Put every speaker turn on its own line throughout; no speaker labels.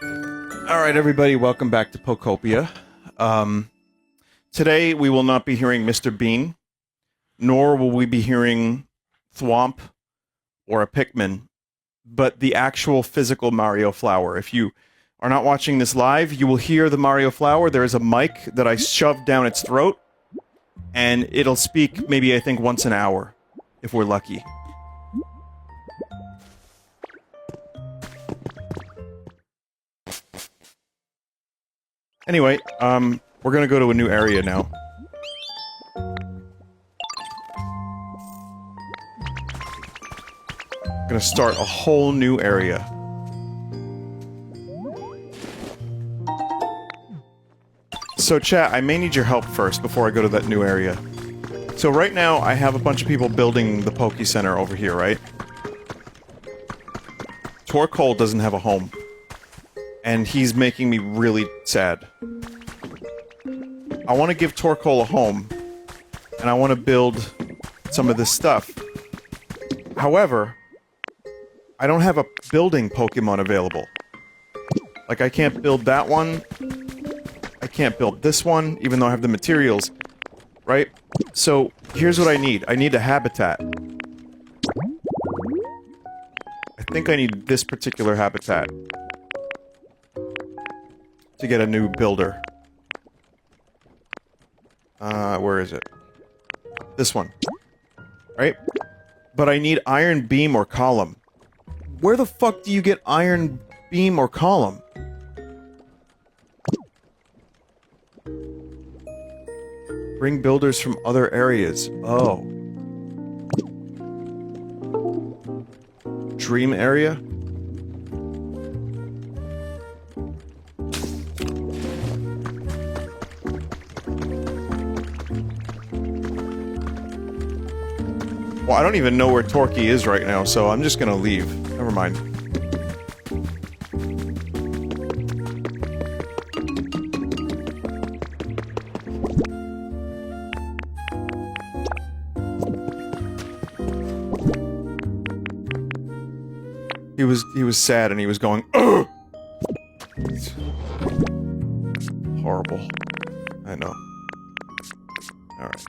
Alright everybody, welcome back to Pokopia. Today we will not be hearing Mr. Bean, nor will we be hearing Thwomp or a Pikmin, but the actual physical Mario Flower. If you are not watching this live, you will hear the Mario Flower. There is a mic that I shoved down its throat, and it'll speak maybe I think once an hour, if we're lucky. Anyway, we're gonna go to a new area now. Gonna start a whole new area. So chat, I may need your help first before I go to that new area. So right now, I have a bunch of people building the Poke Center over here, right? Torkoal doesn't have a home. And he's making me really sad. I want to give Torkoal a home, and I want to build some of this stuff. However, I don't have a building Pokemon available. Like, I can't build that one. I can't build this one, even though I have the materials. Right? So, here's what I need. I need a habitat. I think I need this particular habitat to get a new builder. Where is it? This one. Right? But I need Iron Beam or Column. Where the fuck do you get Iron Beam or Column? Bring builders from other areas. Oh. Dream area? Well, I don't even know where Torky is right now, so I'm just gonna leave. Never mind. He was sad and he was going, ugh! Horrible. I know. Alright.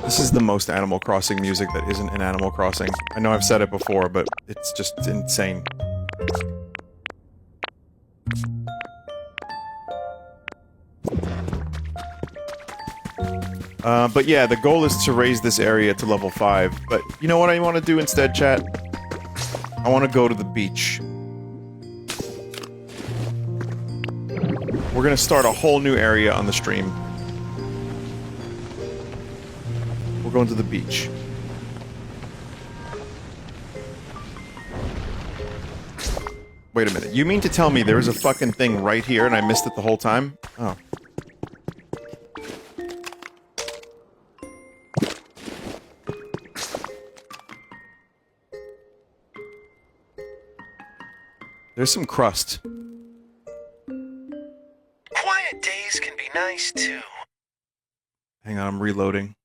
This is the most Animal Crossing music that isn't in Animal Crossing. I know I've said it before, but it's just insane. But yeah, the goal is to raise this area to level 5. But you know what I want to do instead, chat? I want to go to the beach. We're gonna start a whole new area on the stream. We're going to the beach. Wait a minute, you mean to tell me there was a fucking thing right here and I missed it the whole time? Oh. There's some crust.
Quiet days can be nice too.
Hang on, I'm reloading.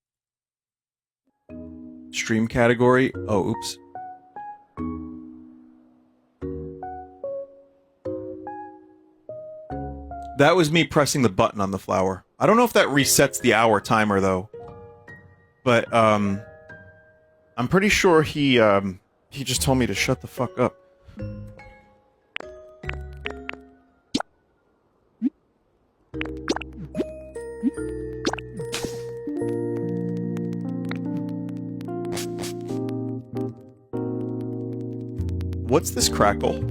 Stream category? Oh, oops. That was me pressing the button on the flower. I don't know if that resets the hour timer, though. But, I'm pretty sure he just told me to shut the fuck up. What's this crackle?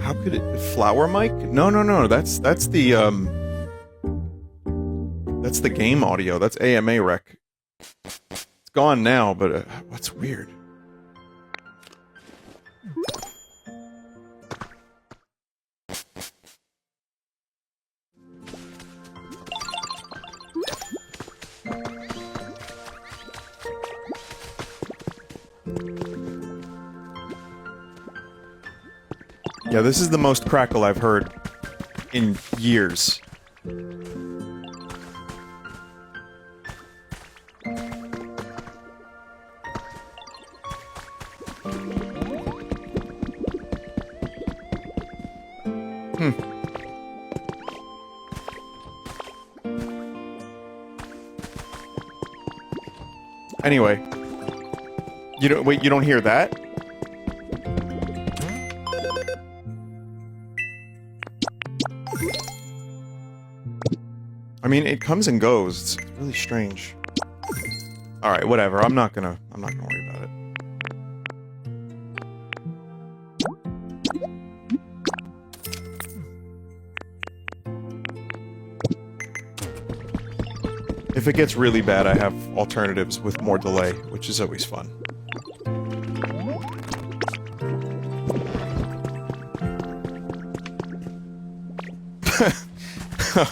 How could it... Flower mic? No, no, no, that's the game audio. That's AMA rec. It's gone now, but, what's weird? Yeah, this is the most crackle I've heard in years. Anyway, you don't hear that? I mean, it comes and goes. It's really strange. All right, whatever. I'm not gonna worry about it. If it gets really bad, I have alternatives with more delay, which is always fun.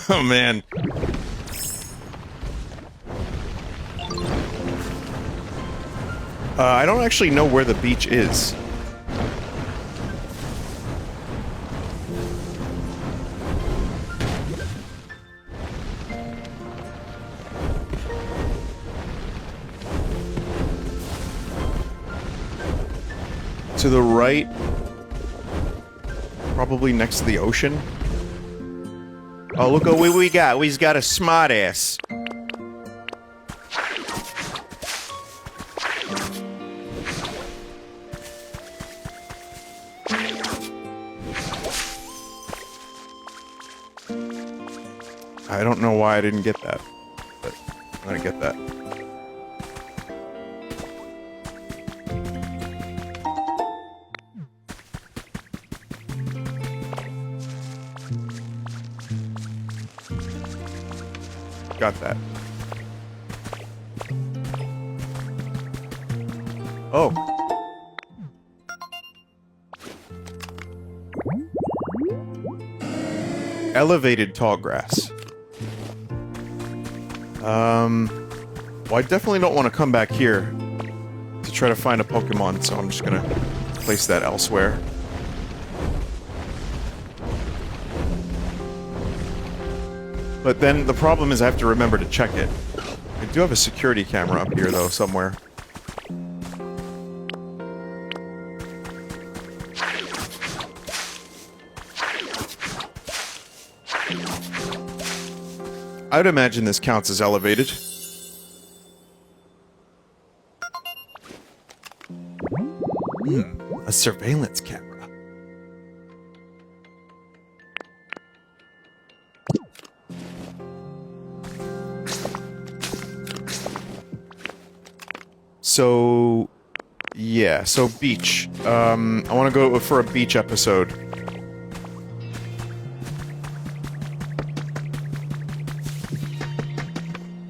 Oh, man. I don't actually know where the beach is. To the right, probably next to the ocean. Oh, look what we got. We've got a smart ass. I don't know why I didn't get that, but I'm gonna get that. Got that. Oh. Elevated tall grass. Well, I definitely don't want to come back here to try to find a Pokemon, so I'm just gonna place that elsewhere. But then the problem is I have to remember to check it. I do have a security camera up here, though, somewhere. I would imagine this counts as elevated. A surveillance camera. So, yeah, so beach. I want to go for a beach episode.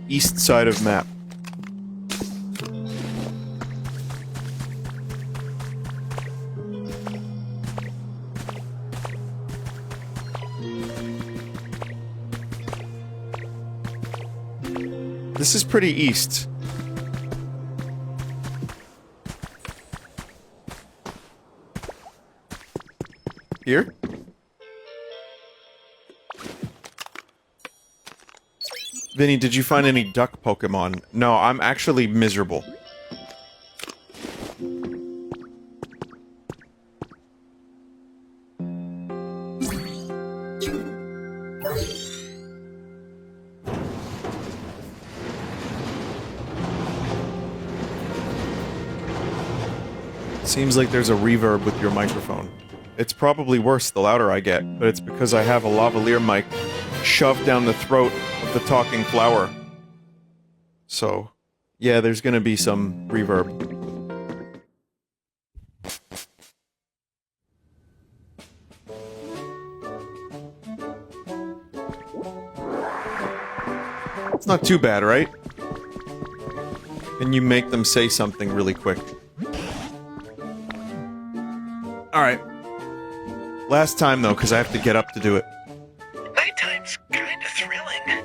East side of map. This is pretty east. Here? Vinny, did you find any duck Pokemon? No, I'm actually miserable. Seems like there's a reverb with your microphone. It's probably worse the louder I get, but it's because I have a lavalier mic shoved down the throat of the talking flower. So, yeah, there's gonna be some reverb. It's not too bad, right? Can you make them say something really quick? Alright. Last time, though, because I have to get up to do it.
Nighttime's kind of thrilling.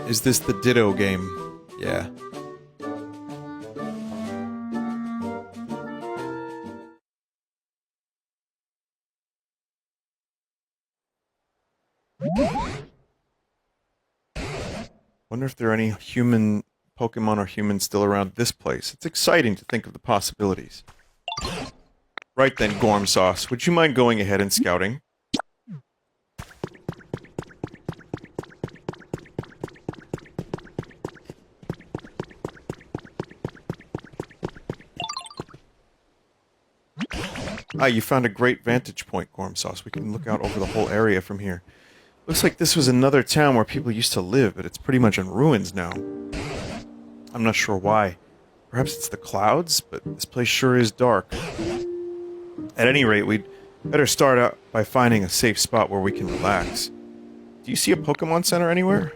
Is this the Ditto game? Yeah. Wonder if there are any human Pokemon or humans still around this place. It's exciting to think of the possibilities. Right then, Gorm Sauce, would you mind going ahead and scouting? Ah, you found a great vantage point, Gorm Sauce. We can look out over the whole area from here. Looks like this was another town where people used to live, but it's pretty much in ruins now. I'm not sure why. Perhaps it's the clouds, but this place sure is dark. At any rate, we'd better start out by finding a safe spot where we can relax. Do you see a Pokemon Center anywhere?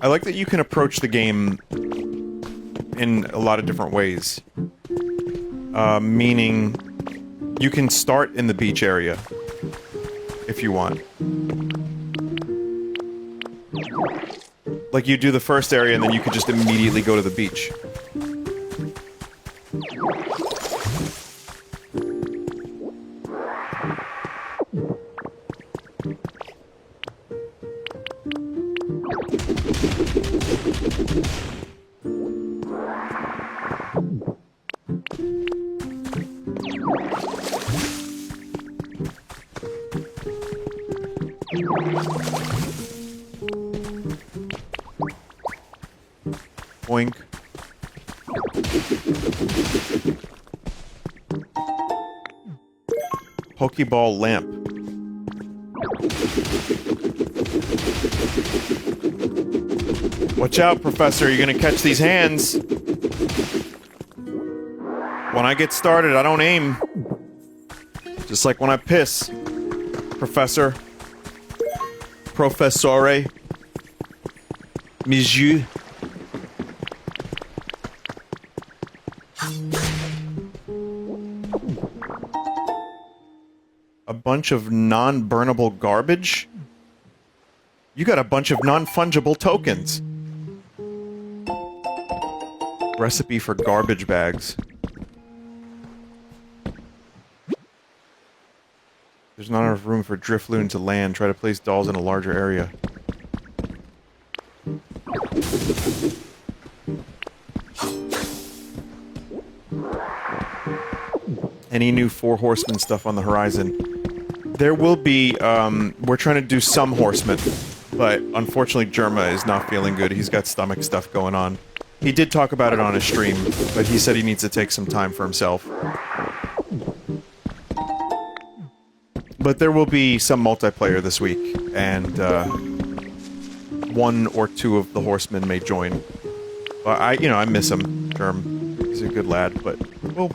I like that you can approach the game in a lot of different ways. Meaning, you can start in the beach area, if you want. Like, you do the first area and then you could just immediately go to the beach. Boink. Pokeball lamp. Watch out, Professor, you're gonna catch these hands. When I get started, I don't aim. Just like when I piss. Professor. Professore. Monsieur. A bunch of non-burnable garbage? You got a bunch of non-fungible tokens. Recipe for garbage bags. There's not enough room for Drifloon to land. Try to place dolls in a larger area. Any new Four Horsemen stuff on the horizon? There will be, we're trying to do some horsemen, but unfortunately Jerma is not feeling good. He's got stomach stuff going on. He did talk about it on his stream, but he said he needs to take some time for himself. But there will be some multiplayer this week, and one or two of the horsemen may join. But I miss him, Germ. He's a good lad, but, well,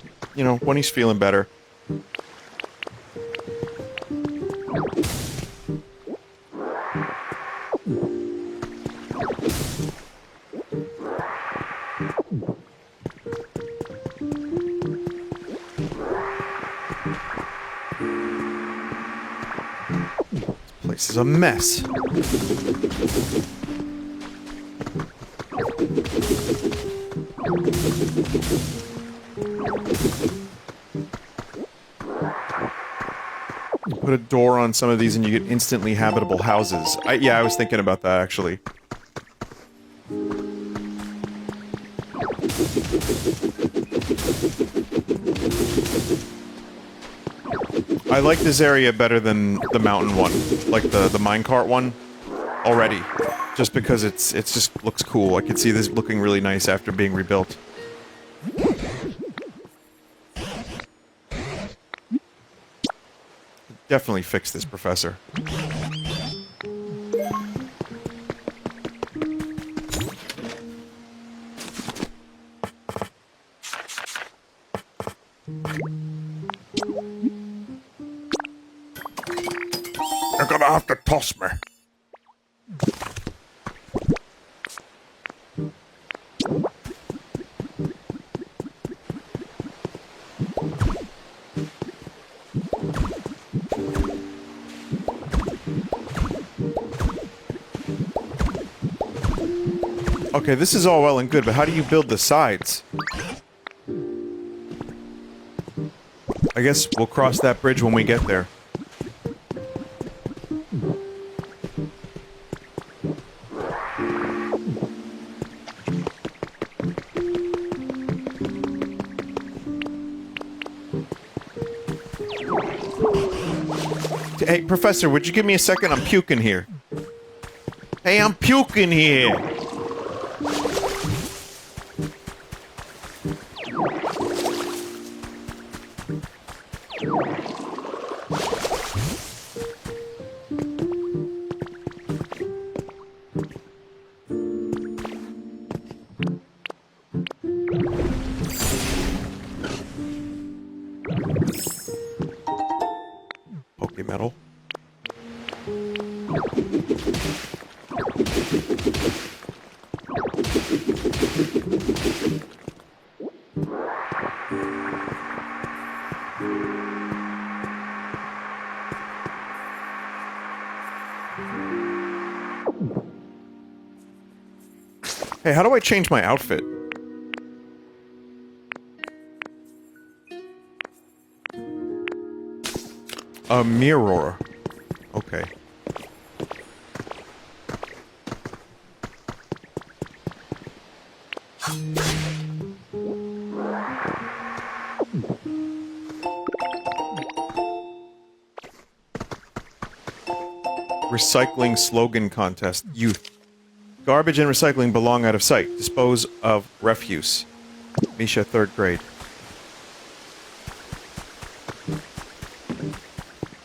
when he's feeling better. This is a mess. You put a door on some of these and you get instantly habitable houses. Yeah, I was thinking about that, actually. I like this area better than the mountain one, like the minecart one, already. Just because it just looks cool. I can see this looking really nice after being rebuilt. Definitely fix this, Professor. You're gonna have to toss me. Okay, this is all well and good, but how do you build the sides? I guess we'll cross that bridge when we get there. Hey, Professor, would you give me a second? I'm puking here. Hey, I'm puking here! Metal. Hey, how do I change my outfit? A mirror. Okay. Recycling slogan contest. Youth. Garbage and recycling belong out of sight. Dispose of refuse. Misha, 3rd grade.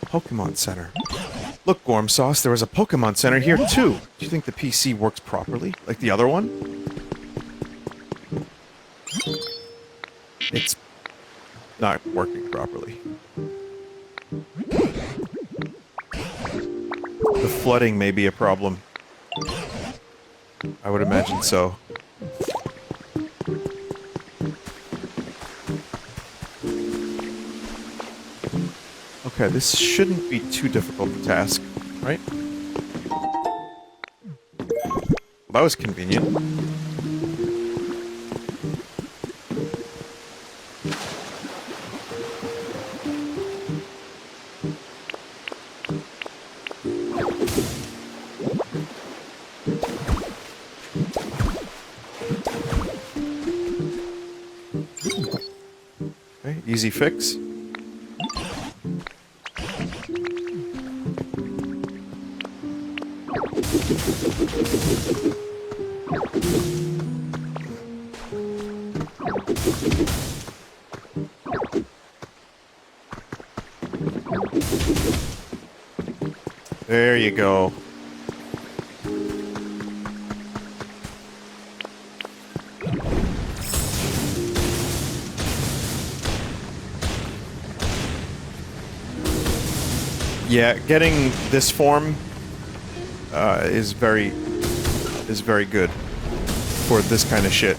Pokemon Center. Look, Gorm Sauce, there was a Pokemon Center here too. Do you think the PC works properly? Like the other one? It's not working properly. The flooding may be a problem. I would imagine so. Okay, this shouldn't be too difficult a task, right? That was convenient. Okay, easy fix. There you go. Yeah, getting this form is very good for this kind of shit.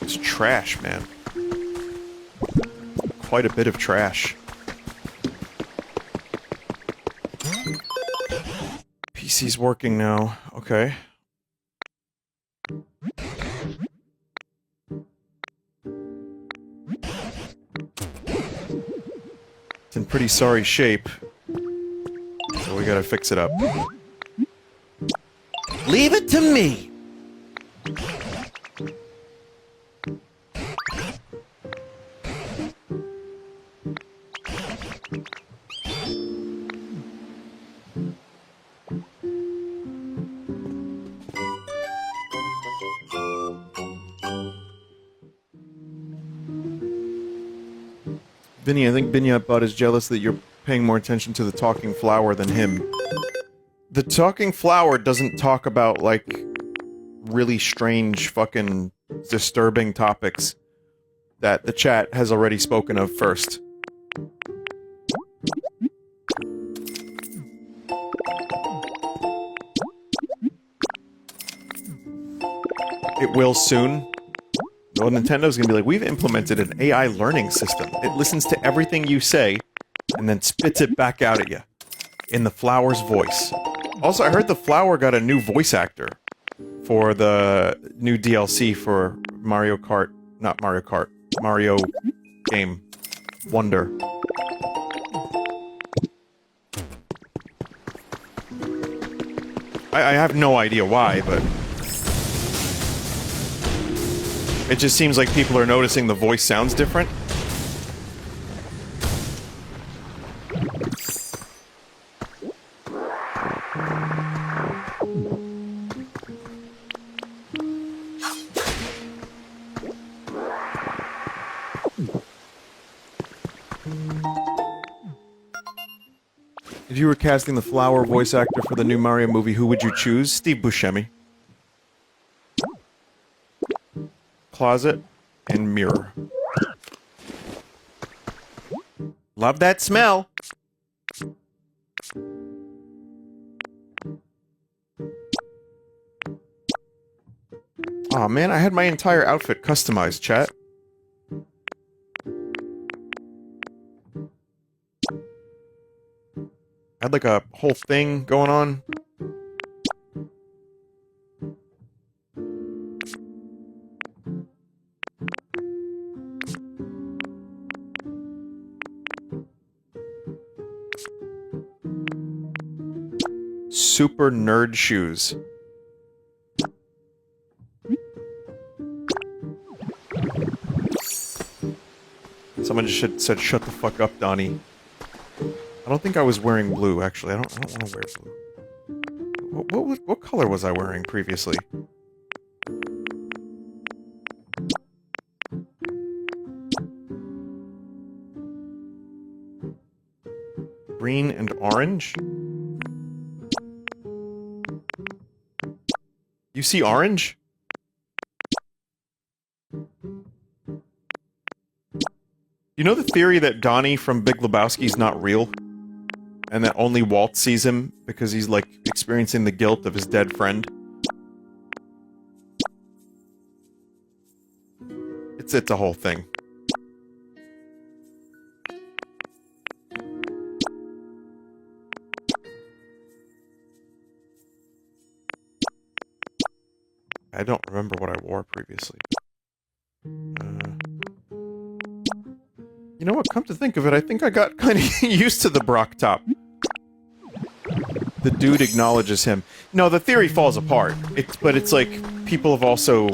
It's trash, man. Quite a bit of trash. PC's working now. Okay. It's in pretty sorry shape. So we gotta fix it up. Leave it to me! Vinny, I think Binyatbot is jealous that you're paying more attention to the talking flower than him. The talking flower doesn't talk about, like, really strange, fucking disturbing topics that the chat has already spoken of first. It will soon. Well, Nintendo's gonna be like, we've implemented an AI learning system. It listens to everything you say, and then spits it back out at you. In the flower's voice. Also, I heard the flower got a new voice actor for the new DLC for Mario Kart. Not Mario Kart. Mario game. Wonder. I have no idea why, but... it just seems like people are noticing the voice sounds different. If you were casting the flower voice actor for the new Mario movie, who would you choose? Steve Buscemi. Closet and mirror. Love that smell! Aw, man, I had my entire outfit customized, chat. I had like a whole thing going on. Super nerd shoes. Someone just said, "Shut the fuck up, Donnie." I don't think I was wearing blue. Actually, I don't want to wear blue. What color was I wearing previously? Green and orange. You see orange? You know the theory that Donnie from Big Lebowski's not real? And that only Walt sees him because he's, like, experiencing the guilt of his dead friend? It's a whole thing. I don't remember what I wore previously. You know what? Come to think of it, I think I got kind of used to the Brock top. The dude acknowledges him. No, the theory falls apart. But it's like, people have also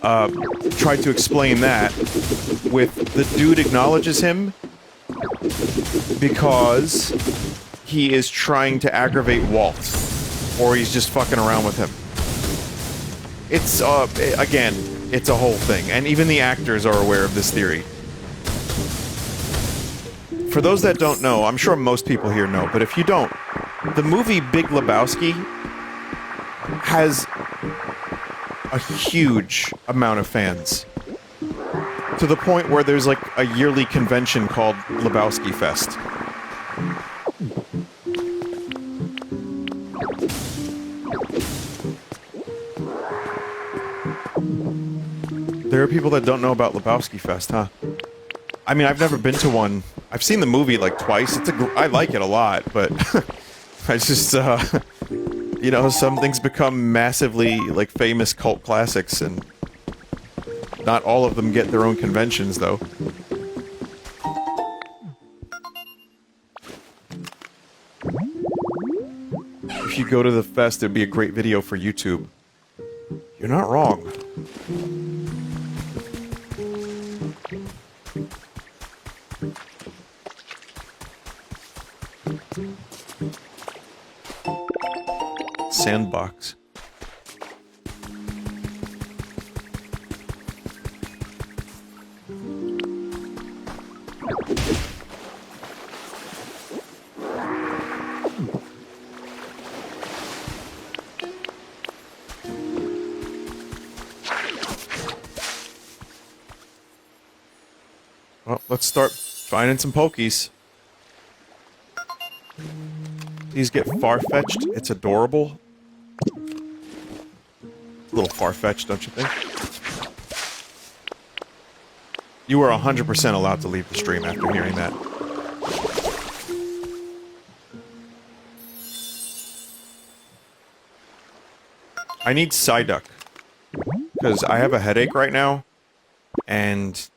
tried to explain that with the dude acknowledges him because he is trying to aggravate Walt. Or he's just fucking around with him. It's, again, it's a whole thing. And even the actors are aware of this theory. For those that don't know, I'm sure most people here know, but if you don't, the movie Big Lebowski has a huge amount of fans. To the point where there's like a yearly convention called Lebowski Fest. There are people that don't know about Lebowski Fest, huh? I mean, I've never been to one. I've seen the movie like twice. I like it a lot, but I just, you know, some things become massively, like, famous cult classics, and not all of them get their own conventions, though. If you go to the fest, it'd be a great video for YouTube. You're not wrong. Sandbox. Well, let's start finding some Pokies. These get far-fetched. It's adorable. A little far-fetched, don't you think? You are 100% allowed to leave the stream after hearing that. I need Psyduck. Because I have a headache right now. And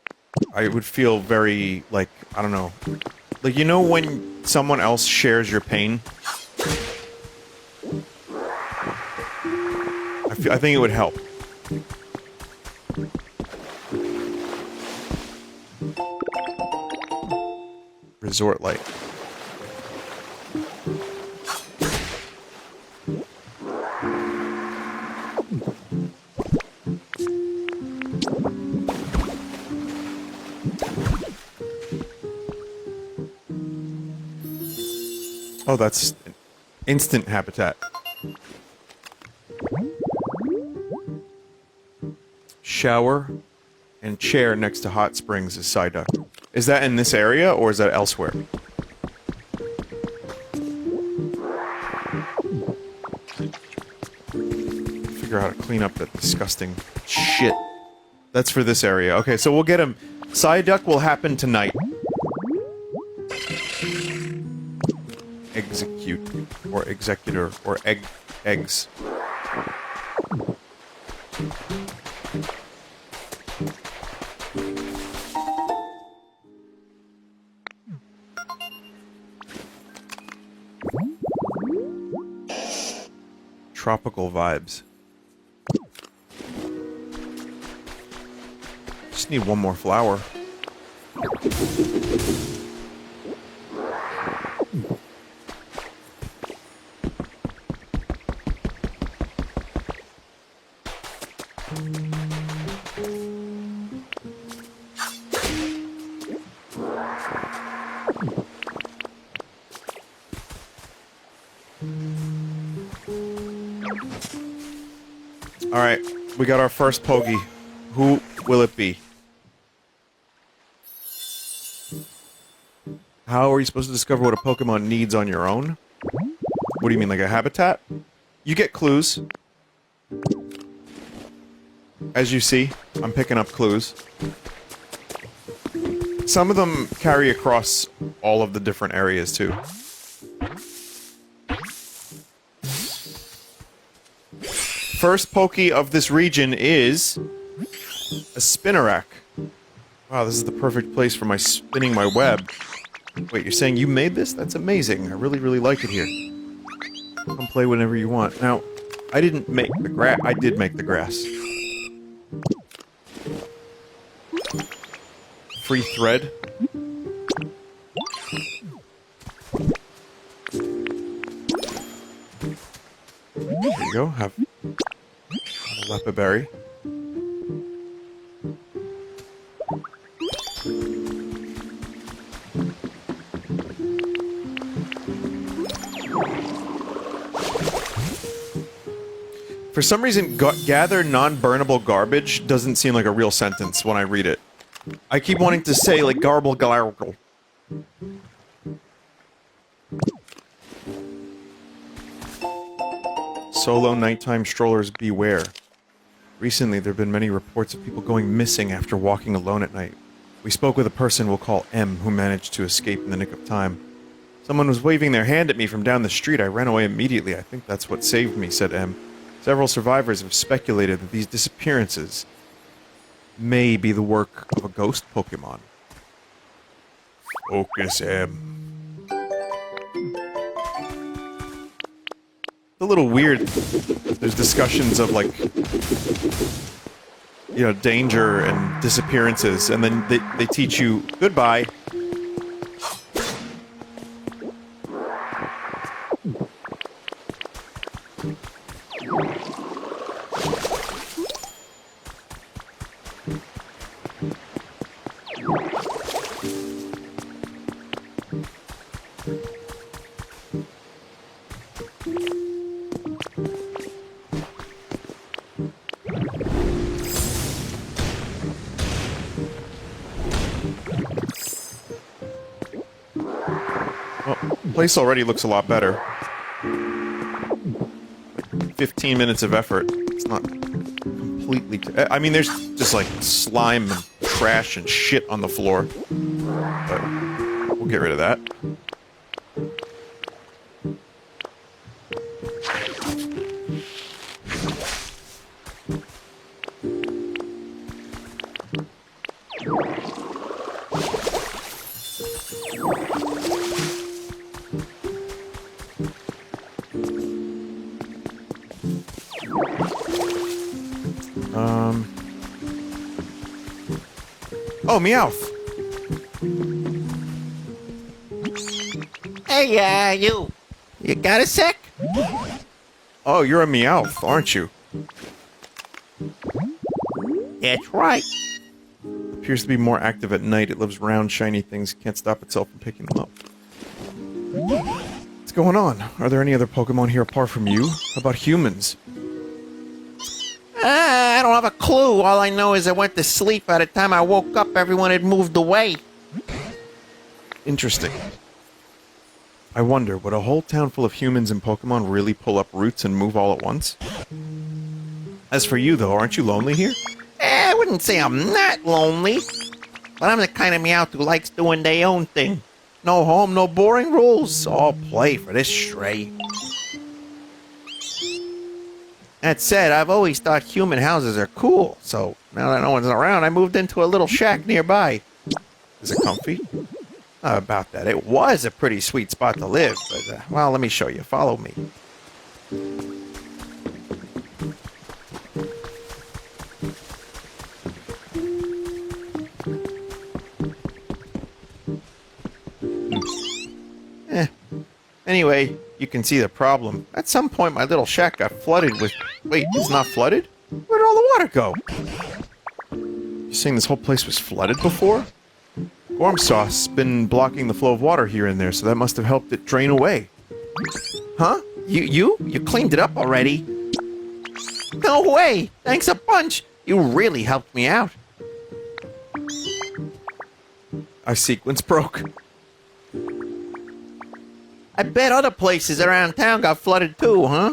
I would feel very, like, I don't know. Like, you know when someone else shares your pain? I think it would help. Resort light. Oh, that's instant habitat. Shower and chair next to hot springs is Psyduck. Is that in this area, or is that elsewhere? Figure out how to clean up that disgusting shit. That's for this area. Okay, so we'll get him. Psyduck will happen tonight. Execute. Or executor. Or eggs. Tropical vibes. Just need one more flower. Alright, we got our first Pogi. Who will it be? How are you supposed to discover what a Pokemon needs on your own? What do you mean, like a habitat? You get clues. As you see, I'm picking up clues. Some of them carry across all of the different areas, too. First Poke of this region is a Spinnerack. Wow, this is the perfect place for my spinning my web. Wait, you're saying you made this? That's amazing. I really, really like it here. Come play whenever you want. Now, I didn't make the grass. I did make the grass. Free thread. There you go. Have a Lepa berry. For some reason, gather non-burnable garbage doesn't seem like a real sentence when I read it. I keep wanting to say, like, garble gargle. Solo nighttime strollers beware. Recently, there have been many reports of people going missing after walking alone at night. We spoke with a person we'll call M, who managed to escape in the nick of time. Someone was waving their hand at me from down the street. I ran away immediately. I think that's what saved me, said M. Several survivors have speculated that these disappearances may be the work of a ghost Pokemon. Focus, M. It's a little weird. There's discussions of, like, you know, danger and disappearances, and then they teach you goodbye. Place already looks a lot better. 15 minutes of effort. It's not completely... I mean, there's just, like, slime and trash and shit on the floor. But we'll get rid of that. Oh, Meowth!
Hey, you got a sec?
Oh, you're a Meowth, aren't you?
That's right.
Appears to be more active at night. It loves round, shiny things. Can't stop itself from picking them up. What's going on? Are there any other Pokemon here apart from you? How about humans?
I don't have a clue. All I know is I went to sleep. By the time I woke up, everyone had moved away.
Interesting. I wonder, would a whole town full of humans and Pokemon really pull up roots and move all at once? As for you, though, aren't you lonely here?
I wouldn't say I'm not lonely, but I'm the kind of Meowth who likes doing their own thing. No home, no boring rules. All play for this stray. That said, I've always thought human houses are cool, so now that no one's around, I moved into a little shack nearby.
Is it comfy?
About that, it was a pretty sweet spot to live, but, well, let me show you. Follow me. Anyway, you can see the problem. At some point, my little shack got flooded with... Wait, it's not flooded? Where'd all the water go?
You're saying this whole place was flooded before? Gormsaw's been blocking the flow of water here and there, so that must have helped it drain away.
Huh? You cleaned it up already? No way! Thanks a bunch! You really helped me out.
Our sequence broke.
I bet other places around town got flooded too, huh?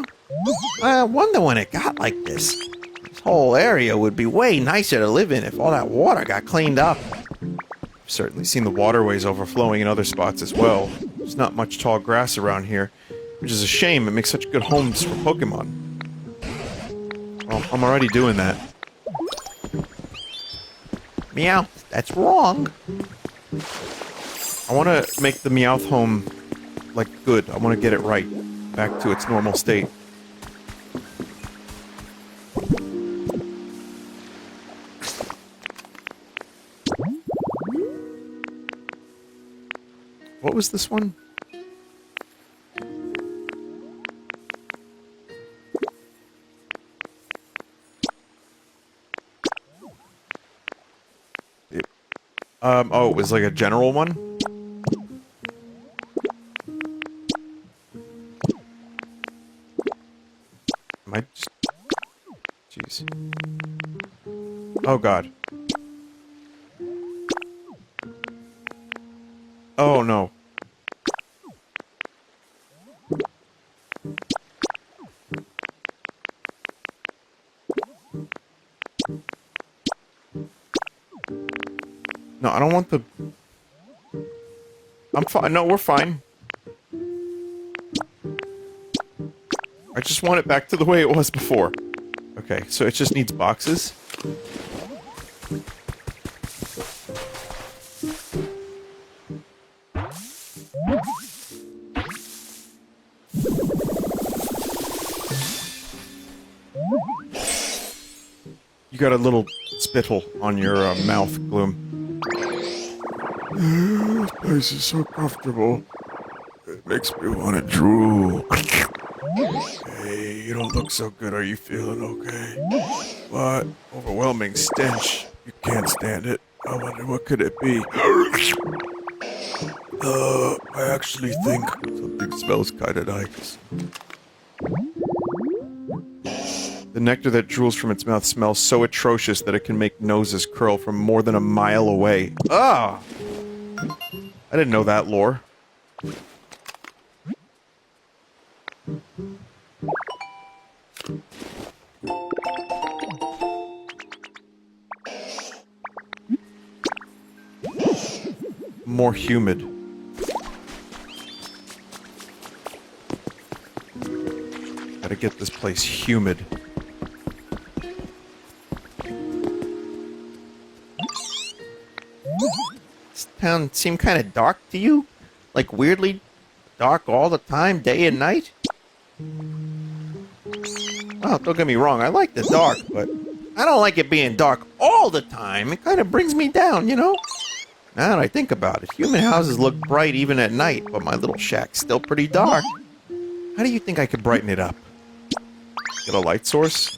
I wonder when it got like this. This whole area would be way nicer to live in if all that water got cleaned up.
I've certainly seen the waterways overflowing in other spots as well. There's not much tall grass around here, which is a shame. It makes such good homes for Pokemon. Well, I'm already doing that.
Meow, that's wrong.
I want to make the Meowth home, like, good. I want to get it right. Back to its normal state. What was this one? Oh, it was like a general one? Am I just... Jeez. Oh, God. Oh, no. No, I don't want the... I'm fine. No, we're fine. I just want it back to the way it was before. Okay, so it just needs boxes. You got a little spittle on your mouth, Gloom. This place is so comfortable. It makes me want to drool. Hey, you don't look so good. Are you feeling okay? What? Overwhelming stench. You can't stand it. I wonder what could it be? I actually think something smells kinda nice. The nectar that drools from its mouth smells so atrocious that it can make noses curl from more than a mile away. Ah! I didn't know that lore. more humid. Gotta get this place humid.
This town seem kind of dark to you? Like weirdly dark all the time, day and night? Well, don't get me wrong, I like the dark, but I don't like it being dark all the time. It kind of brings me down, you know? Now that I think about it, human houses look bright even at night, but my little shack's still pretty dark.
How do you think I could brighten it up? Get a light source?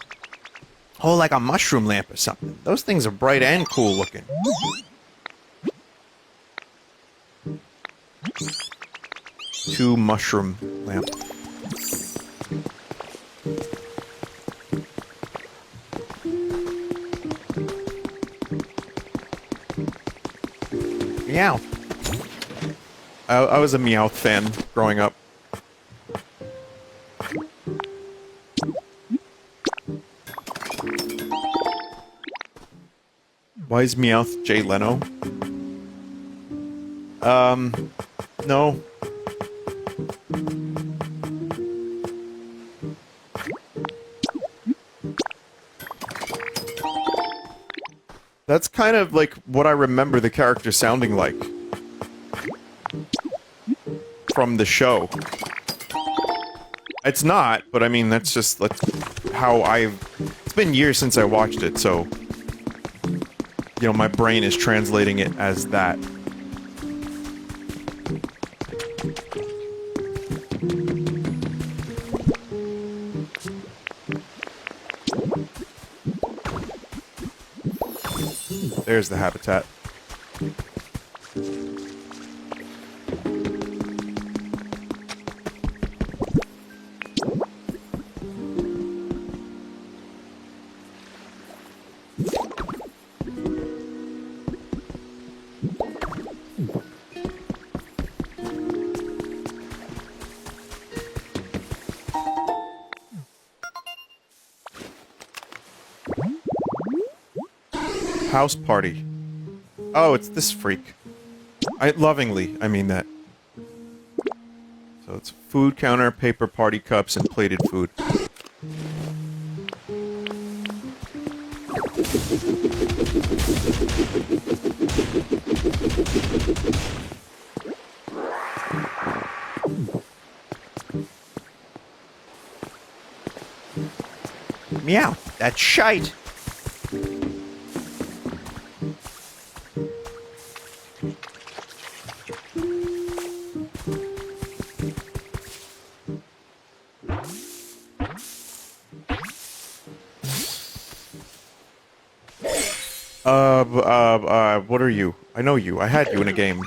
Oh, like a mushroom lamp or something. Those things are bright and cool looking.
2 mushroom lamp.
Meow.
I was a Meowth fan growing up. Why is Meowth Jay Leno? No. That's kind of like what I remember the character sounding like from the show. It's not, but I mean, that's just how I've... It's been years since I watched it, so... You know, my brain is translating it as that. There's the habitat. House party. Oh, it's this freak. I mean that. So it's food counter, paper party cups, and plated food.
Meow. That's shite.
What are you? I know you. I had you in a game.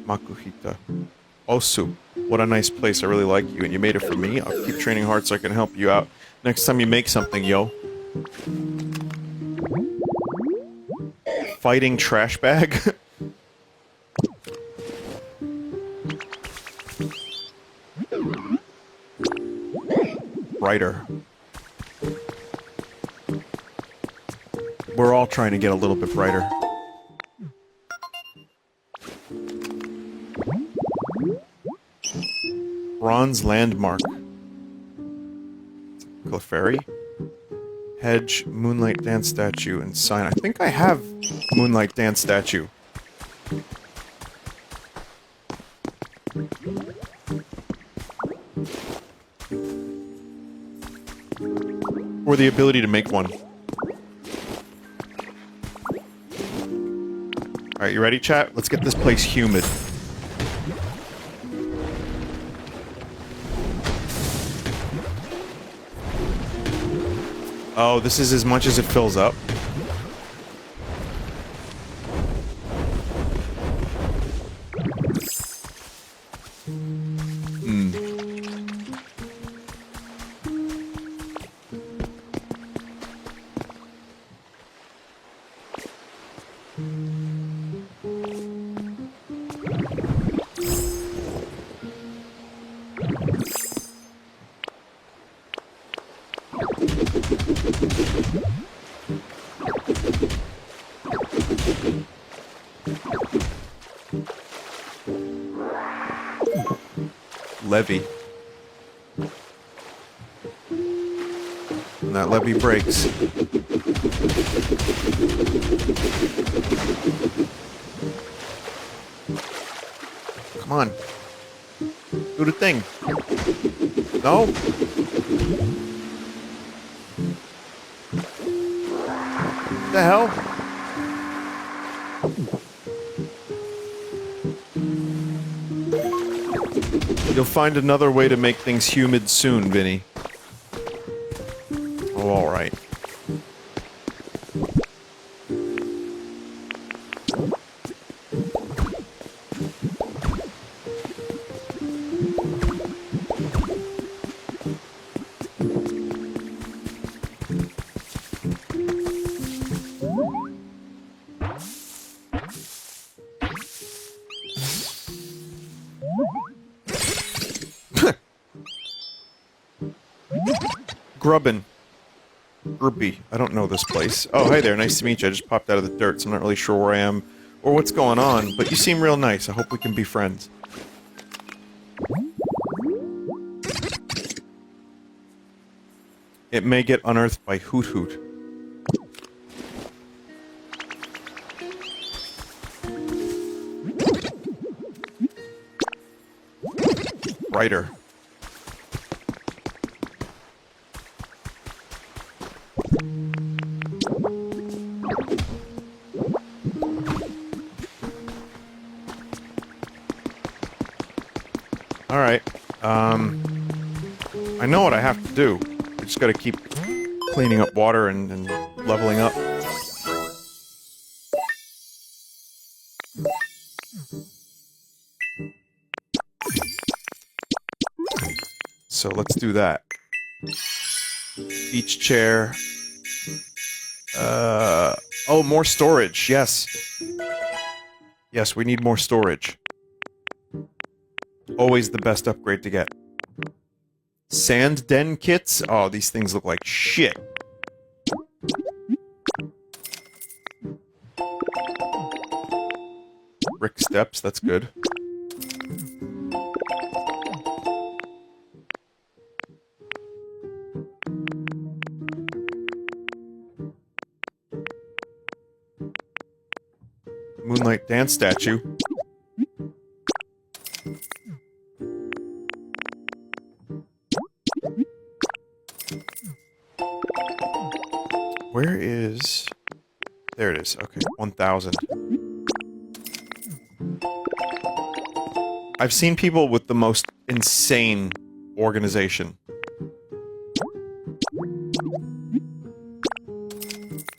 Makuhita. Osu. What a nice place. I really like you, and you made it for me. I'll keep training hard so I can help you out next time you make something, yo. Fighting trash bag? Brighter. We're all trying to get a little bit brighter. Bronze landmark. Clefairy. Hedge, Moonlight Dance statue, and sign. I think I have Moonlight Dance statue. Or the ability to make one. Alright, you ready, chat? Let's get this place humid. Oh, this is as much as it fills up. levee. And that levee breaks. Come on. Do the thing. No? What the hell? You'll find another way to make things humid soon, Vinny. Oh, alright. Grubbin. Grubby. I don't know this place. Oh, hey there. Nice to meet you. I just popped out of the dirt, so I'm not really sure where I am or what's going on, but you seem real nice. I hope we can be friends. It may get unearthed by Hoot Hoot. Writer. Alright, I know what I have to do. I just gotta keep cleaning up water and leveling up. So let's do that. Beach chair. Oh, more storage, yes. Yes, we need more storage. Always the best upgrade to get. Sand den kits? Oh, these things look like shit. Brick steps, that's good. Moonlight dance statue. Where is... There it is. Okay, 1,000. I've seen people with the most insane organization.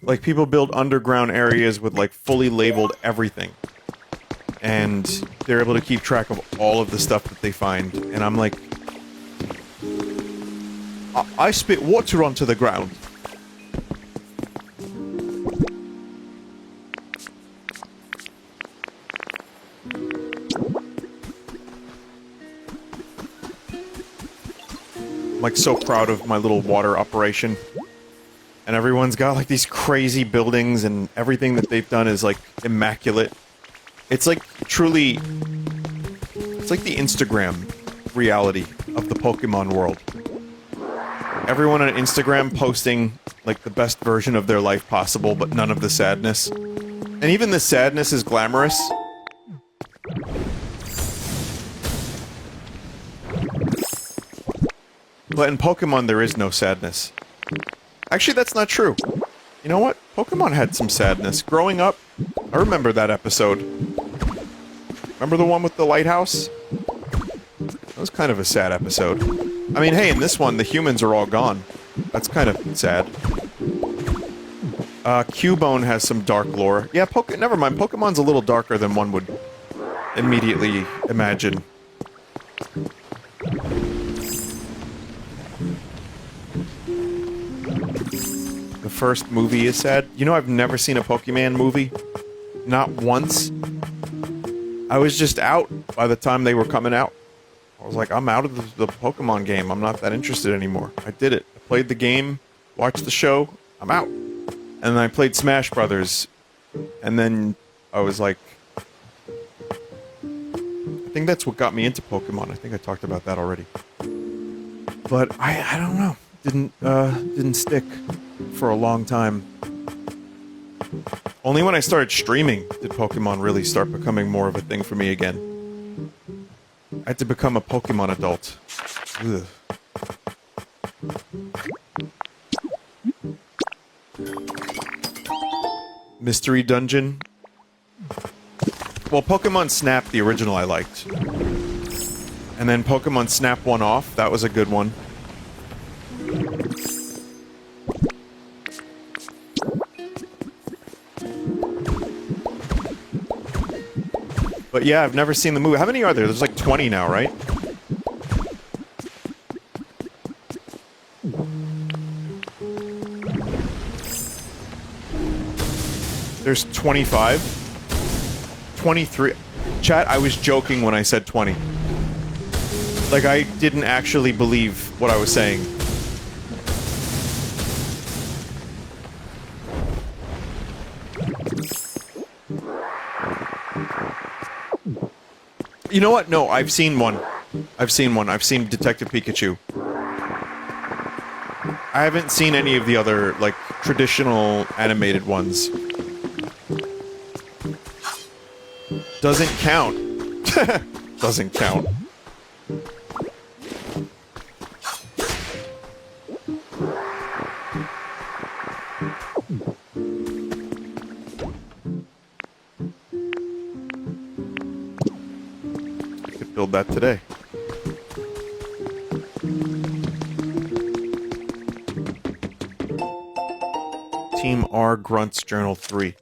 Like, people build underground areas with, like, fully labeled everything. And they're able to keep track of all of the stuff that they find. And I'm like... I spit water onto the ground. I'm like so proud of my little water operation. And everyone's got like these crazy buildings and everything that they've done is like immaculate. It's like truly... It's like the Instagram reality of the Pokemon world. Everyone on Instagram posting like the best version of their life possible, but none of the sadness. And even the sadness is glamorous. But in Pokemon, there is no sadness. Actually, that's not true. You know what? Pokemon had some sadness. Growing up, I remember that episode. Remember the one with the lighthouse? That was kind of a sad episode. I mean, hey, in this one, the humans are all gone. That's kind of sad. Cubone has some dark lore. Yeah, never mind. Pokemon's a little darker than one would immediately imagine. The first movie is sad. You know, I've never seen a Pokemon movie. Not once. I was just out by the time they were coming out. I was like, I'm out of the Pokemon game. I'm not that interested anymore. I did it. I played the game, watched the show, I'm out. And then I played Smash Brothers. And then I was like... I think that's what got me into Pokemon. I think I talked about that already. But I don't know. Didn't stick for a long time. Only when I started streaming did Pokemon really start becoming more of a thing for me again. I had to become a Pokemon adult. Ugh. Mystery Dungeon. Well, Pokemon Snap, the original, I liked. And then Pokemon Snap One Off, that was a good one. But yeah, I've never seen the movie. How many are there? There's like 20 now, right? There's 25. 23. Chat, I was joking when I said 20. Like, I didn't actually believe what I was saying. You know what? No, I've seen one. I've seen one. I've seen Detective Pikachu. I haven't seen any of the other, like, traditional animated ones. Doesn't count. Doesn't count. I could build that today. Team R Grunts Journal 3.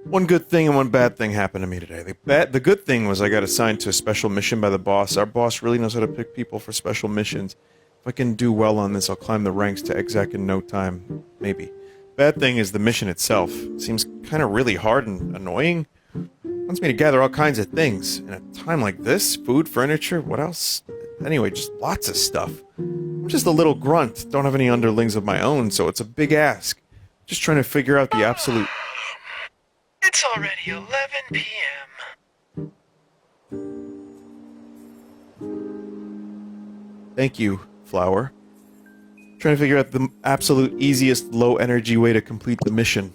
One good thing and one bad thing happened to me today. The good thing was I got assigned to a special mission by the boss. Our boss really knows how to pick people for special missions. If I can do well on this, I'll climb the ranks to exec in no time. Maybe. Bad thing is the mission itself. It seems kind of really hard and annoying. Wants me to gather all kinds of things. In a time like this, food, furniture, what else? Anyway, just lots of stuff. I'm just a little grunt. Don't have any underlings of my own, so it's a big ask. Just trying to figure out the absolute...
It's already 11 p.m.
Thank you, Flower. Trying to figure out the absolute easiest low-energy way to complete the mission.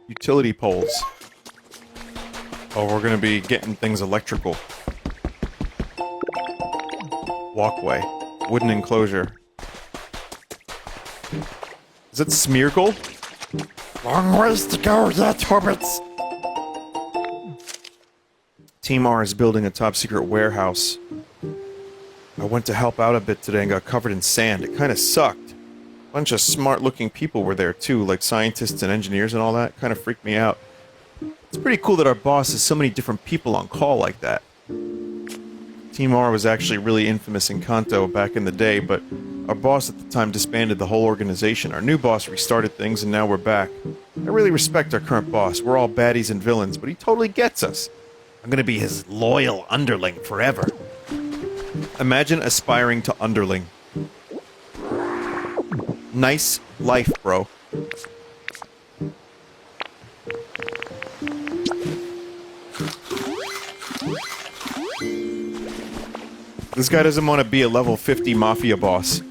Utility poles. Oh, we're gonna be getting things electrical. Walkway. Wooden enclosure. Is it Smeargle?
Long ways to go yet, hobbits.
Team R is building a top-secret warehouse. I went to help out a bit today and got covered in sand. It kinda sucked. A bunch of smart-looking people were there too, like scientists and engineers and all that. Kinda freaked me out. It's pretty cool that our boss has so many different people on call like that. Team R was actually really infamous in Kanto back in the day, but our boss at the time disbanded the whole organization. Our new boss restarted things, and now we're back. I really respect our current boss. We're all baddies and villains, but he totally gets us. I'm gonna be his loyal underling forever. Imagine aspiring to underling. Nice life, bro. This guy doesn't want to be a level 50 mafia boss.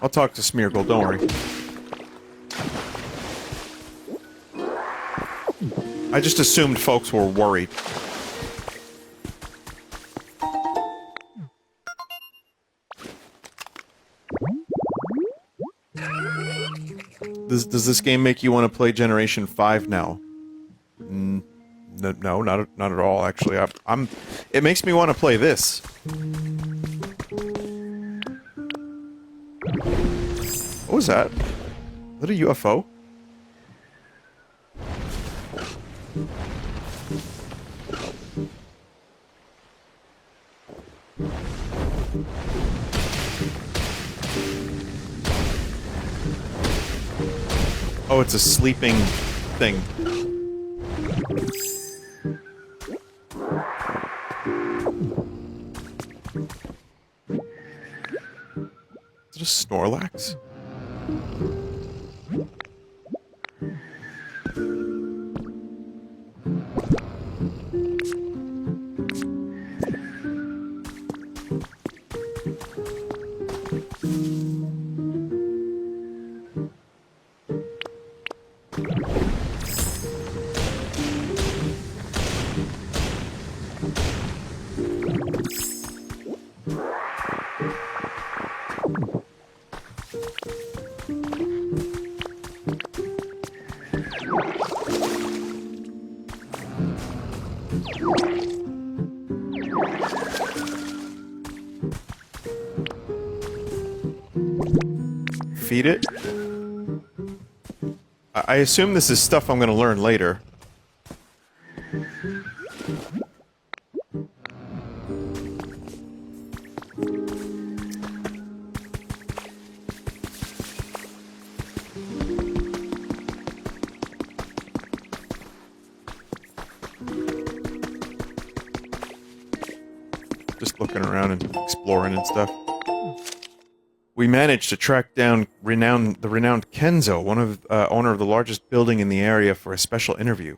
I'll talk to Smeargle, don't worry. I just assumed folks were worried. Does this game make you want to play Generation 5 now? No, not at all. Actually, I'm. It makes me want to play this. What was that? Is that a UFO? Oh, it's a sleeping thing. Is it a Snorlax? Feed it? I assume this is stuff I'm gonna learn later. Just looking around and exploring and stuff. We managed to track down the renowned Kenzo, owner of the largest building in the area, for a special interview.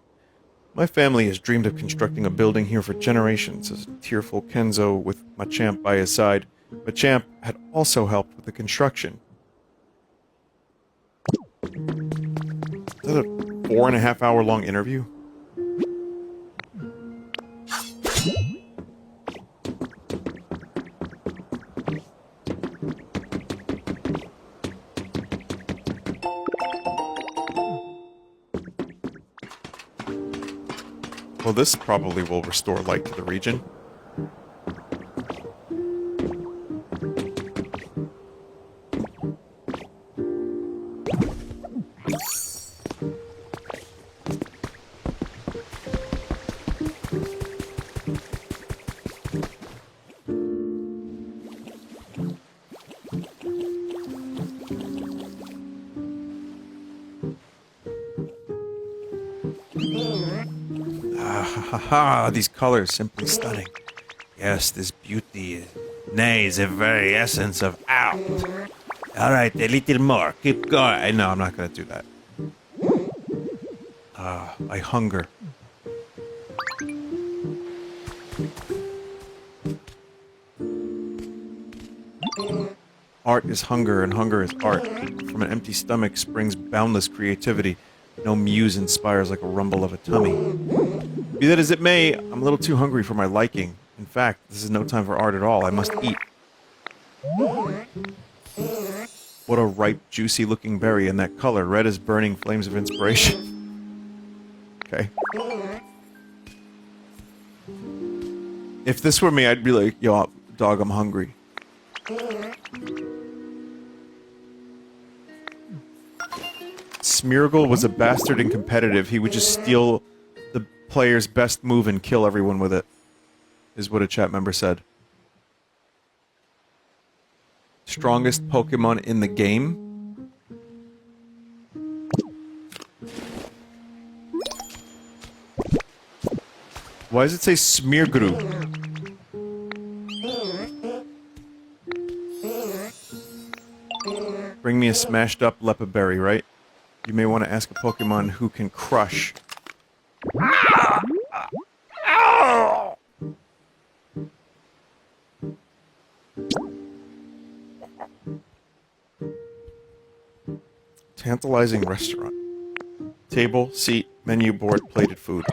My family has dreamed of constructing a building here for generations, says tearful Kenzo with Machamp by his side. Machamp had also helped with the construction. Is that a 4.5 hour long interview? Well, this probably will restore light to the region. Ah, these colors, simply stunning. Yes, this beauty, nay, is the very essence of art. Alright, a little more, keep going. No, I'm not gonna do that. I hunger. Art is hunger, and hunger is art. From an empty stomach springs boundless creativity. No muse inspires like a rumble of a tummy. Be that as it may, I'm a little too hungry for my liking. In fact, this is no time for art at all. I must eat. What a ripe, juicy-looking berry, and that color, red as burning flames of inspiration. Okay. If this were me, I'd be like, yo, dog, I'm hungry. Smeargle was a bastard and competitive. He would just steal the player's best move and kill everyone with it, is what a chat member said. Strongest Pokemon in the game? Why does it say Smeargle? Bring me a smashed up Lepaberry, right? You may want to ask a Pokemon who can crush. Tantalizing restaurant. Table, seat, menu board, plated food.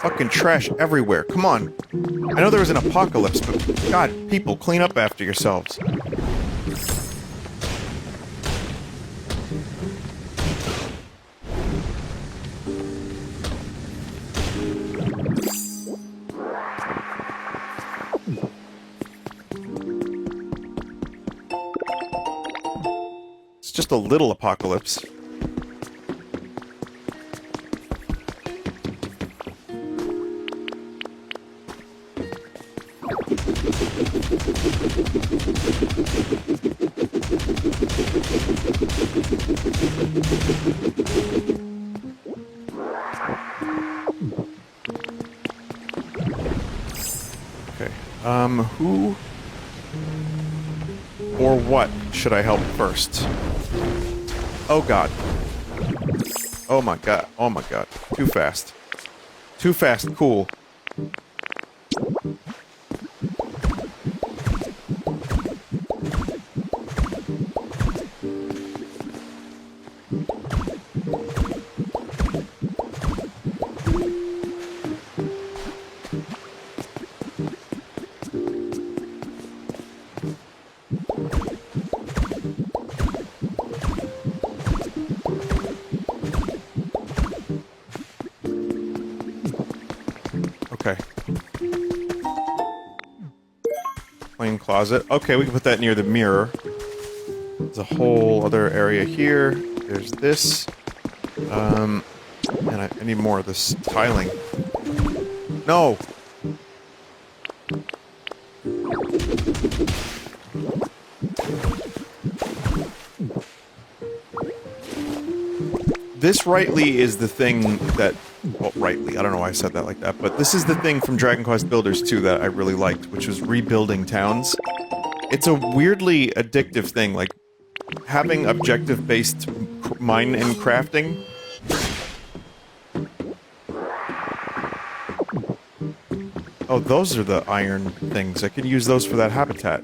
fucking trash everywhere. Come on. I know there was an apocalypse, but God, people, clean up after yourselves. It's just a little apocalypse. Okay, who or what should I help first? Oh god. Oh my god. Oh my god. Too fast. Too fast, cool. Okay. Plain closet. Okay, we can put that near the mirror. There's a whole other area here. There's this. And I need more of this tiling. No! This rightly is the thing that... Well, rightly, I don't know why I said that like that, but this is the thing from Dragon Quest Builders 2 that I really liked, which was rebuilding towns. It's a weirdly addictive thing, like, having objective-based mine and crafting. Oh, those are the iron things. I can use those for that habitat.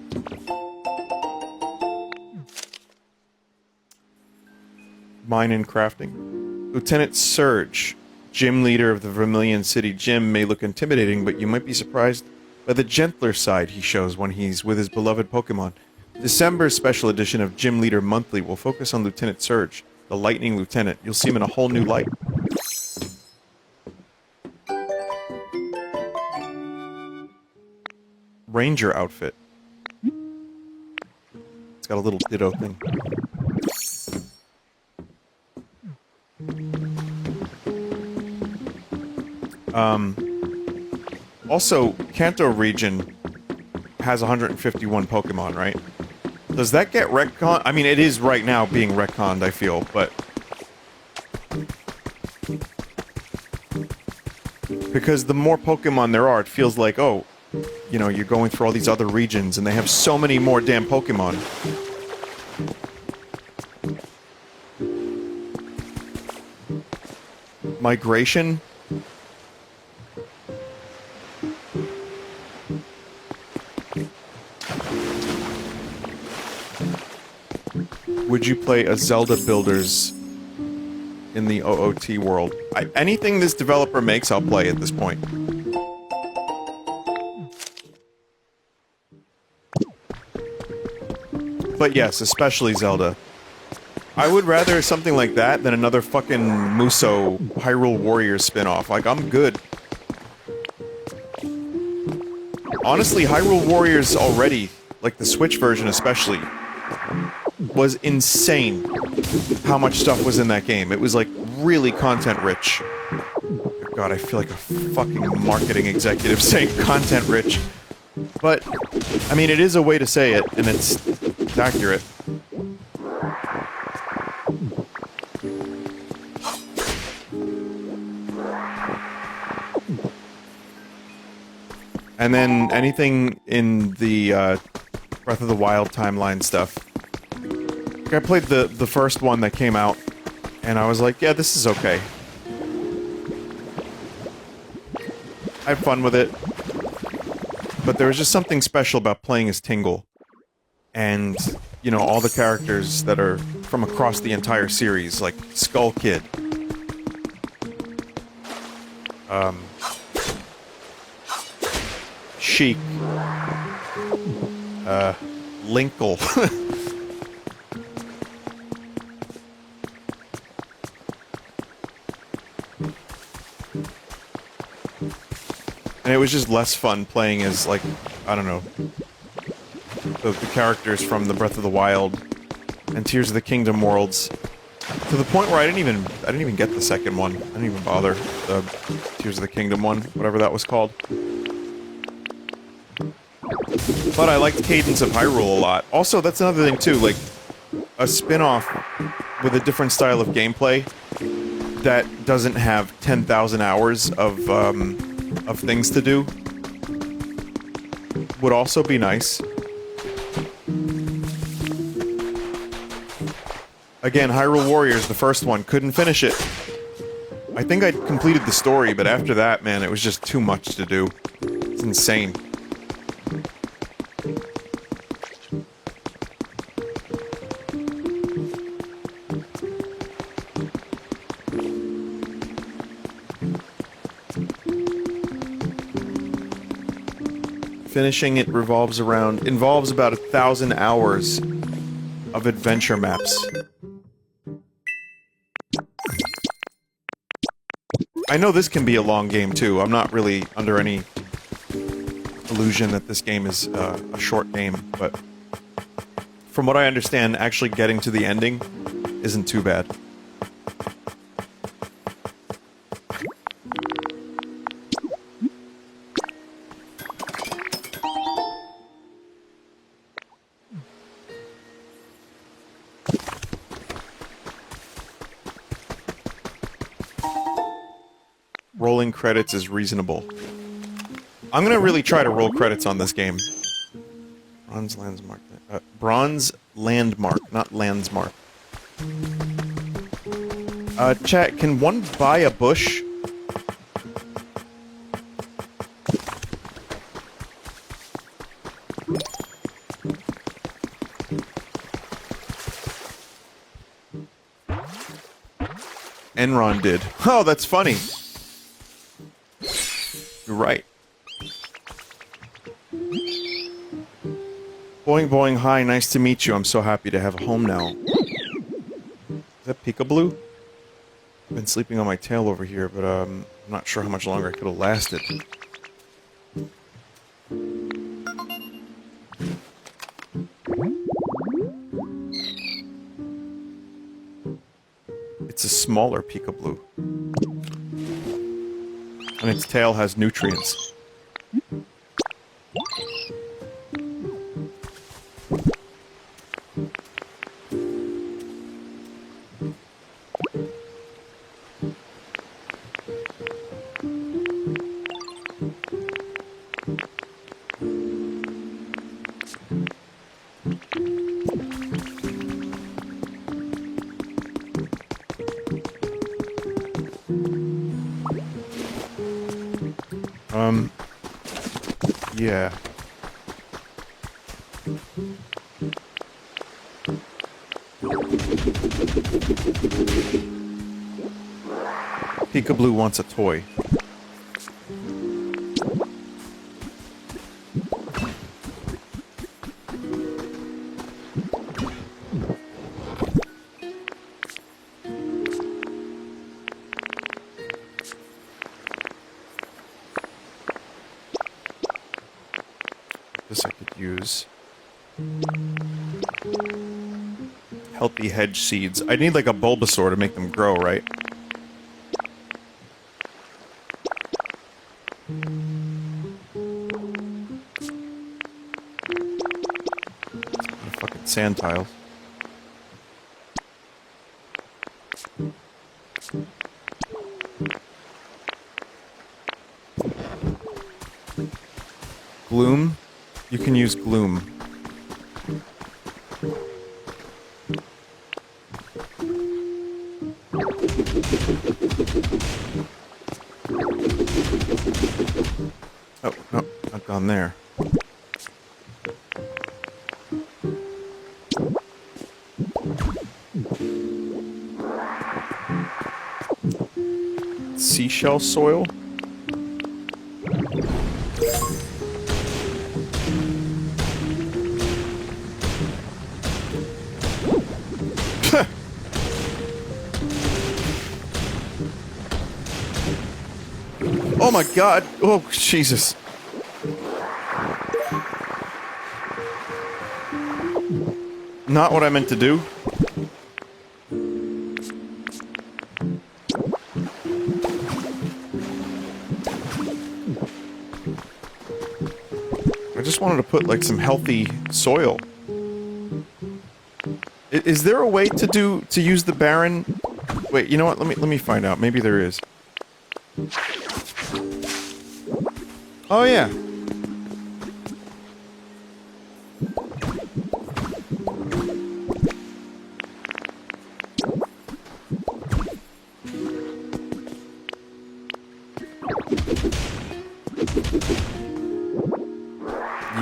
Mine and crafting. Lieutenant Surge, gym leader of the Vermilion City Gym, may look intimidating, but you might be surprised by the gentler side he shows when he's with his beloved Pokemon. December's special edition of Gym Leader Monthly will focus on Lieutenant Surge, the Lightning Lieutenant. You'll see him in a whole new light. Ranger outfit. It's got a little ditto thing. Also, Kanto region has 151 Pokemon, right? Does that get retconned? I mean, it is right now being retconned, I feel, but... Because the more Pokemon there are, it feels like, oh, you know, you're going through all these other regions, and they have so many more damn Pokemon. Migration? Would you play a Zelda Builders in the OOT world? Anything this developer makes, I'll play at this point. But yes, especially Zelda. I would rather something like that than another fucking Muso Hyrule Warriors spin-off. Like, I'm good. Honestly, Hyrule Warriors already, like the Switch version especially, was insane how much stuff was in that game. It was, like, really content-rich. God, I feel like a fucking marketing executive saying content-rich. But, I mean, it is a way to say it, and it's accurate. And then anything in the Breath of the Wild timeline stuff. I played the first one that came out, and I was like, yeah, this is okay. I had fun with it. But there was just something special about playing as Tingle. And, you know, all the characters that are from across the entire series, like Skull Kid. cheek. Linkle. And it was just less fun playing as, like, I don't know, the characters from the Breath of the Wild and Tears of the Kingdom worlds, to the point where I didn't even get the second one. I didn't even bother the Tears of the Kingdom one, whatever that was called. But I liked Cadence of Hyrule a lot. Also, that's another thing too, like a spin-off with a different style of gameplay that doesn't have 10,000 hours of things to do would also be nice. Again, Hyrule Warriors, the first one, couldn't finish it. I think I completed the story, but after that, man, it was just too much to do. It's insane. Finishing it involves about 1,000 hours of adventure maps. I know this can be a long game too. I'm not really under any illusion that this game is a short game, but from what I understand, actually getting to the ending isn't too bad. Rolling credits is reasonable. I'm gonna really try to roll credits on this game. Bronze Landmark. Bronze Landmark, not Landsmark. Chat, can one buy a bush? Enron did. Oh, that's funny. You're right. Boing boing, hi, nice to meet you. I'm so happy to have a home now. Is that Peekaboo? I've been sleeping on my tail over here, but I'm not sure how much longer I could have lasted. It's a smaller Peekaboo. And its tail has nutrients. Yeah. Peekaboo wants a toy. This I could use. Healthy hedge seeds. I need like a Bulbasaur to make them grow, right? Fucking sand tiles. Gloom? You can use gloom. Oh, no, not gone there. Seashell soil? Oh my god! Oh, Jesus. Not what I meant to do. I just wanted to put, like, some healthy soil. Is there a way to use the barren? Wait, you know what? Let me find out. Maybe there is. Oh yeah.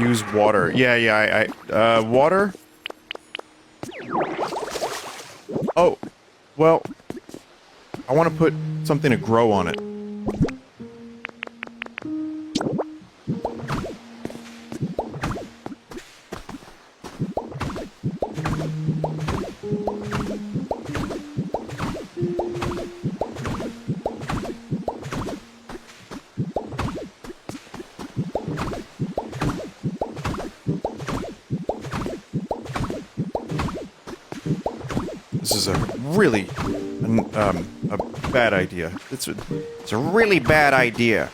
Use water. Yeah, water? Oh, well, I want to put something to grow on it. This is a really, a bad idea. It's a really bad idea.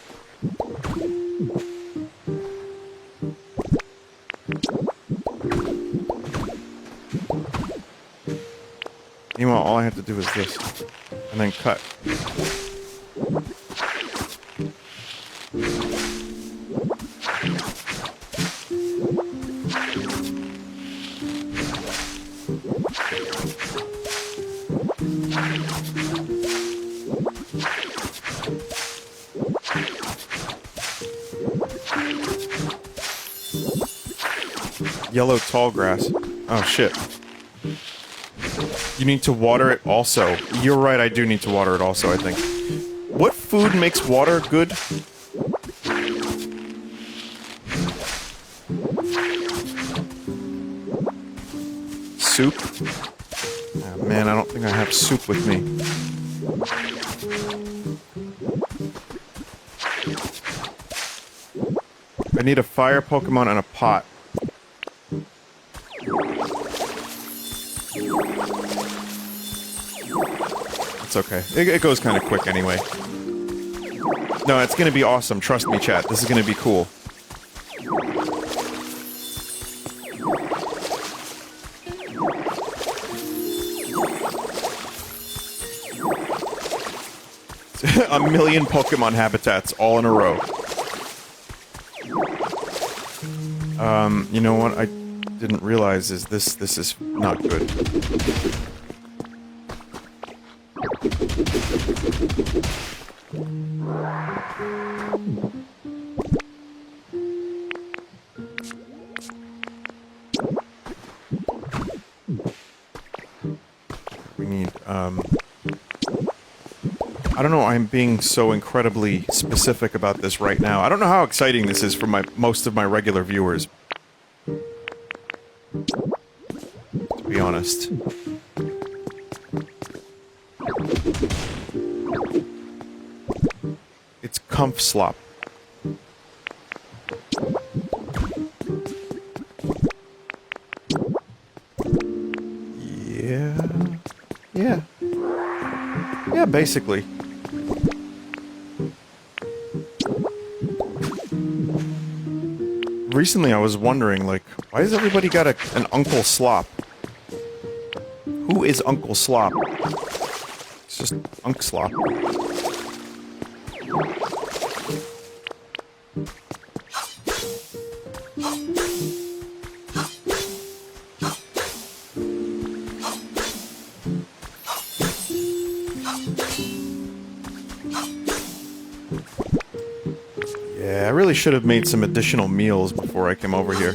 Meanwhile, all I have to do is this, and then cut. Yellow tall grass. Oh, shit. You need to water it also. You're right, I do need to water it also, I think. What food makes water good? Soup? Oh, man, I don't think I have soup with me. I need a fire Pokemon and a pot. It's okay. It goes kind of quick anyway. No, it's gonna be awesome. Trust me, chat. This is gonna be cool. A million Pokemon habitats all in a row. You know what I didn't realize is this is not good. We need, I don't know, I'm being so incredibly specific about this right now. I don't know how exciting this is for most of my regular viewers. To be honest. It's comf slop. Yeah. Yeah, basically. Recently I was wondering, like, why has everybody got an Uncle Slop? Who is Uncle Slop? It's just Unk Slop. Yeah, I really should have made some additional meals before I came over here.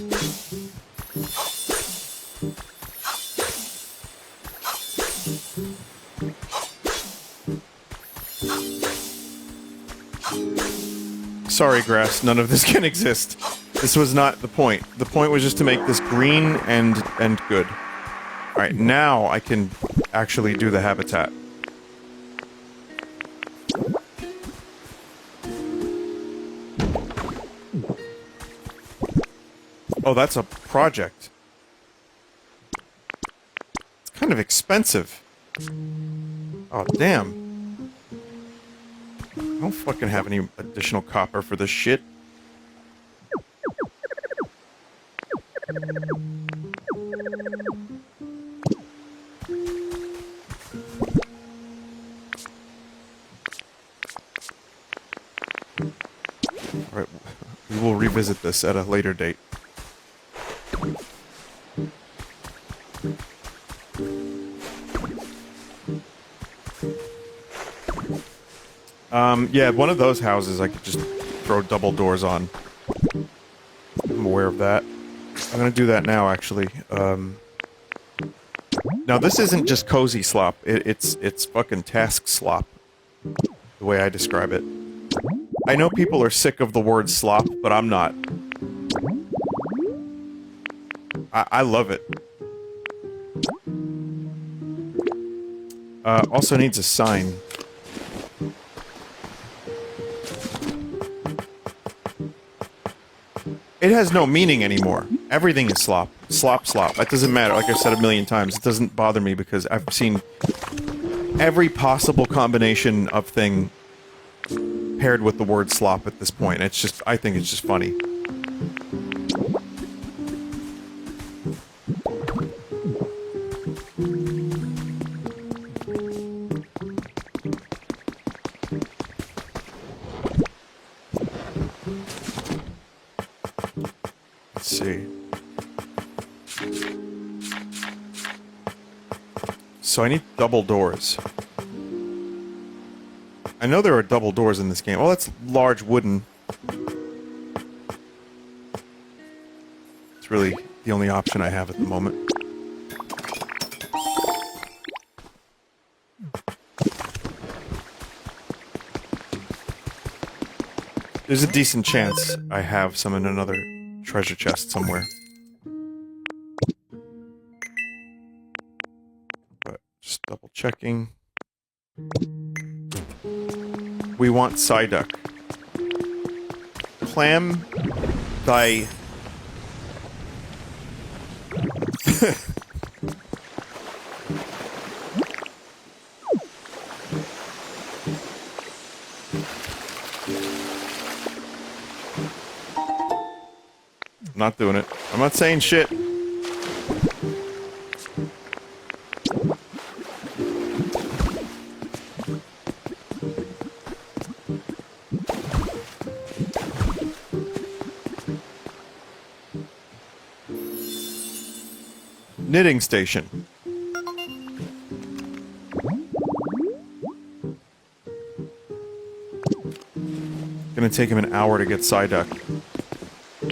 Sorry, grass, none of this can exist. This was not the point. The point was just to make this green and good. Alright, now I can actually do the habitat. Oh, that's a project. It's kind of expensive. Oh, damn. I don't fucking have any additional copper for this shit. Alright, we will revisit this at a later date. Yeah, one of those houses I could just throw double doors on. I'm aware of that. I'm gonna do that now, actually. Now this isn't just cozy slop, it's fucking task slop. The way I describe it. I know people are sick of the word slop, but I'm not. I love it. Also needs a sign. It has no meaning anymore. Everything is slop. Slop, slop. That doesn't matter. Like I've said a million times, it doesn't bother me because I've seen every possible combination of thing paired with the word slop at this point. It's just, I think it's just funny. Let's see. So I need double doors. I know there are double doors in this game. Oh, that's large wooden. It's really the only option I have at the moment. There's a decent chance I have some in another treasure chest somewhere. But just double checking. We want Psyduck. Clam thy... I'm not doing it. I'm not saying shit. Knitting station. Gonna take him an hour to get Psyduck.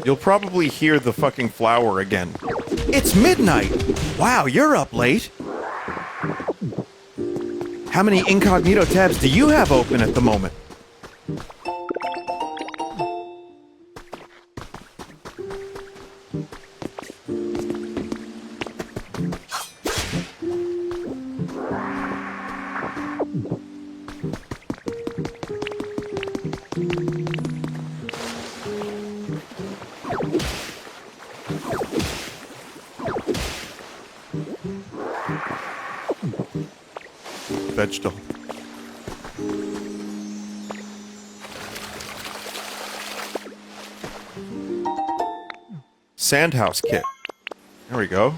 You'll probably hear the fucking flower again. It's midnight! Wow, you're up late! How many incognito tabs do you have open at the moment? Vegetable. Sandhouse kit. There we go.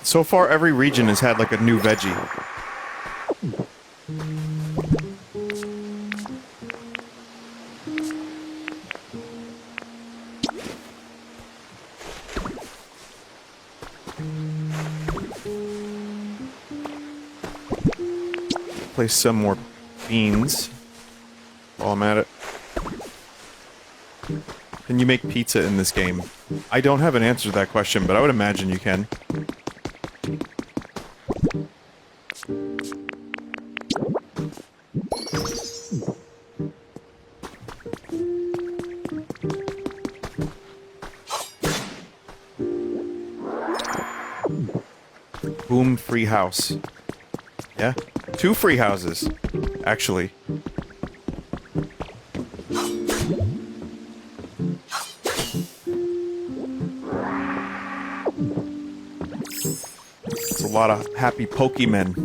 So far, every region has had like a new veggie. Place some more beans while I'm at it. Can you make pizza in this game? I don't have an answer to that question, but I would imagine you can. Boom, free house. Yeah? 2 free houses, actually. It's a lot of happy Pokemen.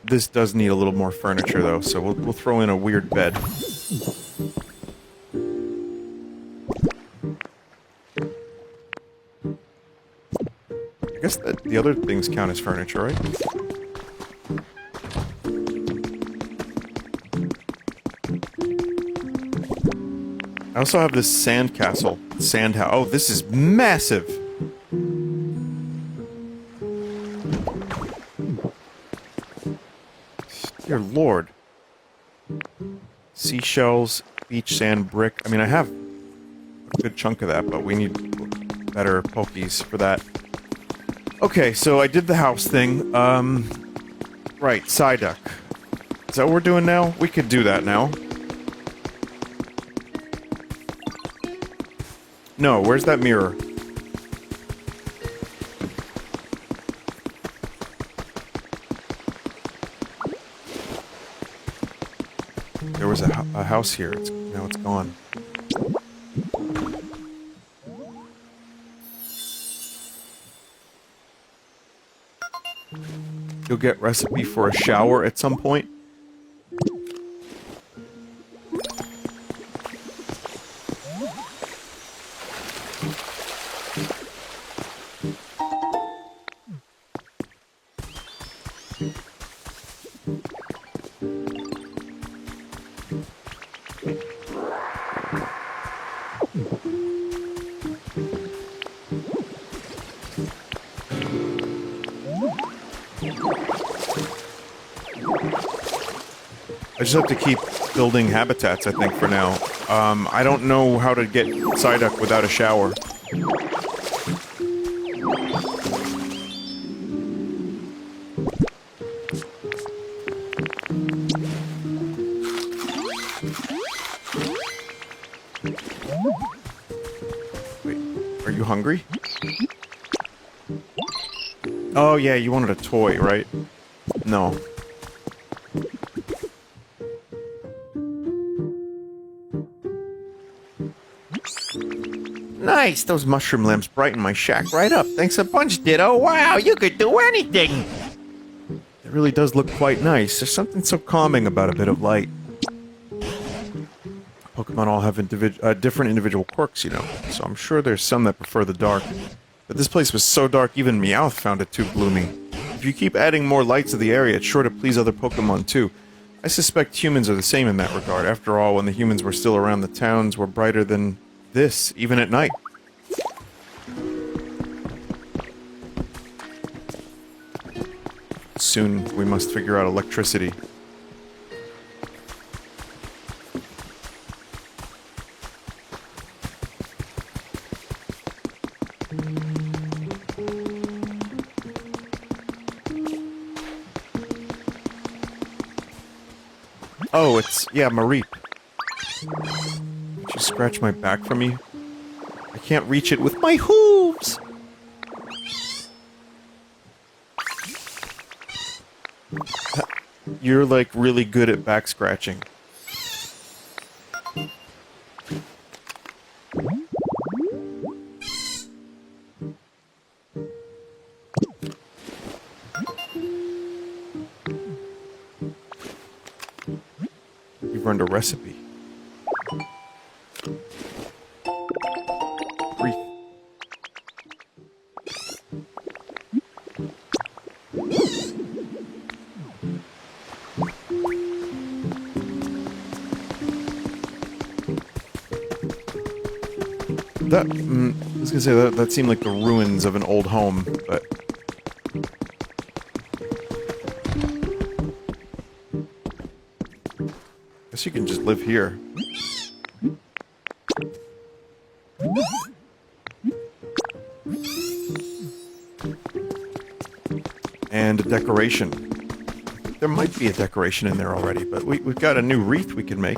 This does need a little more furniture, though, so we'll throw in a weird bed. I guess that the other things count as furniture, right? I also have this sand castle. Sand house. Oh, this is massive! Dear Lord. Seashells, beach sand, brick. I mean, I have a good chunk of that, but we need better pokies for that. Okay, so I did the house thing. Right, Psyduck. Is that what we're doing now? We could do that now. No, where's that mirror? There was a house here. Now it's gone. You'll get recipe for a shower at some point. I just have to keep building habitats, I think, for now. I don't know how to get Psyduck without a shower. Wait, are you hungry? Oh yeah, you wanted a toy, right? No.
Nice, those mushroom lamps brighten my shack right up. Thanks a bunch, Ditto. Wow, you could do anything!
It really does look quite nice. There's something so calming about a bit of light. Pokemon all have different individual quirks, you know, so I'm sure there's some that prefer the dark. But this place was so dark even Meowth found it too gloomy. If you keep adding more light to the area, it's sure to please other Pokemon too. I suspect humans are the same in that regard. After all, when the humans were still around, the towns were brighter than this, even at night. Soon, we must figure out electricity. Oh, it's... yeah, Mareep. Did you scratch my back for me? I can't reach it with my hooves! You're, like, really good at back scratching. You've earned a recipe. Breathe. That, I was gonna say, that seemed like the ruins of an old home, but... guess you can just live here. And a decoration. There might be a decoration in there already, but we've got a new wreath we can make.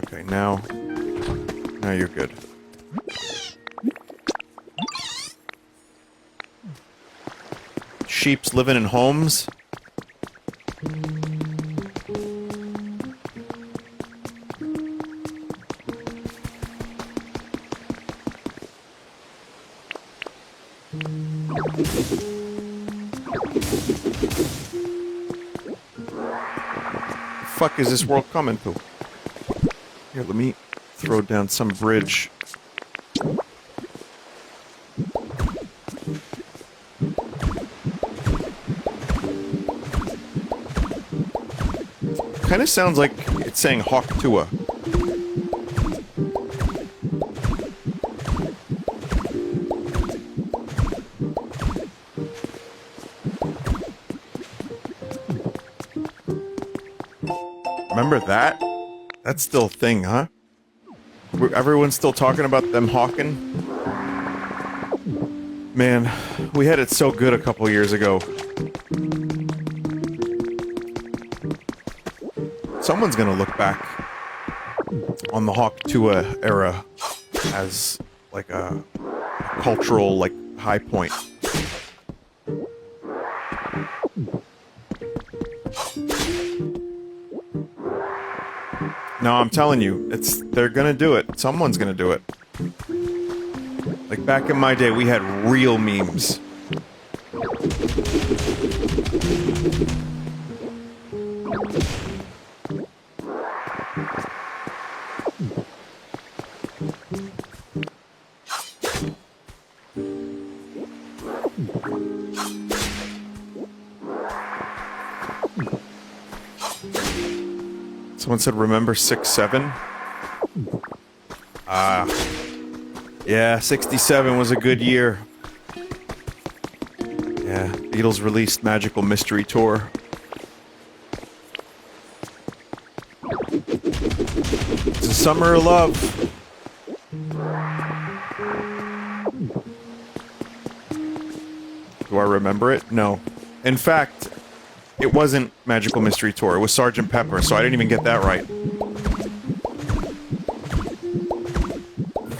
Okay, now you're good. Sheep's living in homes. Fuck is this world coming to? Here, let me throw down some bridge. Kind of sounds like it's saying Hawk Tua. Remember that? That's still a thing, huh? Everyone's still talking about them hawking? Man, we had it so good a couple years ago. Someone's gonna look back on the Hawk Tua era as like a cultural like high point. No, I'm telling you, they're gonna do it. Someone's gonna do it. Like back in my day, we had real memes. Someone said, remember 6-7? Yeah, 67 was a good year. Yeah, Beatles released Magical Mystery Tour. It's a summer of love. Do I remember it? No. In fact, it wasn't Magical Mystery Tour. It was Sgt. Pepper, so I didn't even get that right.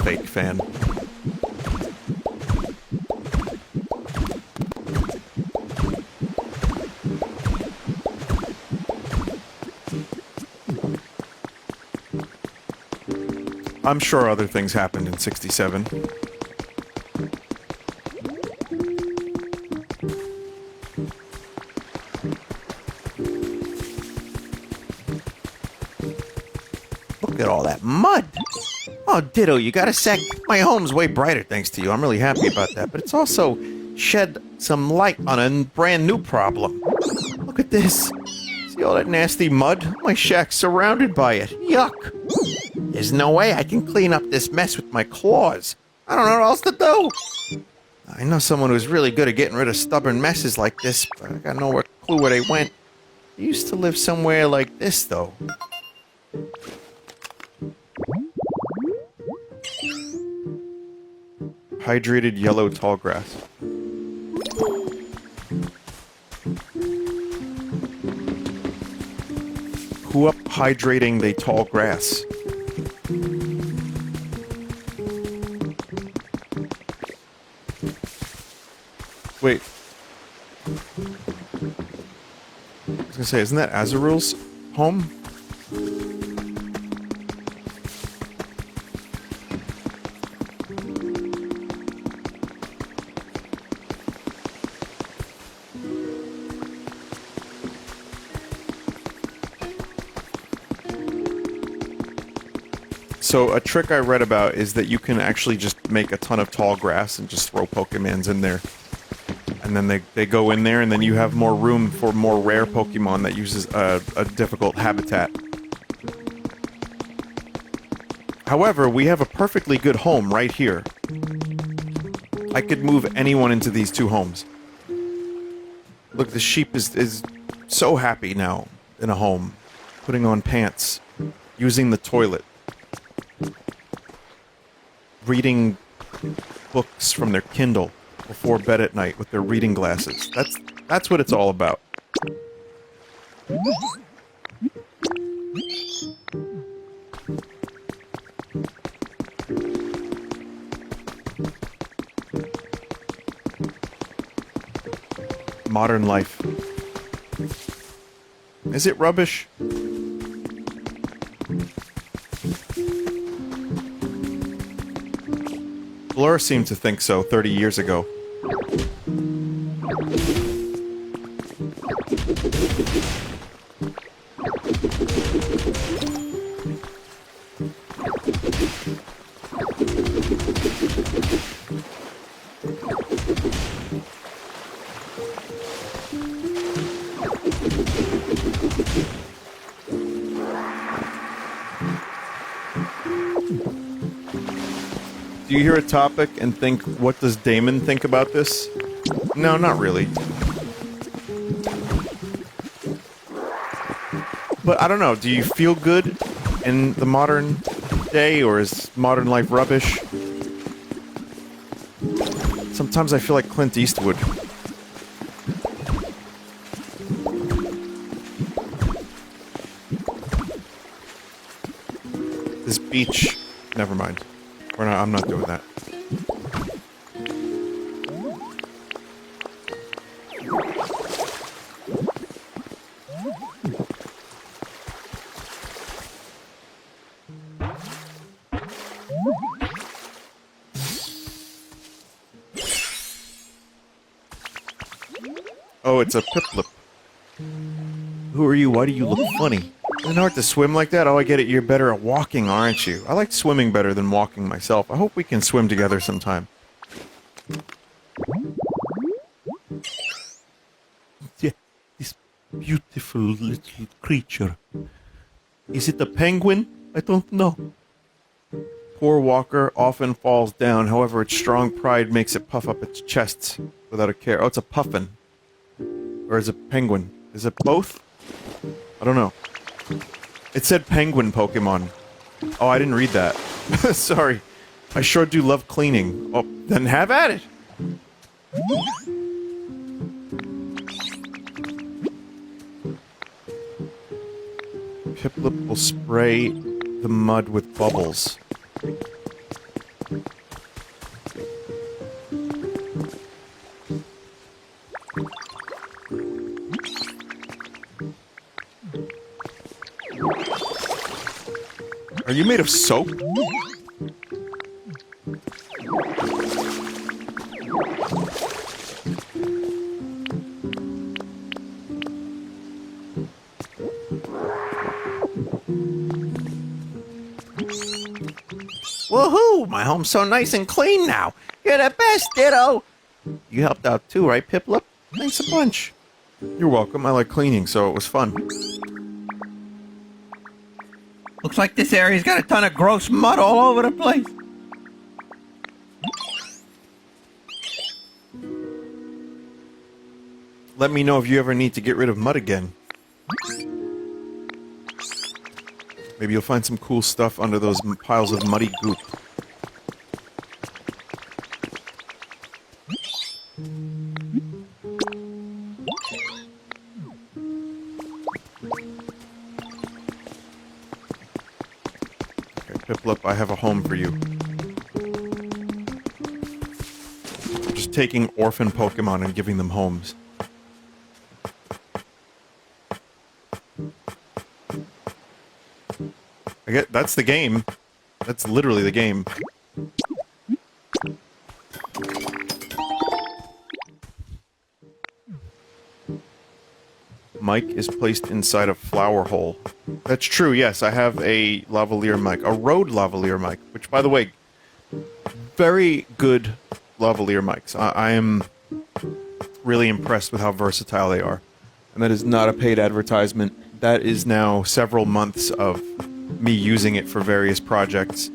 Fake fan. I'm sure other things happened in 67.
Look at all that mud. Oh, Ditto, you got a sec. My home's way brighter thanks to you. I'm really happy about that. But it's also shed some light on a brand new problem. Look at this. See all that nasty mud? My shack's surrounded by it. Yuck. There's no way I can clean up this mess with my claws. I don't know what else to do. I know someone who's really good at getting rid of stubborn messes like this, but I got no clue where they went. They used to live somewhere like this, though.
Hydrated yellow tall grass. Who up hydrating the tall grass? Wait. I was gonna say, isn't that Azarul's home? So a trick I read about is that you can actually just make a ton of tall grass and just throw Pokemons in there. And then they go in there, and then you have more room for more rare Pokemon that uses a difficult habitat. However, we have a perfectly good home right here. I could move anyone into these two homes. Look, the sheep is so happy now in a home, putting on pants, using the toilet, reading books from their Kindle before bed at night with their reading glasses. That's what it's all about. Modern life. Is it rubbish? Blur seemed to think so 30 years ago. Do you hear a topic and think, what does Damon think about this? No, not really. But I don't know, do you feel good in the modern day, or is modern life rubbish? Sometimes I feel like Clint Eastwood. This beach... Never mind. I'm not doing that. Oh, it's a Piplup. Who are you? Why do you look funny? Isn't it hard to swim like that? Oh, I get it. You're better at walking, aren't you? I like swimming better than walking myself. I hope we can swim together sometime. Yeah, this beautiful little creature. Is it a penguin? I don't know. Poor Walker often falls down. However, its strong pride makes it puff up its chest without a care. Oh, it's a puffin. Or is it penguin? Is it both? I don't know. It said penguin Pokemon. Oh, I didn't read that. Sorry. I sure do love cleaning. Oh, then have at it! Piplup will spray the mud with bubbles. Are you made of soap?
Woohoo! My home's so nice and clean now. You're the best, Ditto. You helped out too, right, Piplup? Thanks a bunch.
You're welcome. I like cleaning, so it was fun.
Looks like this area's got a ton of gross mud all over the place.
Let me know if you ever need to get rid of mud again. Maybe you'll find some cool stuff under those piles of muddy goop. Piplup, I have a home for you. I'm just taking orphan Pokemon and giving them homes. I get that's the game. That's literally the game. Mike is placed inside a flower hole. That's true, yes, I have a lavalier mic. A Rode lavalier mic, which, by the way, very good lavalier mics. I am really impressed with how versatile they are. And that is not a paid advertisement. That is now several months of me using it for various projects.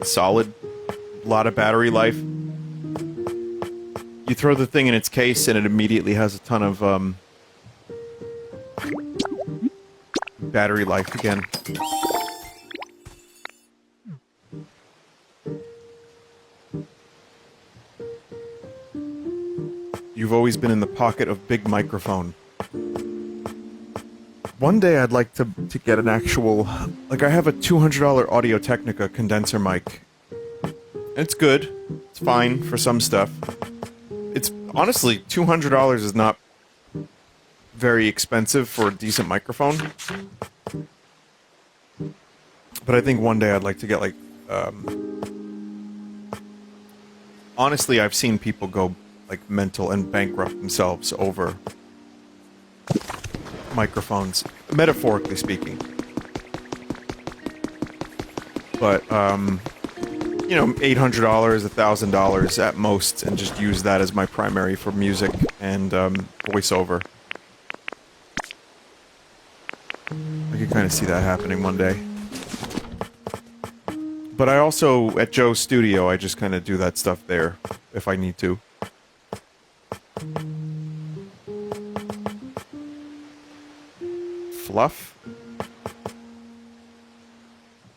Solid. A lot of battery life. You throw the thing in its case and it immediately has a ton of Battery life again. You've always been in the pocket of big microphone. One day I'd like to get an actual... Like, I have a $200 Audio-Technica condenser mic. It's good. It's fine for some stuff. It's... Honestly, $200 is not very expensive for a decent microphone. But I think one day I'd like to get, like, honestly, I've seen people go, like, mental and bankrupt themselves over microphones, metaphorically speaking. But, you know, $800, $1,000 at most, and just use that as my primary for music and, voiceover. I can kind of see that happening one day. But I also, at Joe's studio, I just kind of do that stuff there, if I need to. Fluff?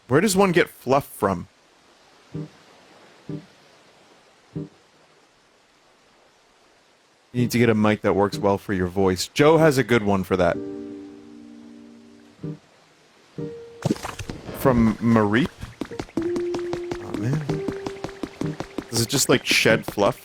Where does one get fluff from? You need to get a mic that works well for your voice. Joe has a good one for that. From Mareep? Oh man. Does it just like shed fluff?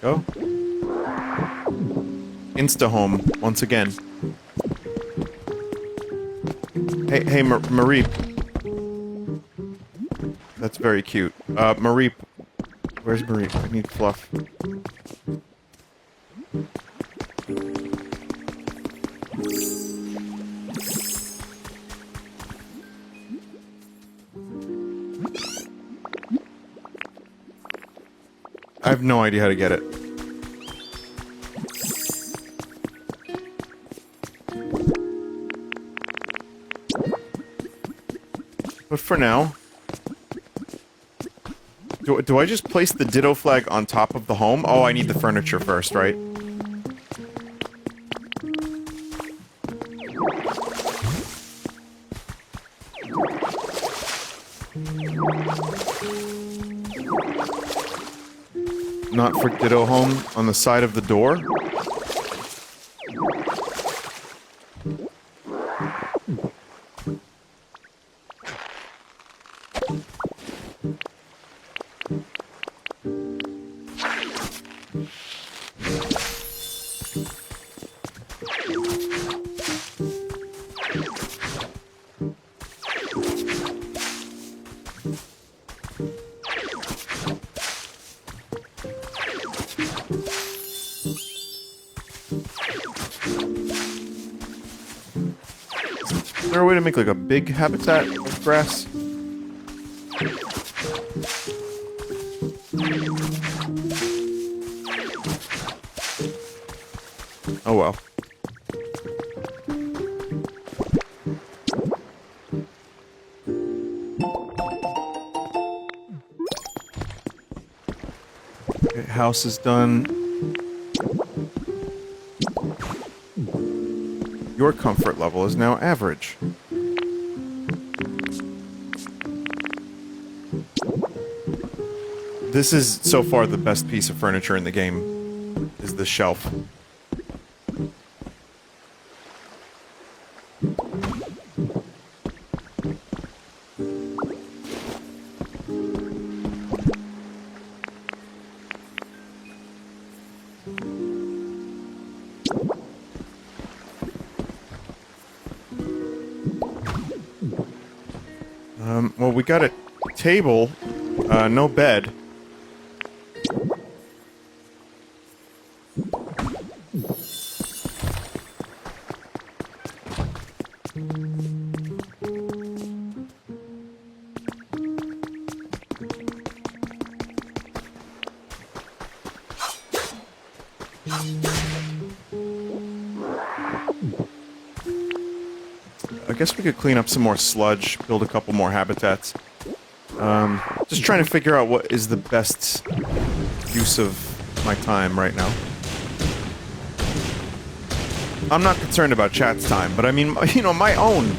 Go. Insta-home, once again. Hey, Mareep. That's very cute. Mareep. Where's Mareep? I need fluff. I have no idea how to get it. But for now... Do I just place the Ditto flag on top of the home? Oh, I need the furniture first, right? Not for Ditto home on the side of the door? Is there a way to make like a big habitat of grass? Oh well. Okay, house is done. Your comfort level is now average. This is so far the best piece of furniture in the game, is the shelf. Well, we got a table, no bed. I guess we could clean up some more sludge, build a couple more habitats. Just trying to figure out what is the best use of my time right now. I'm not concerned about chat's time, but I mean, you know, my own.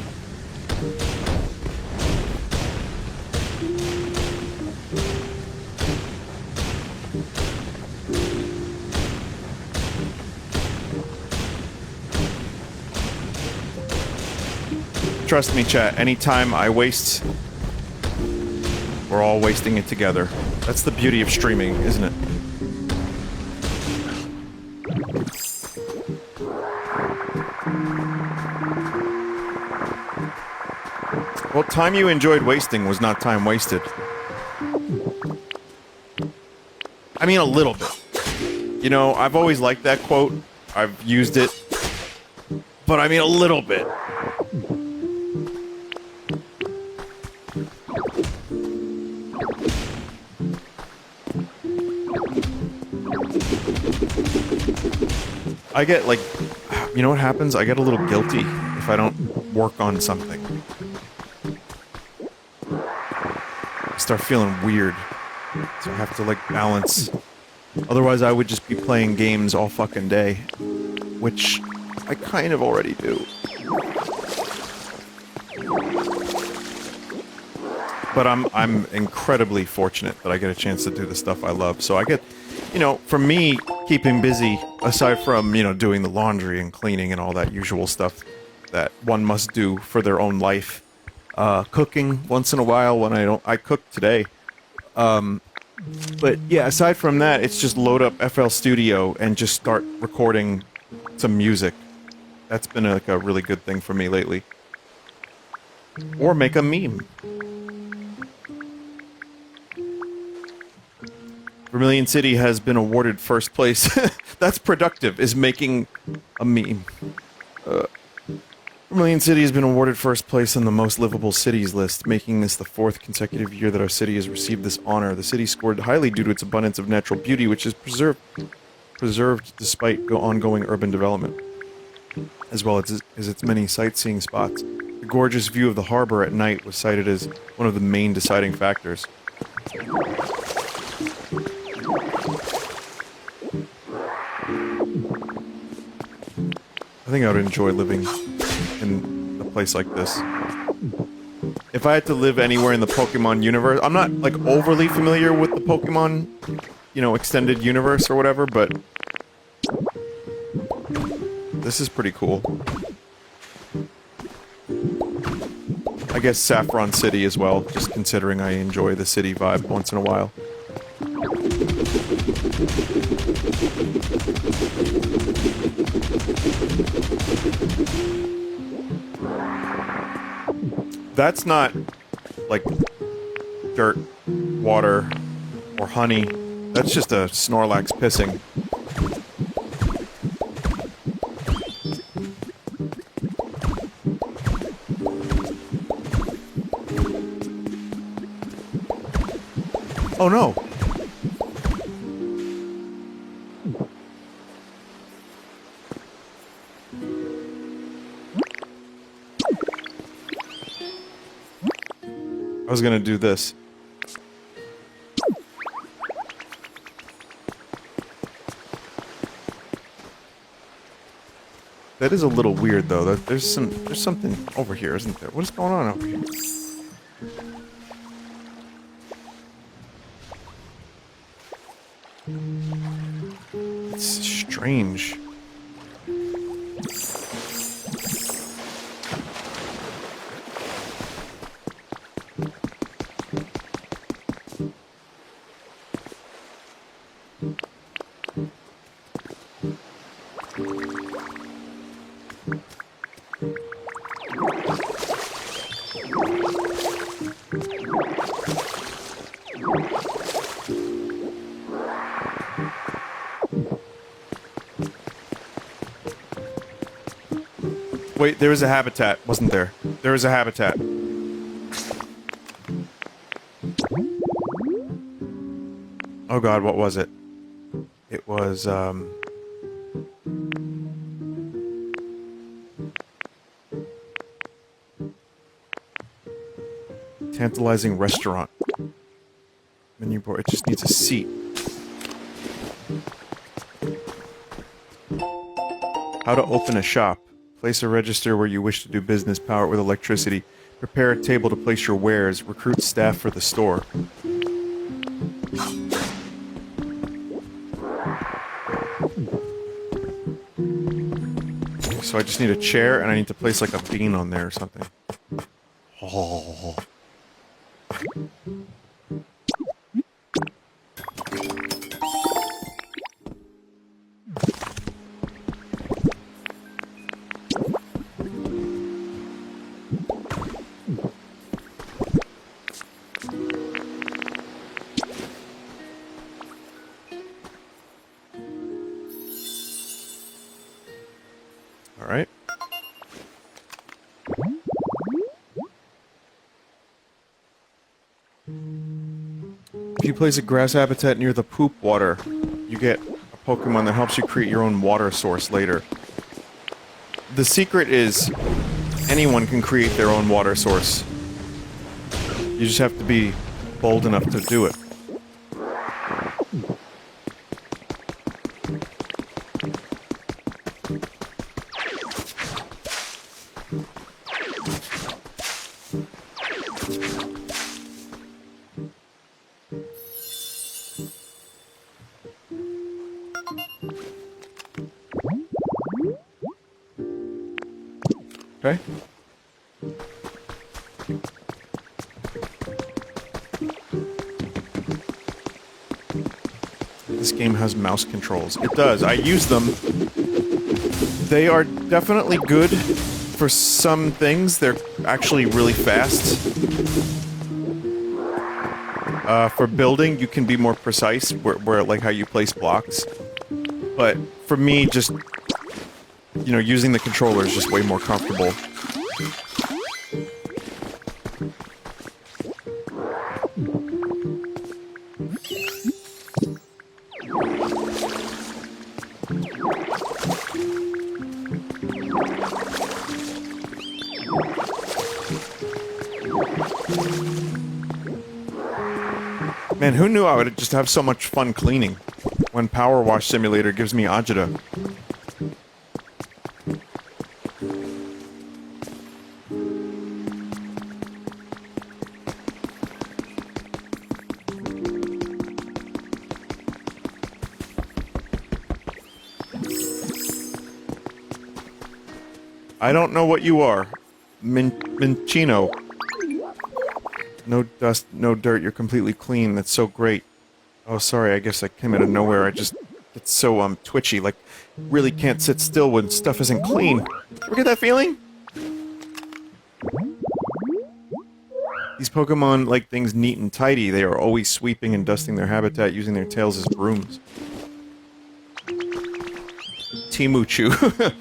Trust me, chat, anytime I waste, we're all wasting it together. That's the beauty of streaming, isn't it? Well, time you enjoyed wasting was not time wasted. I mean, a little bit. You know, I've always liked that quote. I've used it. But I mean, a little bit. I get, like, you know what happens? I get a little guilty if I don't work on something. I start feeling weird. So I have to, like, balance. Otherwise, I would just be playing games all fucking day. Which I kind of already do. But I'm incredibly fortunate that I get a chance to do the stuff I love. So I get, you know, for me, keeping busy, aside from, you know, doing the laundry and cleaning and all that usual stuff that one must do for their own life. Cooking once in a while when I cooked today. But yeah, aside from that, it's just load up FL Studio and just start recording some music. That's been like a really good thing for me lately. Or make a meme. Vermilion City has been awarded first place. That's productive, is making a meme. Vermilion City has been awarded first place on the most livable cities list, making this the 4th consecutive year that our city has received this honor. The city scored highly due to its abundance of natural beauty, which is preserved despite ongoing urban development, as well as its many sightseeing spots. The gorgeous view of the harbor at night was cited as one of the main deciding factors. I think I would enjoy living in a place like this. If I had to live anywhere in the Pokemon universe, I'm not, like, overly familiar with the Pokemon, you know, extended universe or whatever, but this is pretty cool. I guess Saffron City as well, just considering I enjoy the city vibe once in a while. That's not, like, dirt, water, or honey. That's just a Snorlax pissing. Oh no! I was gonna do this. That is a little weird, though. There's something over here, isn't there? What is going on over here? It's strange. Wait, there was a habitat, wasn't there? There was a habitat. Oh god, what was it? It was, tantalizing restaurant. Menu board, it just needs a seat. How to open a shop. Place a register where you wish to do business, power it with electricity. Prepare a table to place your wares. Recruit staff for the store. So I just need a chair and I need to place like a bean on there or something. Oh. Alright. If you place a grass habitat near the poop water, you get a Pokemon that helps you create your own water source later. The secret is anyone can create their own water source. You just have to be bold enough to do it. Okay. This game has mouse controls. It does. I use them. They are definitely good for some things. They're actually really fast. For building, you can be more precise, where like how you place blocks. But for me, just you know, using the controller is just way more comfortable. Man, who knew I would just have so much fun cleaning when Power Wash Simulator gives me agita? I don't know what you are. Minchino. No dust, no dirt, you're completely clean. That's so great. Oh, sorry, I guess I came out of nowhere. I just get so, twitchy. Like, really can't sit still when stuff isn't clean. Ever get that feeling? These Pokemon like things neat and tidy. They are always sweeping and dusting their habitat, using their tails as brooms. Timuchu.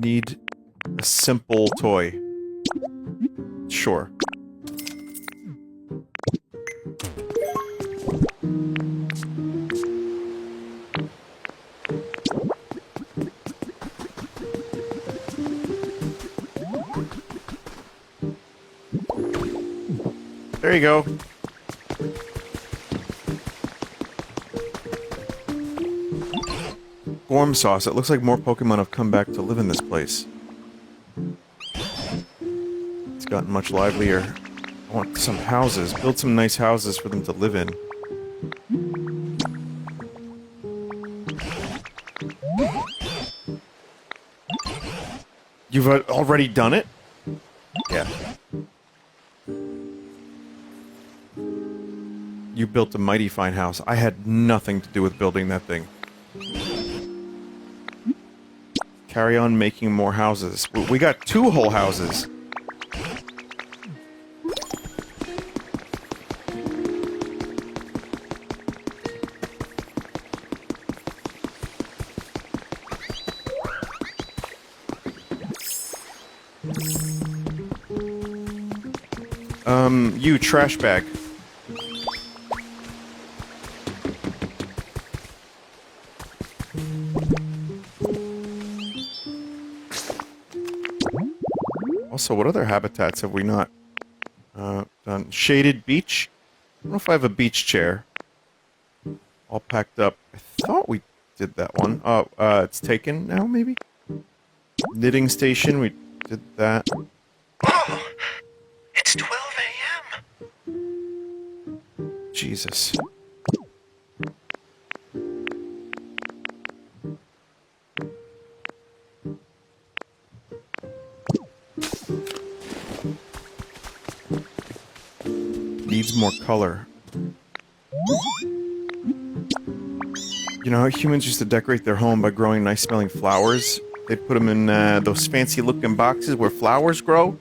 Need a simple toy. Sure. There you go. Gorm sauce. It looks like more Pokemon have come back to live in this place. It's gotten much livelier. I want some houses. Build some nice houses for them to live in. You've already done it? Yeah. You built a mighty fine house. I had nothing to do with building that thing. Carry on making more houses. We got 2 whole houses. You trash bag. Also, what other habitats have we not done? Shaded beach? I don't know if I have a beach chair. All packed up. I thought we did that one. Oh, it's taken now, maybe? Knitting station, we did that.
Oh, it's 12 a.m.
Jesus. Needs more color. You know how humans used to decorate their home by growing nice-smelling flowers? They'd put them in those fancy-looking boxes where flowers grow?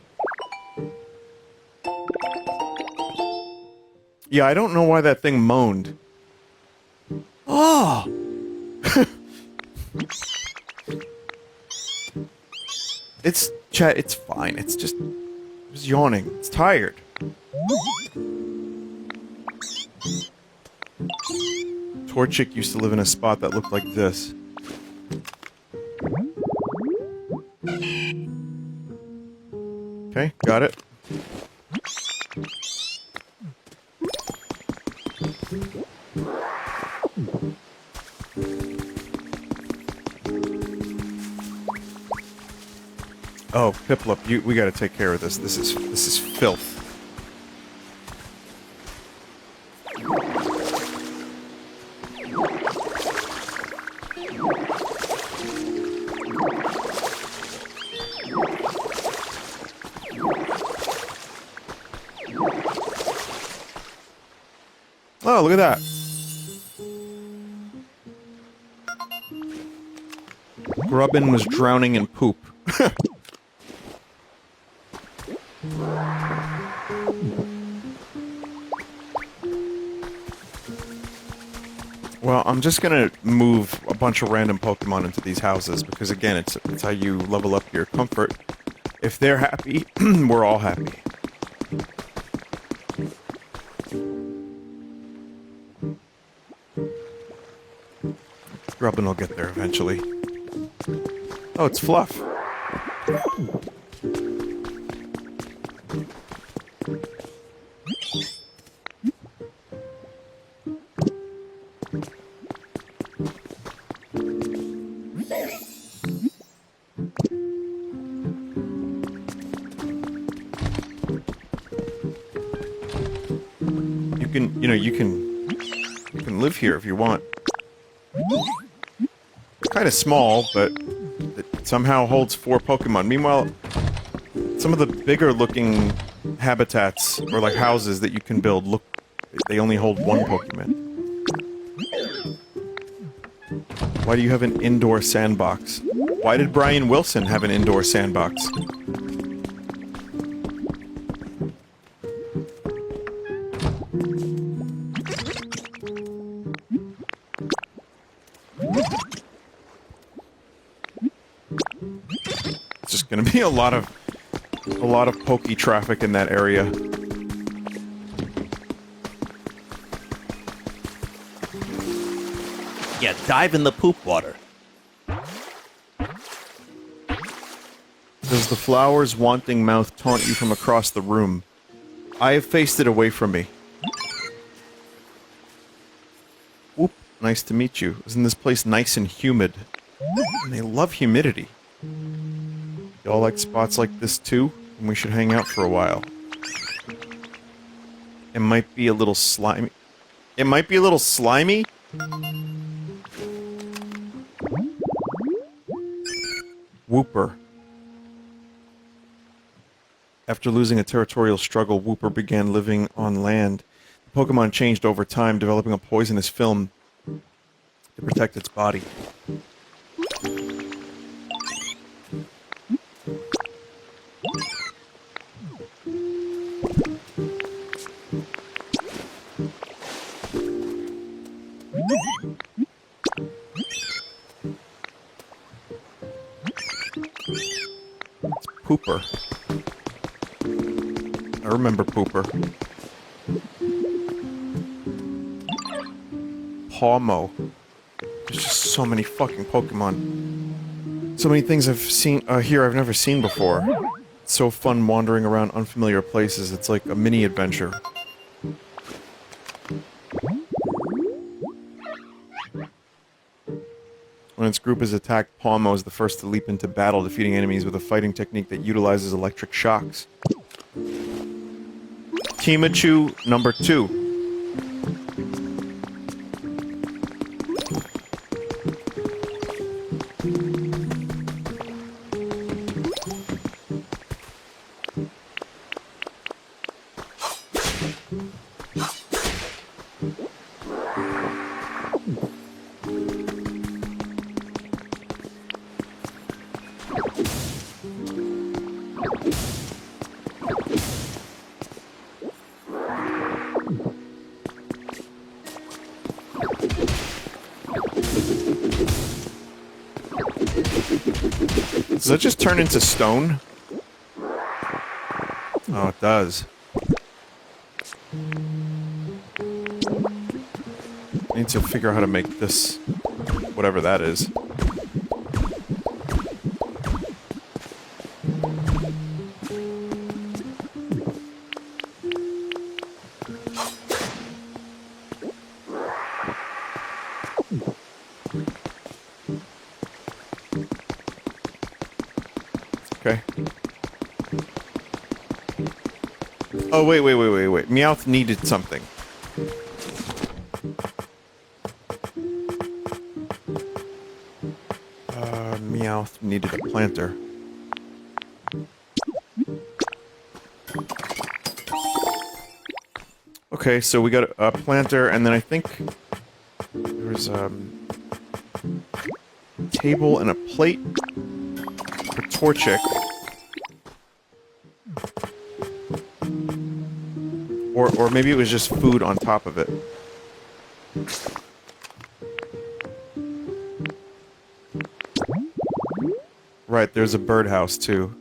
Yeah, I don't know why that thing moaned. Oh! Chat, it's fine. It's just yawning. It's tired. Torchic used to live in a spot that looked like this. Okay, got it. Oh, Piplup, we gotta take care of this. This is filth. Oh, look at that. Grubbin was drowning in poop. Well, I'm just gonna move a bunch of random Pokemon into these houses, because again, it's how you level up your comfort. If they're happy, we're all happy. Grubbin will get there eventually. Oh, it's Fluff. You can live here if you want. It's kind of small, but it somehow holds 4 Pokemon. Meanwhile, some of the bigger looking habitats, or like houses that you can build, they only hold 1 Pokemon. Why do you have an indoor sandbox? Why did Brian Wilson have an indoor sandbox? It's just gonna be a lot of Poke traffic in that area.
Yeah, dive in the poop water.
Does the flower's wanting mouth taunt you from across the room? I have faced it away from me. Whoop, nice to meet you. Isn't this place nice and humid? And they love humidity. Y'all like spots like this too? And we should hang out for a while. It might be a little slimy. It might be a little slimy? Whooper. After losing a territorial struggle, Whooper began living on land. The Pokemon changed over time, developing a poisonous film to protect its body. It's Pooper. I remember Pooper. Pawmo. There's just so many fucking Pokemon. So many things I've seen here I've never seen before. It's so fun wandering around unfamiliar places. It's like a mini adventure. When its group is attacked, Pawmo is the first to leap into battle, defeating enemies with a fighting technique that utilizes electric shocks. Kimachu number 2. Does that just turn into stone? Oh, it does. I need to figure out how to make this, whatever that is. Okay. Oh, wait. Meowth needed something. Meowth needed a planter. Okay, so we got a planter, and then I think there's a table and a plate for Torchic. Or maybe it was just food on top of it. Right, there's a birdhouse too.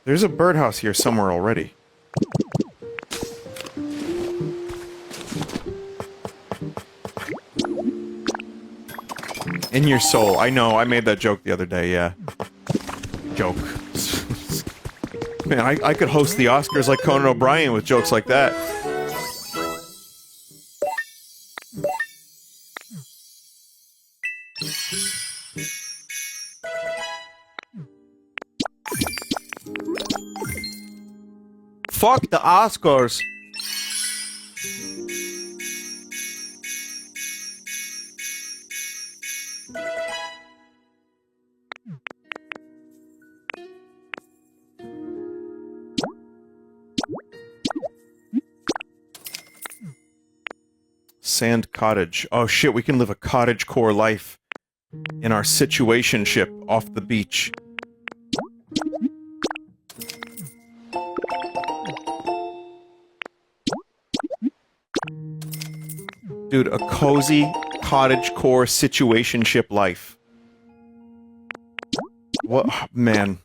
There's a birdhouse here somewhere already. In your soul. I know, I made that joke the other day, yeah. Joke. Man, I could host the Oscars like Conan O'Brien with jokes like that. Fuck the Oscars. Sand cottage. Oh shit, we can live a cottagecore life in our situationship off the beach. Dude, a cozy cottagecore situationship life. What, man.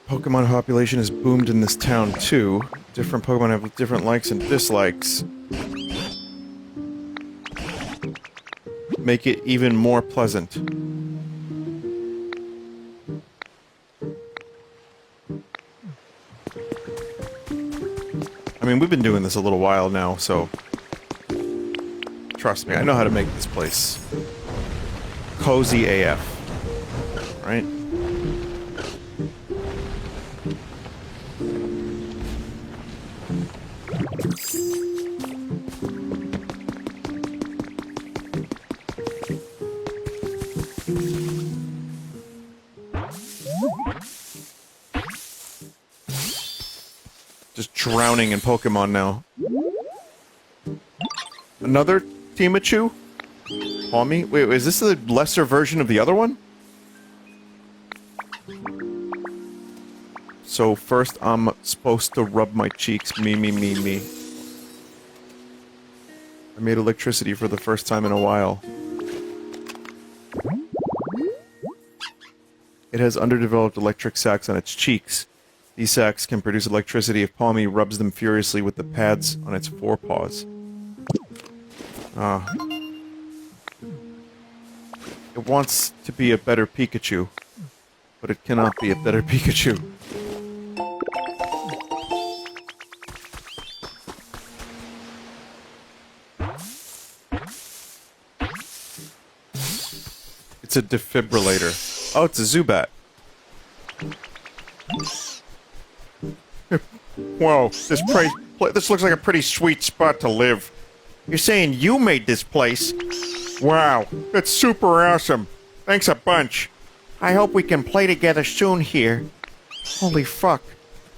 Pokemon population has boomed in this town too. Different Pokemon have different likes and dislikes. Make it even more pleasant. I mean, we've been doing this a little while now, so... Trust me, I know how to make this place cozy AF. Right? Just drowning in Pokemon now. Another Timachu? Palmy? Wait, is this the lesser version of the other one? So first I'm supposed to rub my cheeks. Me. I made electricity for the first time in a while. It has underdeveloped electric sacs on its cheeks. These sacs can produce electricity if Palmy rubs them furiously with the pads on its forepaws. It wants to be a better Pikachu, but it cannot be a better Pikachu. It's a defibrillator. Oh, it's a Zubat. Whoa, this looks like a pretty sweet spot to live. You're saying you made this place? Wow, that's super awesome. Thanks a bunch. I hope we can play together soon here. Holy fuck.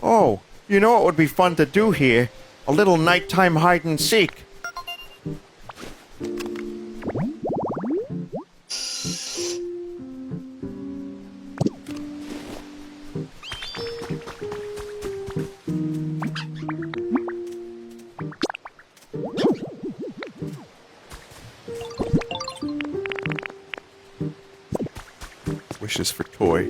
Oh, you know what would be fun to do here? A little nighttime hide and seek. Wishes for toy.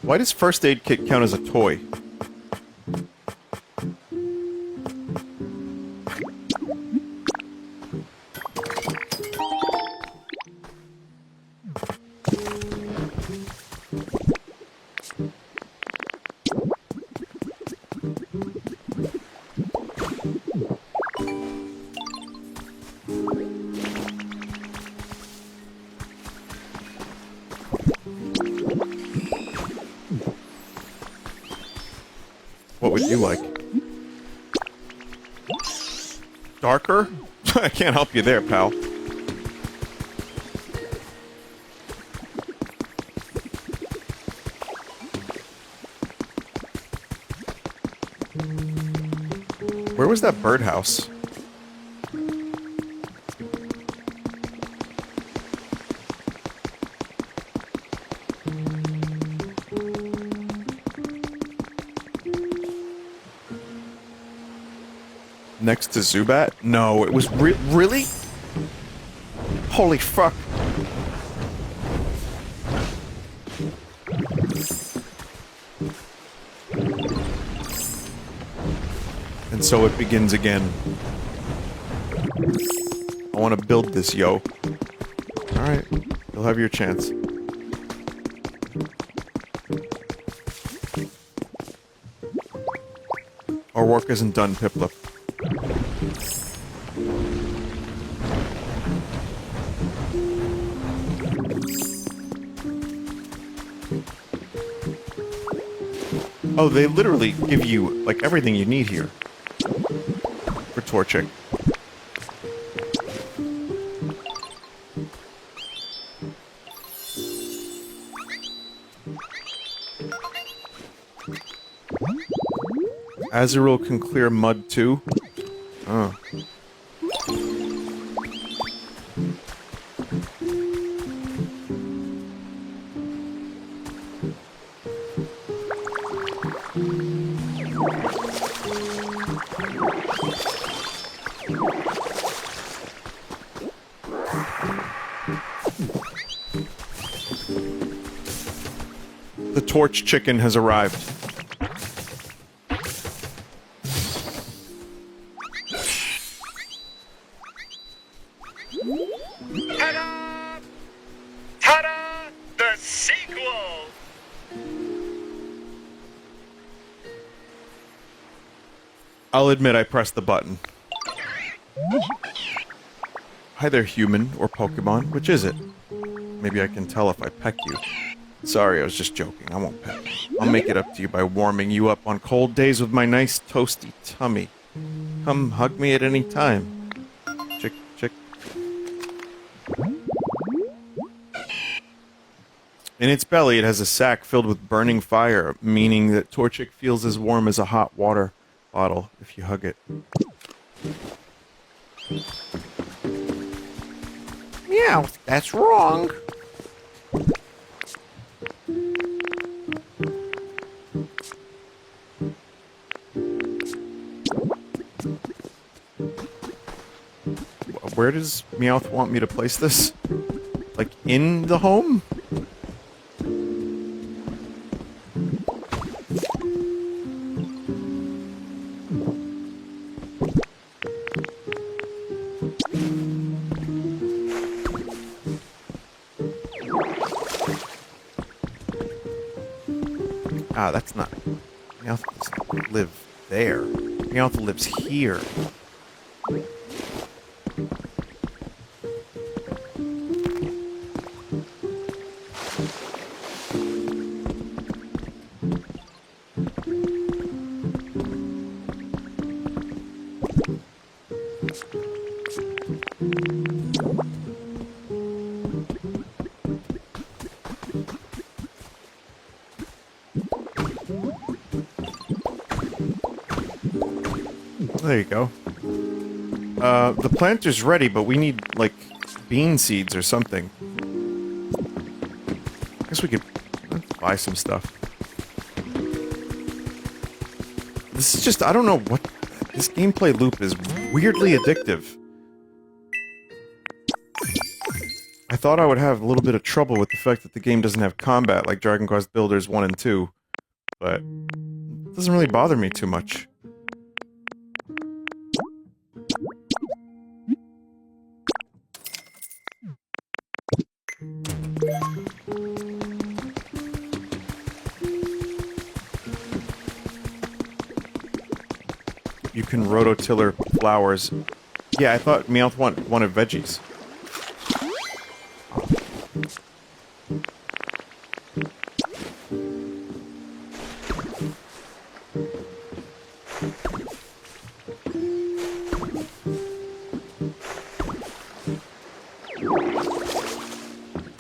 Why does first aid kit count as a toy? What would you like? Darker? I can't help you there, pal. Where was that birdhouse? Next to Zubat? No, it was really? Holy fuck. And so it begins again. I want to build this, yo. Alright, you'll have your chance. Our work isn't done, Piplup. Oh, they literally give you, like, everything you need here. For torching. Azurill can clear mud too? Oh. The torch chicken has arrived.
Ta-da! Ta-da! Sequel!
I'll admit I pressed the button. Hi there, human or Pokemon. Which is it? Maybe I can tell if I peck you. Sorry, I was just joking. I won't peck you. I'll make it up to you by warming you up on cold days with my nice toasty tummy. Come hug me at any time. Chick, chick. In its belly, it has a sack filled with burning fire, meaning that Torchic feels as warm as a hot water bottle if you hug it.
Meow, that's wrong.
Where does Meowth want me to place this? Like, in the home? Ah, that's not... Meowth doesn't live there. Meowth lives here. There you go. The planter's ready, but we need, like, bean seeds or something. I guess we could buy some stuff. This is just, I don't know what... This gameplay loop is weirdly addictive. I thought I would have a little bit of trouble with the fact that the game doesn't have combat like Dragon Quest Builders 1 and 2, but it doesn't really bother me too much. You can rototiller flowers. Yeah, I thought Meowth wanted veggies.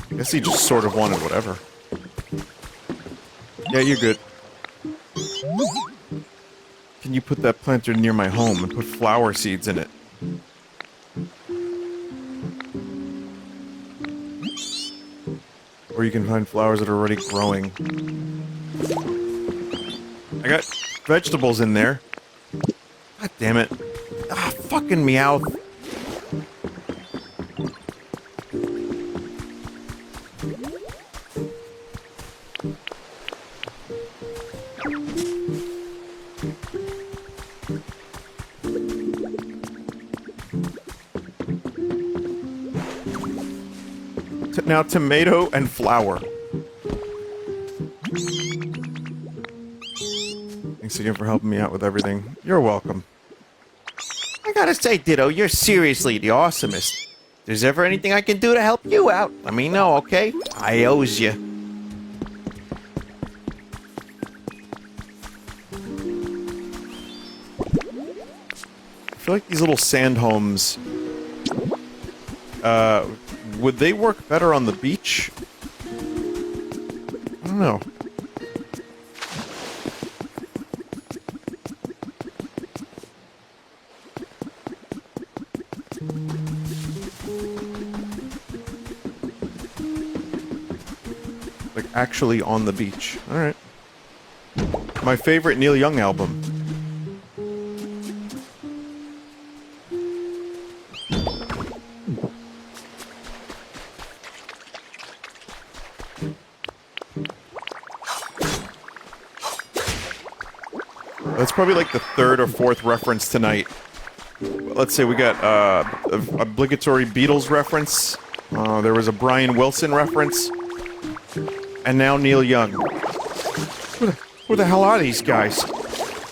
I guess he just sort of wanted whatever. Yeah, you're good. Can you put that planter near my home and put flower seeds in it? Or you can find flowers that are already growing. I got vegetables in there. God damn it. Ah, fucking Meowth. Now tomato and flour. Thanks again for helping me out with everything. You're welcome.
I gotta say, Ditto, you're seriously the awesomest. If there's ever anything I can do to help you out, let me know, okay? I owes you.
I feel like these little sand homes, would they work better on the beach? I don't know. Like, actually on the beach. Alright. My favorite Neil Young album. That's probably like the third or fourth reference tonight. Let's say we got an obligatory Beatles reference. There was a Brian Wilson reference. And now Neil Young. Who the hell are these guys?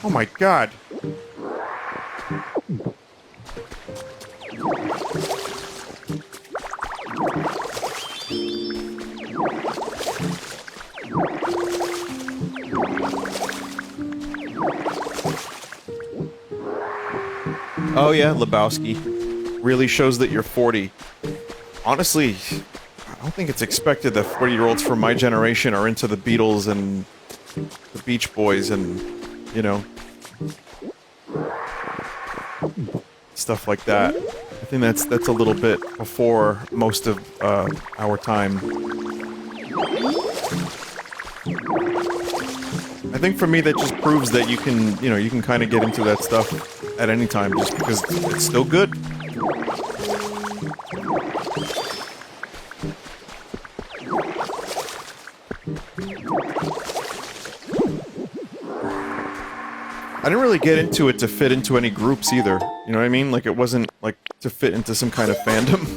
Oh my god. Oh yeah, Lebowski. Really shows that you're 40. Honestly, I don't think it's expected that 40-year-olds from my generation are into the Beatles and the Beach Boys and, you know, stuff like that. I think that's a little bit before most of our time. I think for me that just proves that you can, you know, you can kind of get into that stuff at any time just because it's still good. I didn't really get into it to fit into any groups either. You know what I mean? Like, it wasn't, like, to fit into some kind of fandom.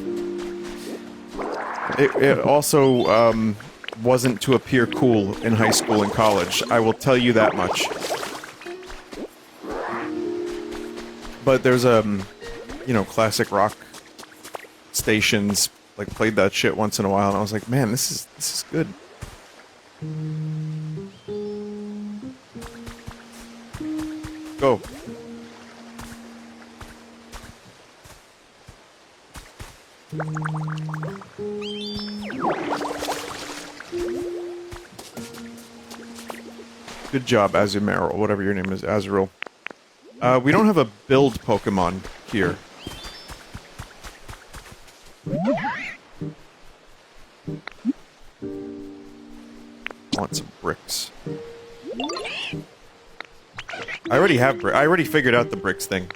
It also, wasn't to appear cool in high school and college. I will tell you that much. But there's, you know, classic rock stations, like, played that shit once in a while, and I was like, man, this is good. Go. Good job, Azumarill, or whatever your name is, Azrael. We don't have a build Pokemon here. I want some bricks. I already have I already figured out the bricks thing.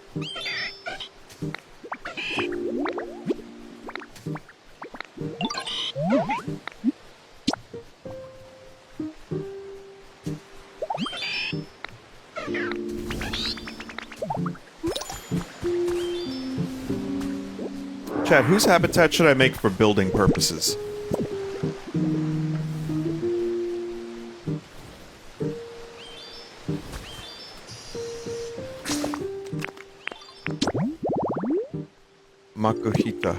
Chad, whose habitat should I make for building purposes? Makuhita.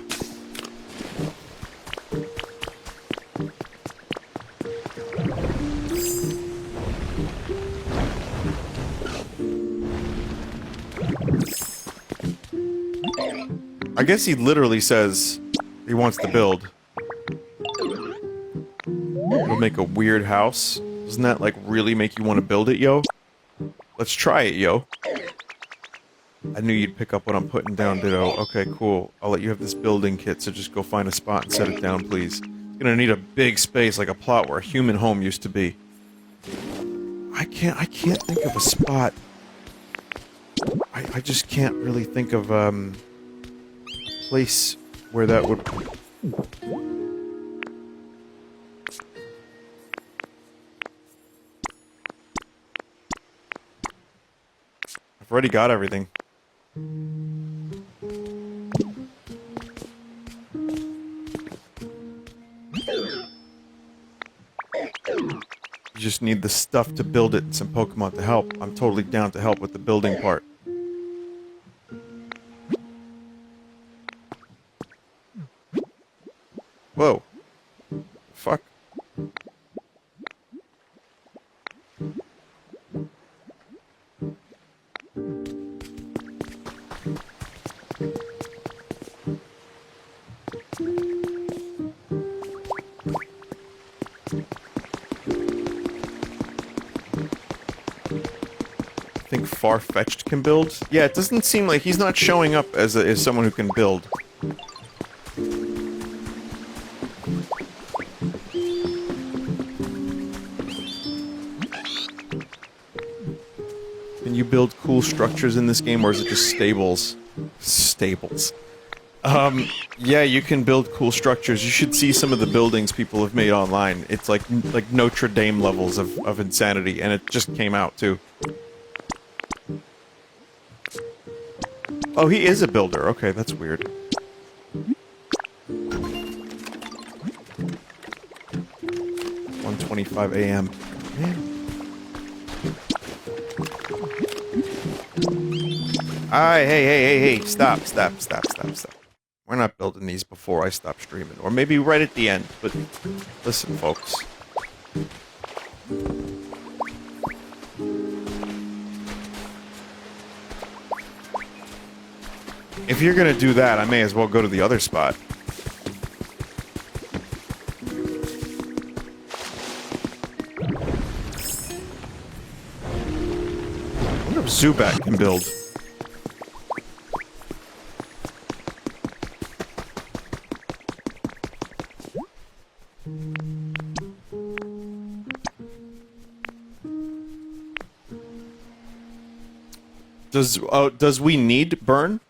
I guess he literally says he wants to build. It'll make a weird house. Doesn't that, like, really make you want to build it, yo? Let's try it, yo. I knew you'd pick up what I'm putting down, Ditto. Okay, cool. I'll let you have this building kit, so just go find a spot and set it down, please. It's gonna need a big space, like a plot where a human home used to be. I can't think of a spot. I just can't really think of, place where that would... I've already got everything. You just need the stuff to build it and some Pokemon to help. I'm totally down to help with the building part. Whoa. Fuck. I think Far-Fetched can build. Yeah, it doesn't seem like he's not showing up as someone who can build. Can you build cool structures in this game, or is it just stables? Stables. Yeah, you can build cool structures. You should see some of the buildings people have made online. It's like Notre Dame levels of insanity, and it just came out, too. Oh, he is a builder. Okay, that's weird. 1:25 a.m. Man. Alright, hey, stop. We're not building these before I stop streaming. Or maybe right at the end, but listen, folks. If you're gonna do that, I may as well go to the other spot. I wonder if Zubat can build. Does we need burn?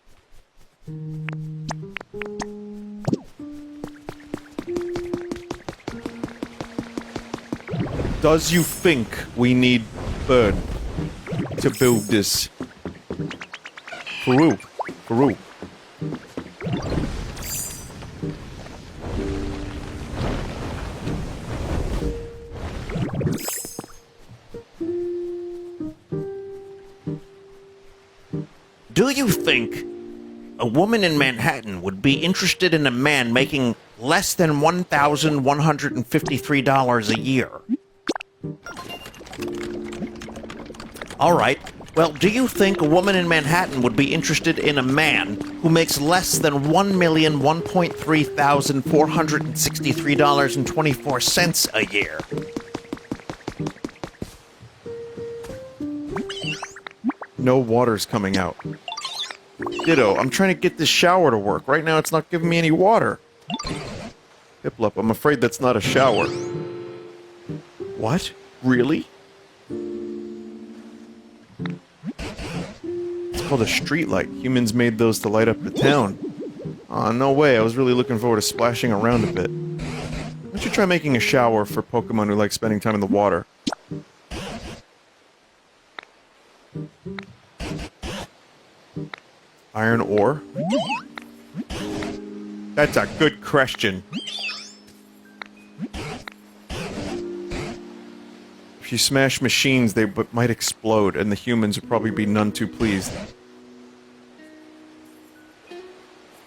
Does you think we need burn to build this? Peru.
Do you think a woman in Manhattan would be interested in a man making less than $1,153 a year? All right. Well, do you think a woman in Manhattan would be interested in a man who makes less than $1,001,363.24 a year?
No water's coming out. Ditto, I'm trying to get this shower to work. Right now it's not giving me any water. Piplup, I'm afraid that's not a shower. What? Really? It's called a streetlight. Humans made those to light up the town. Aw, no way. I was really looking forward to splashing around a bit. Why don't you try making a shower for Pokemon who like spending time in the water? Iron ore? That's a good question. If you smash machines, they might explode, and the humans would probably be none too pleased.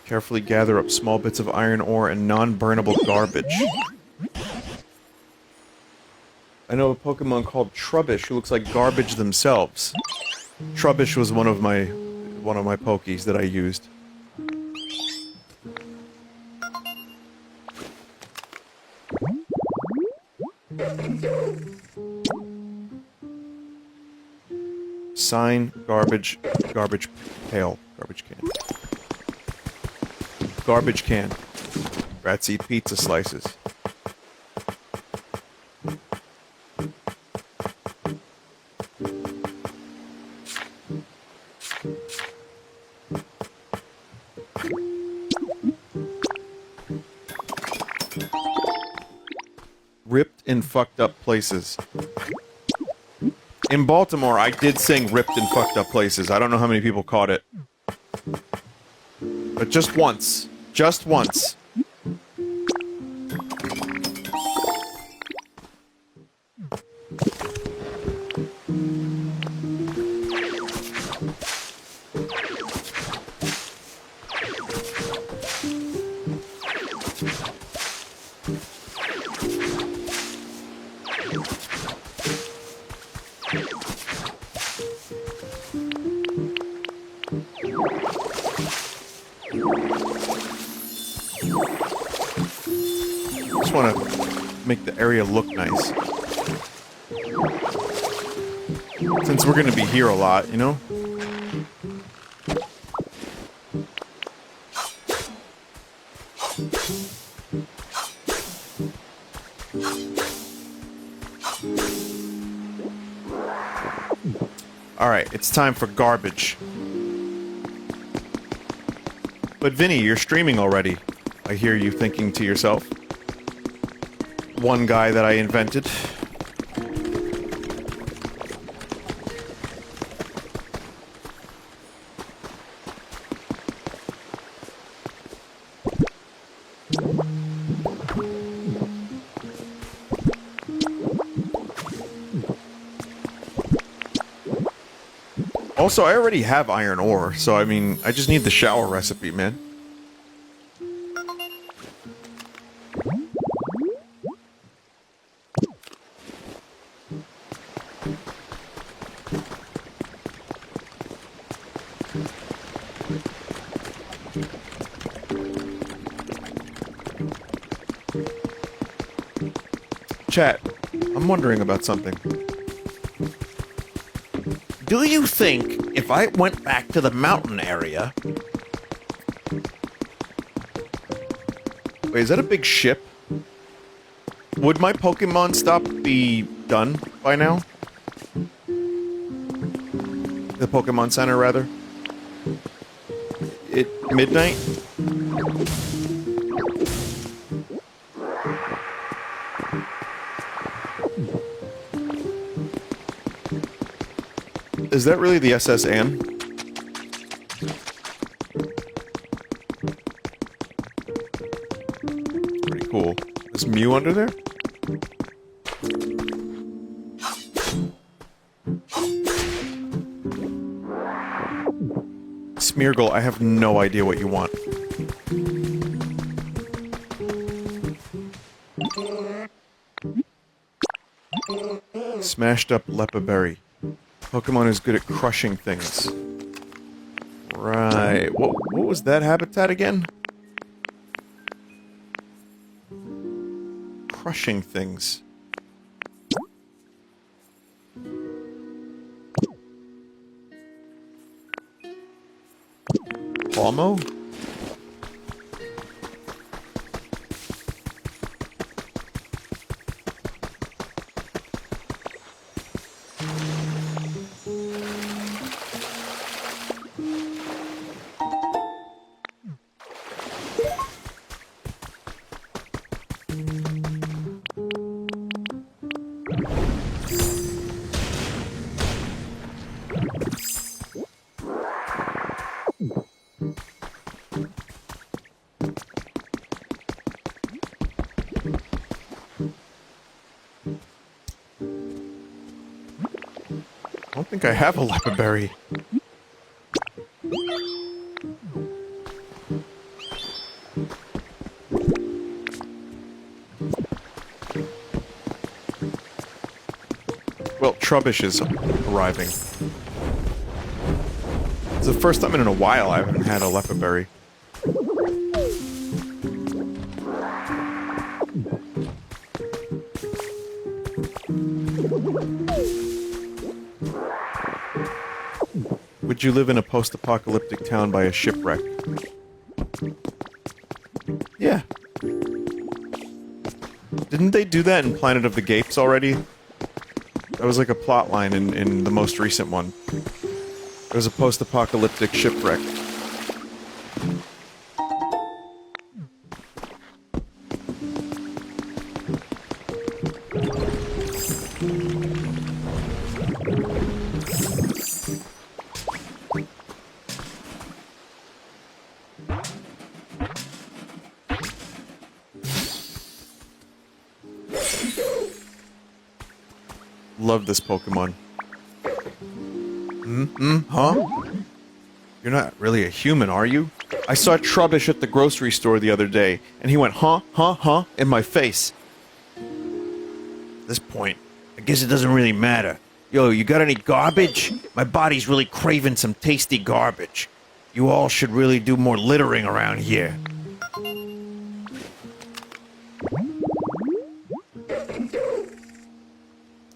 Carefully gather up small bits of iron ore and non-burnable garbage. I know a Pokemon called Trubbish who looks like garbage themselves. Trubbish was one of my Pokies that I used. Sign, garbage pail, garbage can. Garbage can. Rats eat pizza slices. Ripped and fucked up places. In Baltimore, I did sing ripped and fucked up places. I don't know how many people caught it. But just once. Just once. Just want to make the area look nice. Since we're going to be here a lot, you know? Alright, it's time for garbage. But Vinny, you're streaming already. I hear you thinking to yourself. One guy that I invented. Also, I already have iron ore, so I mean, I just need the shower recipe, man. Chat, I'm wondering about something.
Do you think if I went back to the mountain area...
Wait, is that a big ship? Would my Pokemon stop be done by now? The Pokemon Center, rather? Midnight? Is that really the SS Anne? Pretty cool. Is Mew under there? Smeargle, I have no idea what you want. Smashed up Lepaberry. Pokemon is good at crushing things. Right. What was that habitat again? Crushing things. Palmo? I don't think I have a Lepaberry. Well, Trubbish is arriving. It's the first time in a while I haven't had a Lepaberry. Would you live in a post-apocalyptic town by a shipwreck? Yeah. Didn't they do that in Planet of the Gapes already? That was like a plot line in the most recent one. There was a post-apocalyptic shipwreck. Love this Pokemon. Huh? You're not really a human, are you? I saw Trubbish at the grocery store the other day, and he went, huh, in my face.
At this point, I guess it doesn't really matter. Yo, you got any garbage? My body's really craving some tasty garbage. You all should really do more littering around here.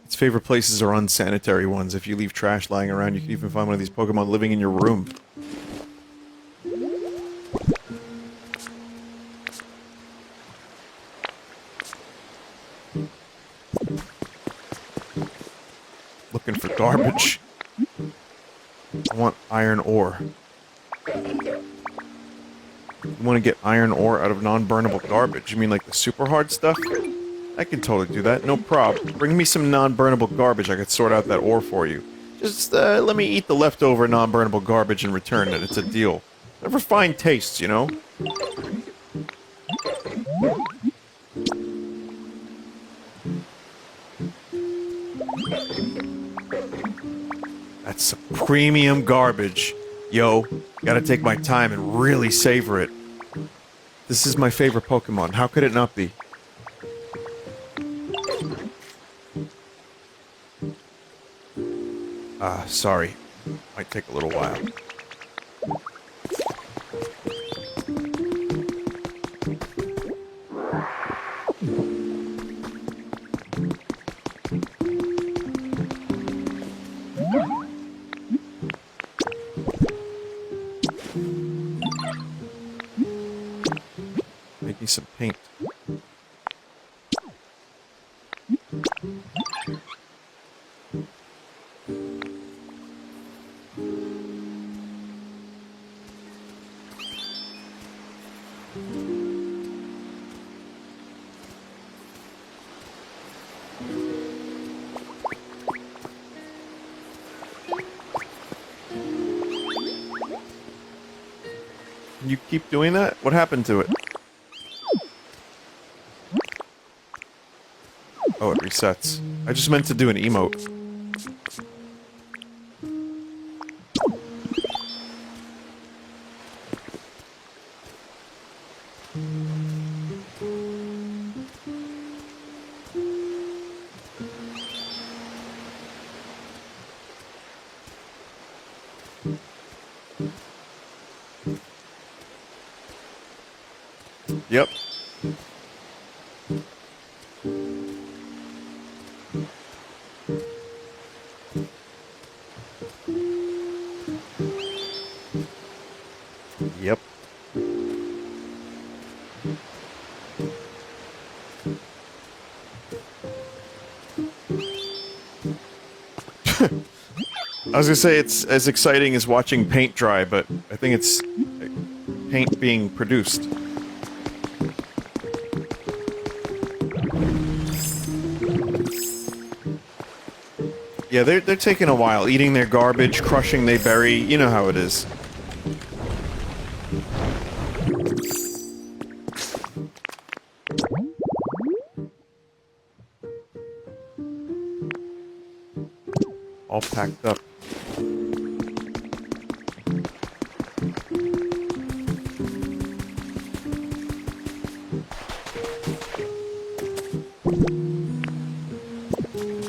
Its favorite places are unsanitary ones. If you leave trash lying around, you can even find one of these Pokemon living in your room. Looking for garbage. I want iron ore. You want to get iron ore out of non-burnable garbage? You mean like the super hard stuff? I can totally do that, no prob. Bring me some non-burnable garbage, I could sort out that ore for you. Just, let me eat the leftover non-burnable garbage in return, and it's a deal. Never fine tastes, you know? That's some premium garbage. Yo, gotta take my time and really savor it. This is my favorite Pokemon. How could it not be? Sorry. Might take a little while. Make me some paint. Can you keep doing that? What happened to it? Oh, it resets. I just meant to do an emote. Yep. Yep. I was gonna say it's as exciting as watching paint dry, but I think it's paint being produced. Yeah, they're taking a while, eating their garbage, crushing they bury, you know how it is. All packed up.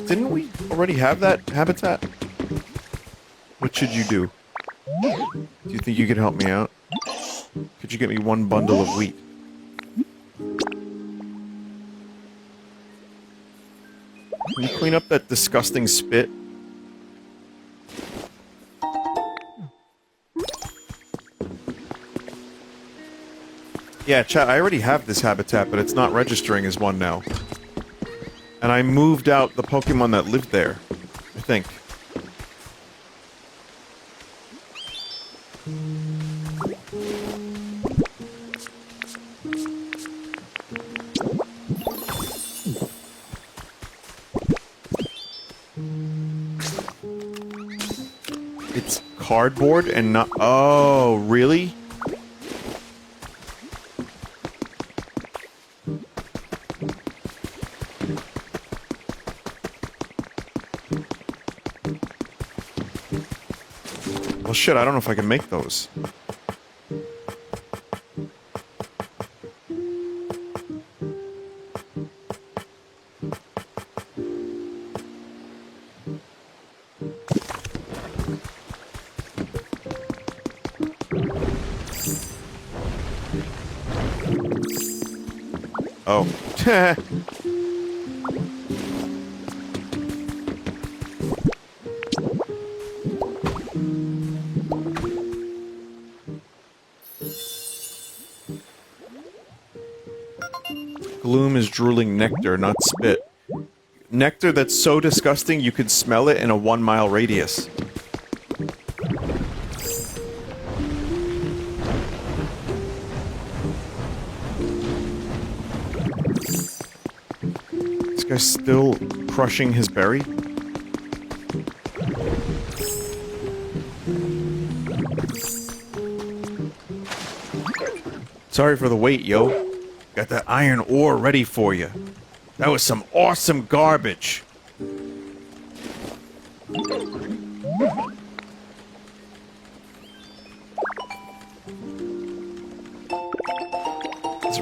Didn't we already have that habitat? What should you do? Do you think you could help me out? Could you get me one bundle of wheat? Can you clean up that disgusting spit? Yeah, chat, I already have this habitat, but it's not registering as one now. And I moved out the Pokemon that lived there, I think. It's cardboard and not... Oh, really? Well, shit, I don't know if I can make those. Oh. Gloom is drooling nectar, not spit. Nectar that's so disgusting you could smell it in a 1-mile radius. This guy's still crushing his berry? Sorry for the wait, yo. Got that iron ore ready for you. That was some awesome garbage.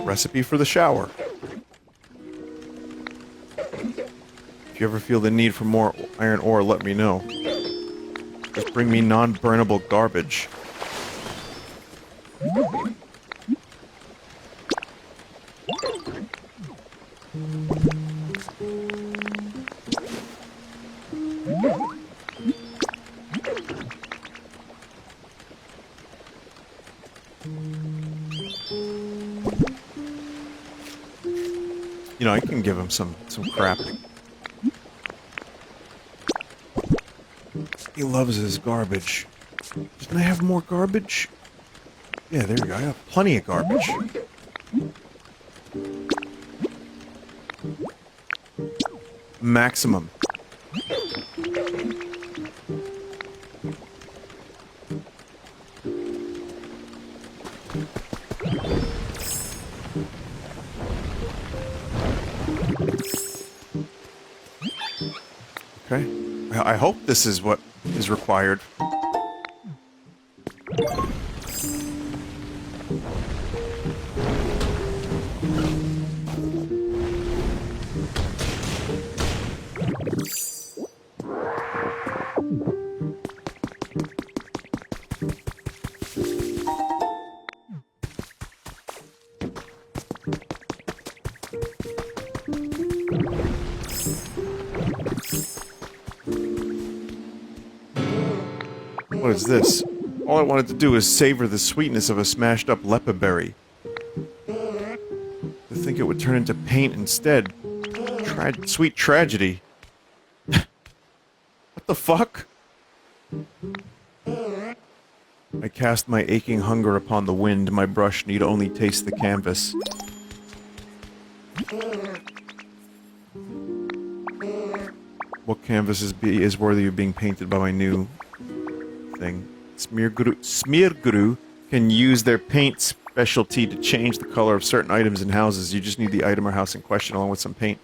Recipe for the shower. If you ever feel the need for more iron ore, let me know. Just bring me non-burnable garbage. You know, I can give him some crap. He loves his garbage. Didn't I have more garbage? Yeah, there we go. I have plenty of garbage. Maximum. Okay. I hope this is what is required. What is this? All I wanted to do is savor the sweetness of a smashed up lepa berry. To think it would turn into paint instead. Sweet tragedy. What the fuck? I cast my aching hunger upon the wind. My brush need only taste the canvas. What canvas is worthy of being painted by my new thing? Smear Guru can use their paint specialty to change the color of certain items in houses. You just need the item or house in question along with some paint.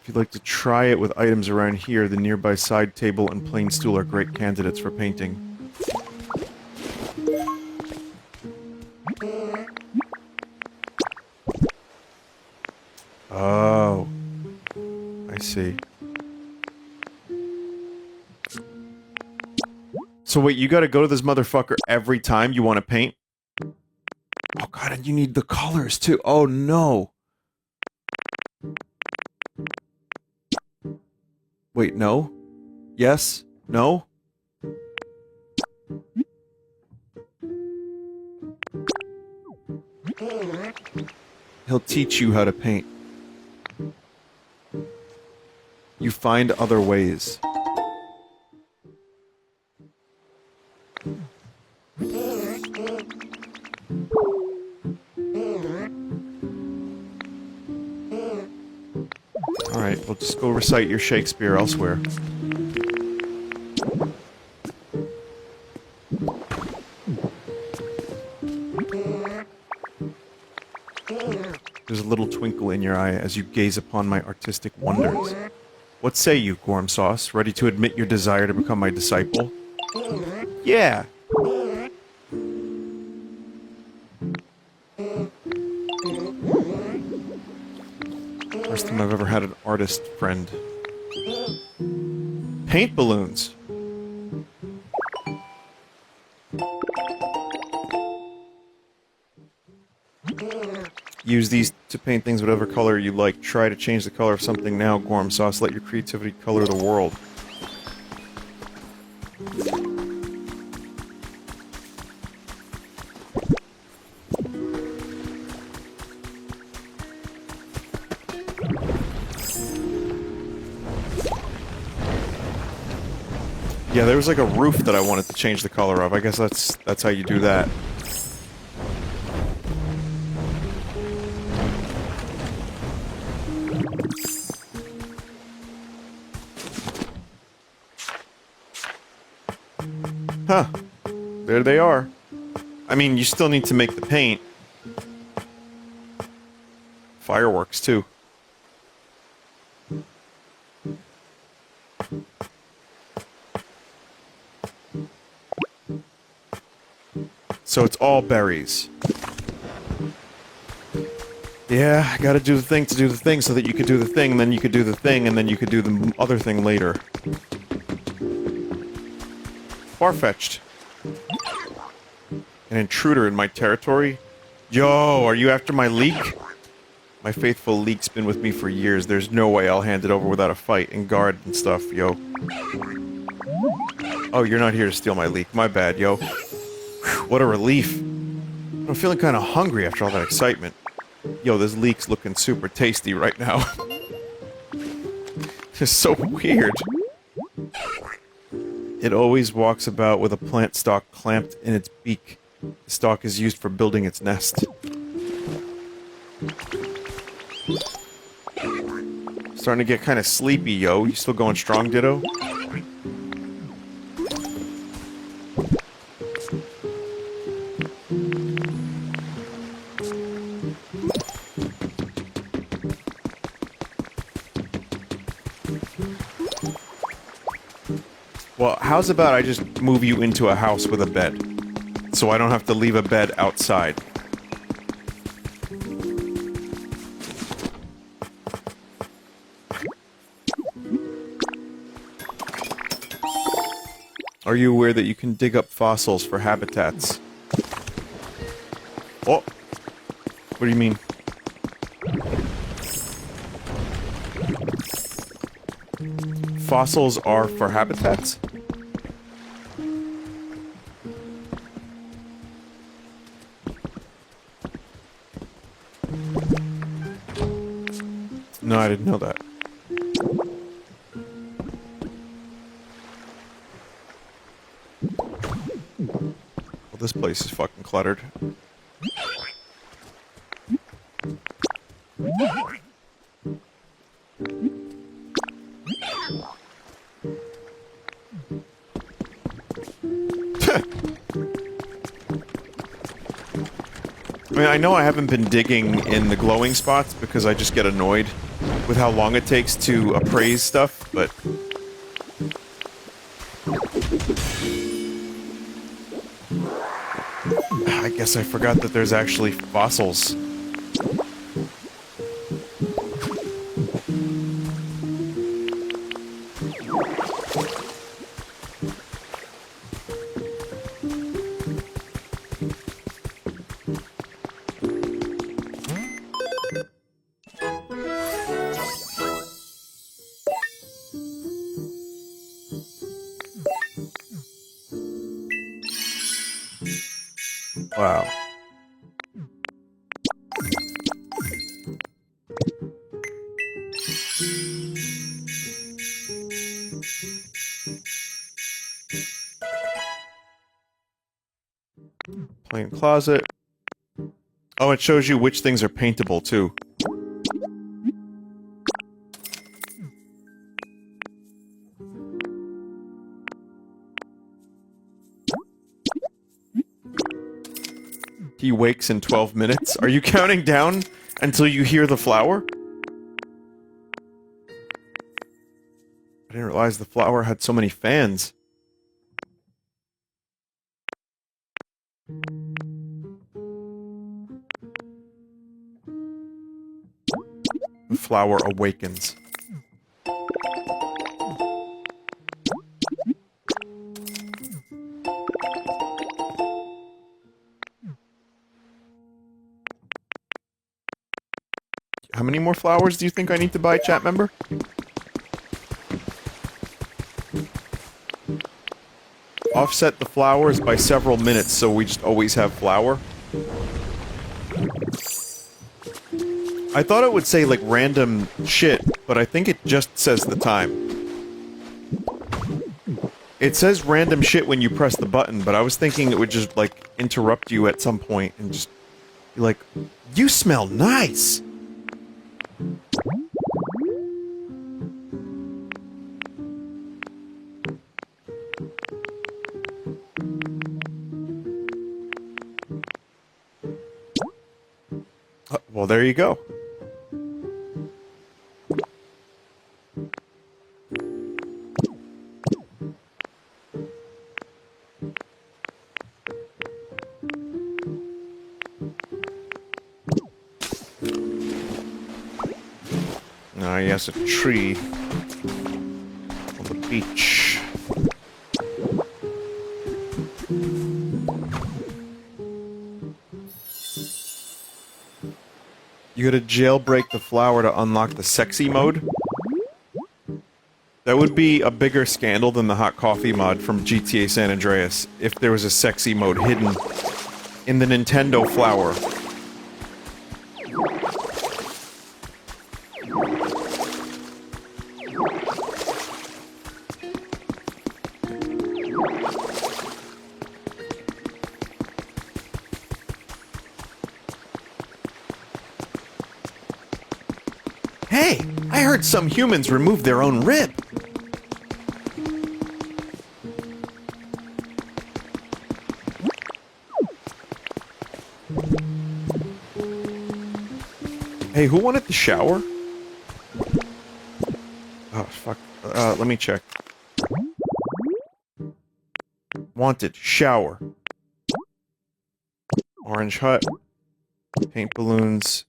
If you'd like to try it with items around here, the nearby side table and plain stool are great candidates for painting. Oh. I see. So wait, you gotta go to this motherfucker every time you want to paint? Oh god, and you need the colors too. Oh no. Wait, no? Yes? No? He'll teach you how to paint. You find other ways. Alright, well just go recite your Shakespeare elsewhere. There's a little twinkle in your eye as you gaze upon my artistic wonders. What say you, Gorm Sauce? Ready to admit your desire to become my disciple? Yeah! First time I've ever had an artist friend. Paint balloons! Use these to paint things whatever color you like. Try to change the color of something now, Gorm Sauce. Let your creativity color the world. Yeah, there was like a roof that I wanted to change the color of. I guess that's how you do that. Huh. There they are. I mean, you still need to make the paint. Fireworks, too. So it's all berries. Yeah, I gotta do the thing to do the thing so that you could do the thing, then you could do the thing, and then you could do the other thing later. Far-fetched. An intruder in my territory? Yo, are you after my leek? My faithful leek's been with me for years. There's no way I'll hand it over without a fight and guard and stuff, yo. Oh, you're not here to steal my leek. My bad, yo. Whew, what a relief. I'm feeling kind of hungry after all that excitement. Yo, this leek's looking super tasty right now. It's so weird. It always walks about with a plant stalk clamped in its beak. The stalk is used for building its nest. Starting to get kind of sleepy, yo. You still going strong, Ditto? Well, how's about I just move you into a house with a bed? So I don't have to leave a bed outside. Are you aware that you can dig up fossils for habitats? Oh! What do you mean? Fossils are for habitats? No, I didn't know that. Well, this place is fucking cluttered. I mean, I know I haven't been digging in the glowing spots because I just get annoyed with how long it takes to appraise stuff, but... I guess I forgot that there's actually fossils. Wow. Plain closet. Oh, it shows you which things are paintable, too. He wakes in 12 minutes. Are you counting down until you hear the flower? I didn't realize the flower had so many fans. The flower awakens. How many more flowers do you think I need to buy, chat member? Offset the flowers by several minutes so we just always have flour. I thought it would say, like, random shit, but I think it just says the time. It says random shit when you press the button, but I was thinking it would just, like, interrupt you at some point and just be like, "You smell nice!" Well, there you go. Ah, yes, a tree. On the beach. You gotta jailbreak the flower to unlock the sexy mode? That would be a bigger scandal than the hot coffee mod from GTA San Andreas, if there was a sexy mode hidden in the Nintendo flower. Hey, I heard some humans remove their own rib. Hey, who wanted the shower? Oh, fuck. Let me check. Wanted, shower. Orange hut. Paint balloons.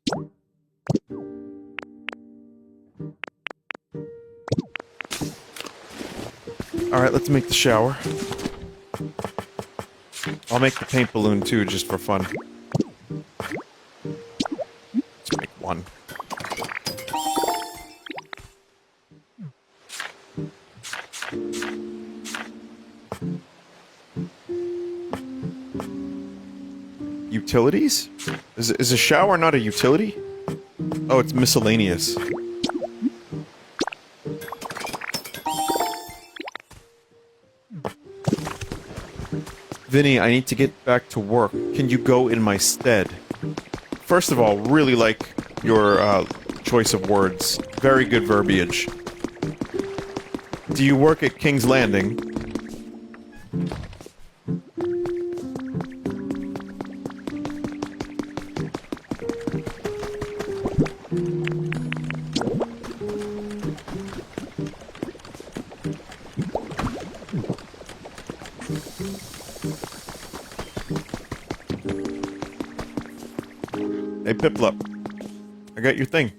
Alright, let's make the shower. I'll make the paint balloon too, just for fun. Let's make one. Utilities? Is a shower not a utility? Oh, it's miscellaneous. Vinny, I need to get back to work. Can you go in my stead? First of all, really like your choice of words. Very good verbiage. Do you work at King's Landing? Hey, Piplup. I got your thing.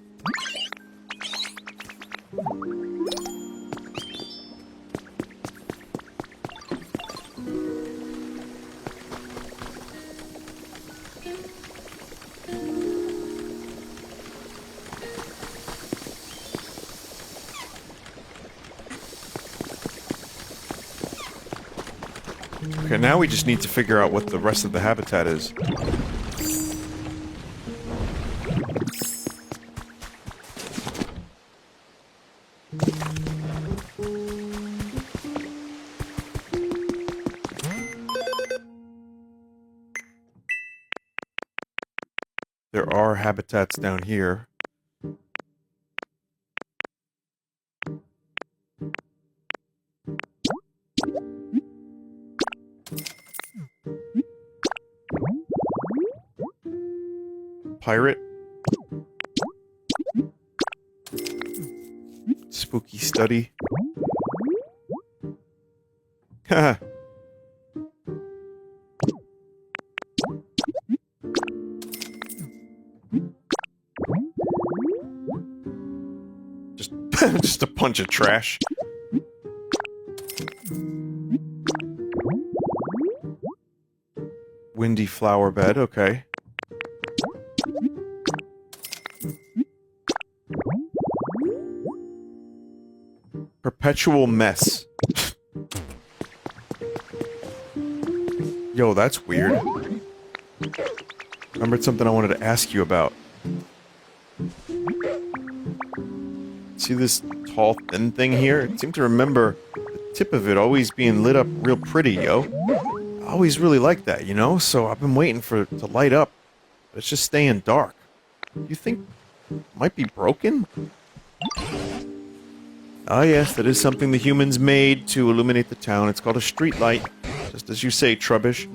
Okay, now we just need to figure out what the rest of the habitat is. There are habitats down here. Pirate. Spooky study. Haha. Just a bunch of trash. Windy flower bed, okay. Perpetual mess. Yo, that's weird. Remembered something I wanted to ask you about. See this tall, thin thing here? I seem to remember the tip of it always being lit up real pretty, yo. I always really liked that, you know? So I've been waiting for it to light up. But it's just staying dark. You think it might be broken? Ah yes, that is something the humans made to illuminate the town. It's called a street light. Just as you say, Trubbish.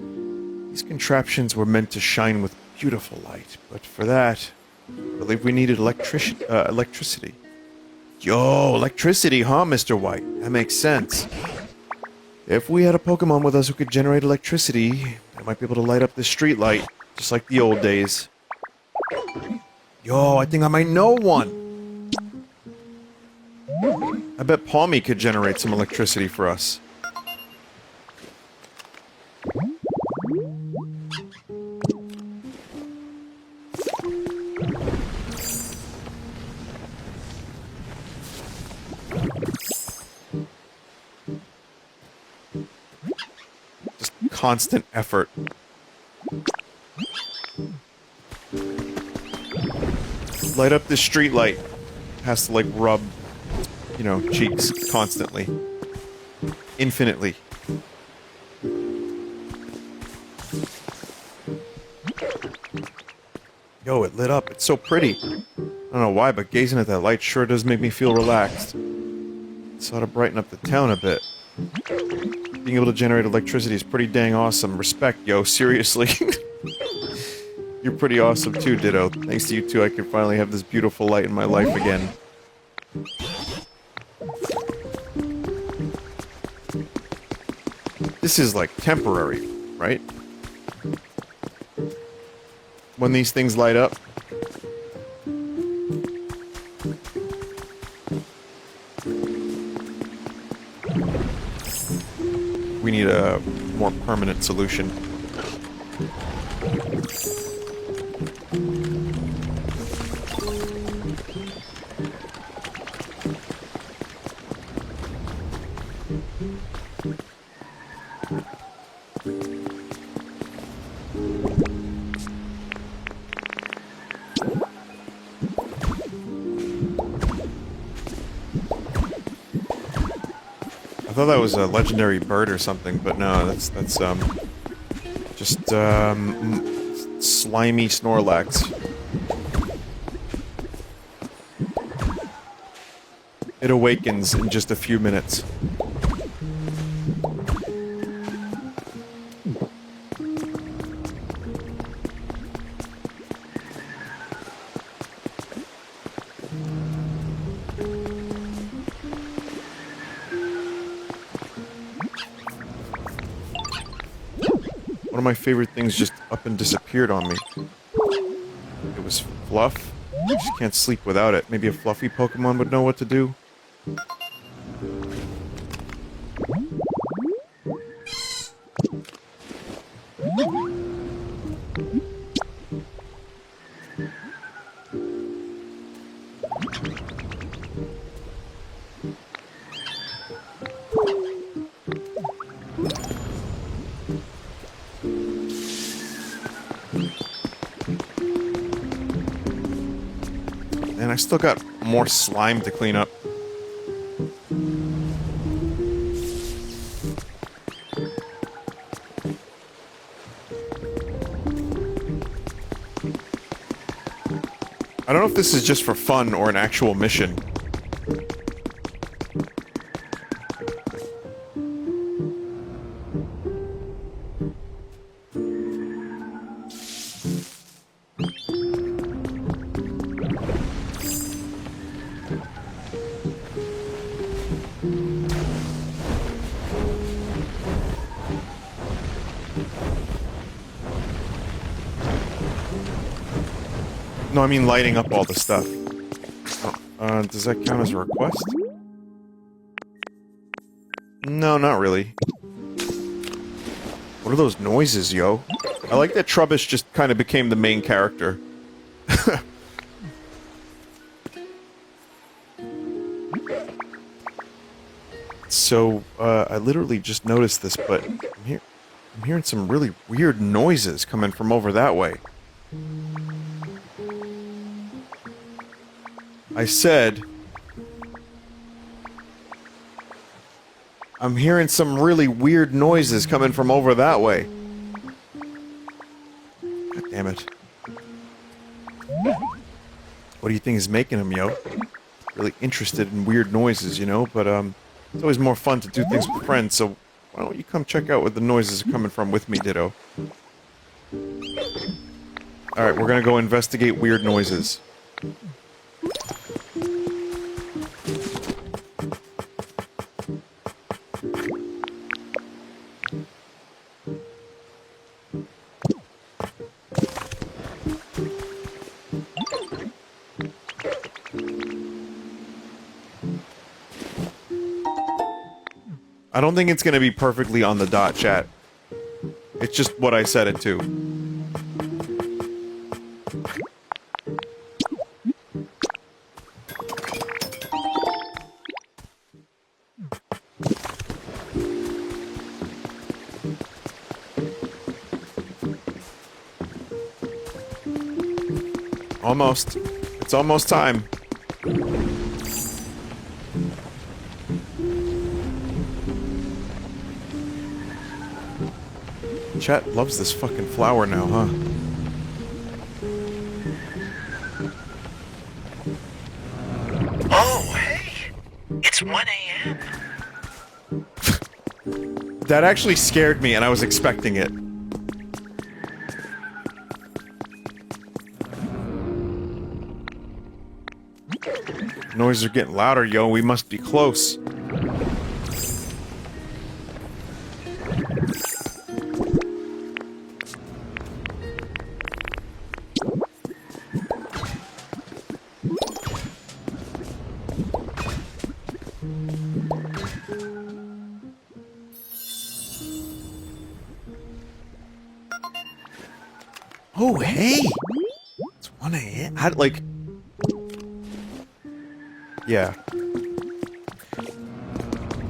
These contraptions were meant to shine with beautiful light. But for that, I believe we needed electricity. Yo, electricity, huh, Mr. White? That makes sense. If we had a Pokemon with us who could generate electricity, I might be able to light up this street light, just like the old days. Yo, I think I might know one. I bet Palmy could generate some electricity for us. Just constant effort. Light up this street light. Has to, like, rub, you know, cheeks constantly. Infinitely. Yo, it lit up. It's so pretty. I don't know why, but gazing at that light sure does make me feel relaxed. It's ought to brighten up the town a bit. Being able to generate electricity is pretty dang awesome. Respect, yo, seriously. You're pretty awesome too, Ditto. Thanks to you two, I can finally have this beautiful light in my life again. This is, like, temporary, right? When these things light up. We need a more permanent solution. I thought that was a legendary bird or something, but no, that's just slimy Snorlax. It awakens in just a few minutes. One of my favorite things just up and disappeared on me. It was Fluff. I just can't sleep without it. Maybe a fluffy Pokemon would know what to do. And I still got more slime to clean up. I don't know if this is just for fun or an actual mission. No, I mean lighting up all the stuff. Does that count as a request? No, not really. What are those noises, yo? I like that Trubbish just kind of became the main character. So, I literally just noticed this, but I'm hearing some really weird noises coming from over that way. I said, I'm hearing some really weird noises coming from over that way. God damn it. What do you think is making them, yo? Really interested in weird noises, you know? But, it's always more fun to do things with friends, so why don't you come check out where the noises are coming from with me, Ditto? Alright, we're gonna go investigate weird noises. I don't think it's gonna be perfectly on the dot, chat. It's just what I set it to. Almost. It's almost time. Chat loves this fucking flower now, huh?
Oh, hey! It's 1 a.m.
That actually scared me, and I was expecting it. Noises are getting louder, yo. We must be close. Oh, hey! It's 1 a.m. How, like... Yeah.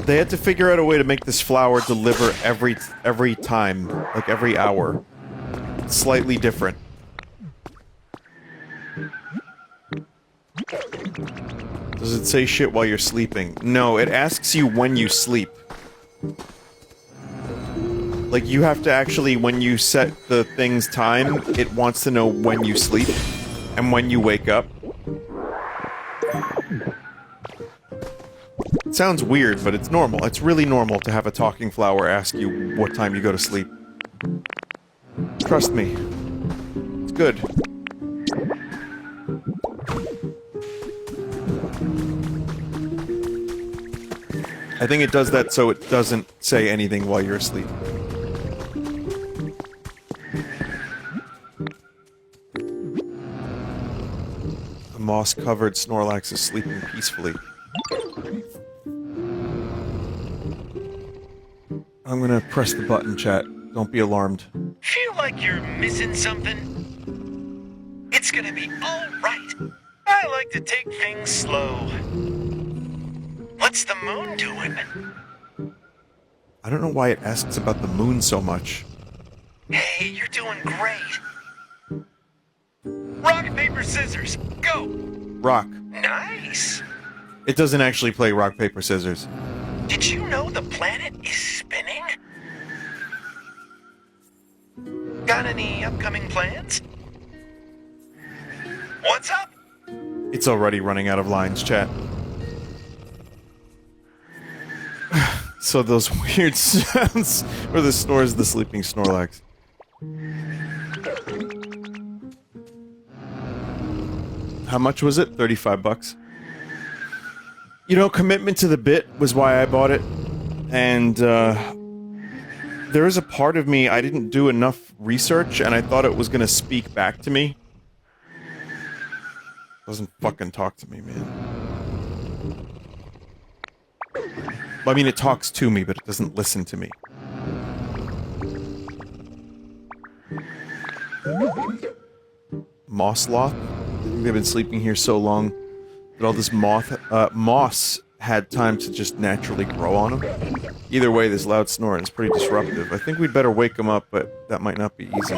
They had to figure out a way to make this flower deliver every time. Like, every hour. Slightly different. Does it say shit while you're sleeping? No, it asks you when you sleep. Like, you have to actually, when you set the thing's time, it wants to know when you sleep and when you wake up. It sounds weird, but it's normal. It's really normal to have a talking flower ask you what time you go to sleep. Trust me. It's good. I think it does that so it doesn't say anything while you're asleep. A moss-covered Snorlax is sleeping peacefully. I'm gonna press the button, chat. Don't be alarmed.
Feel like you're missing something? It's gonna be alright. I like to take things slow. What's the moon doing?
I don't know why it asks about the moon so much.
Hey, you're doing great. Rock, paper, scissors, go!
Rock.
Nice.
It doesn't actually play rock, paper, scissors.
Did you know the planet is spinning? Got any upcoming plans? What's up?
It's already running out of lines, chat. So those weird sounds, or the snores of the sleeping Snorlax. How much was it? 35 bucks. You know, commitment to the bit was why I bought it. And, there is a part of me, I didn't do enough research, and I thought it was gonna speak back to me. Doesn't fucking talk to me, man. Well, I mean, it talks to me, but it doesn't listen to me. Moss sloth? I think they've been sleeping here so long that all this moss had time to just naturally grow on them. Either way, this loud snoring is pretty disruptive. I think we'd better wake them up, but that might not be easy.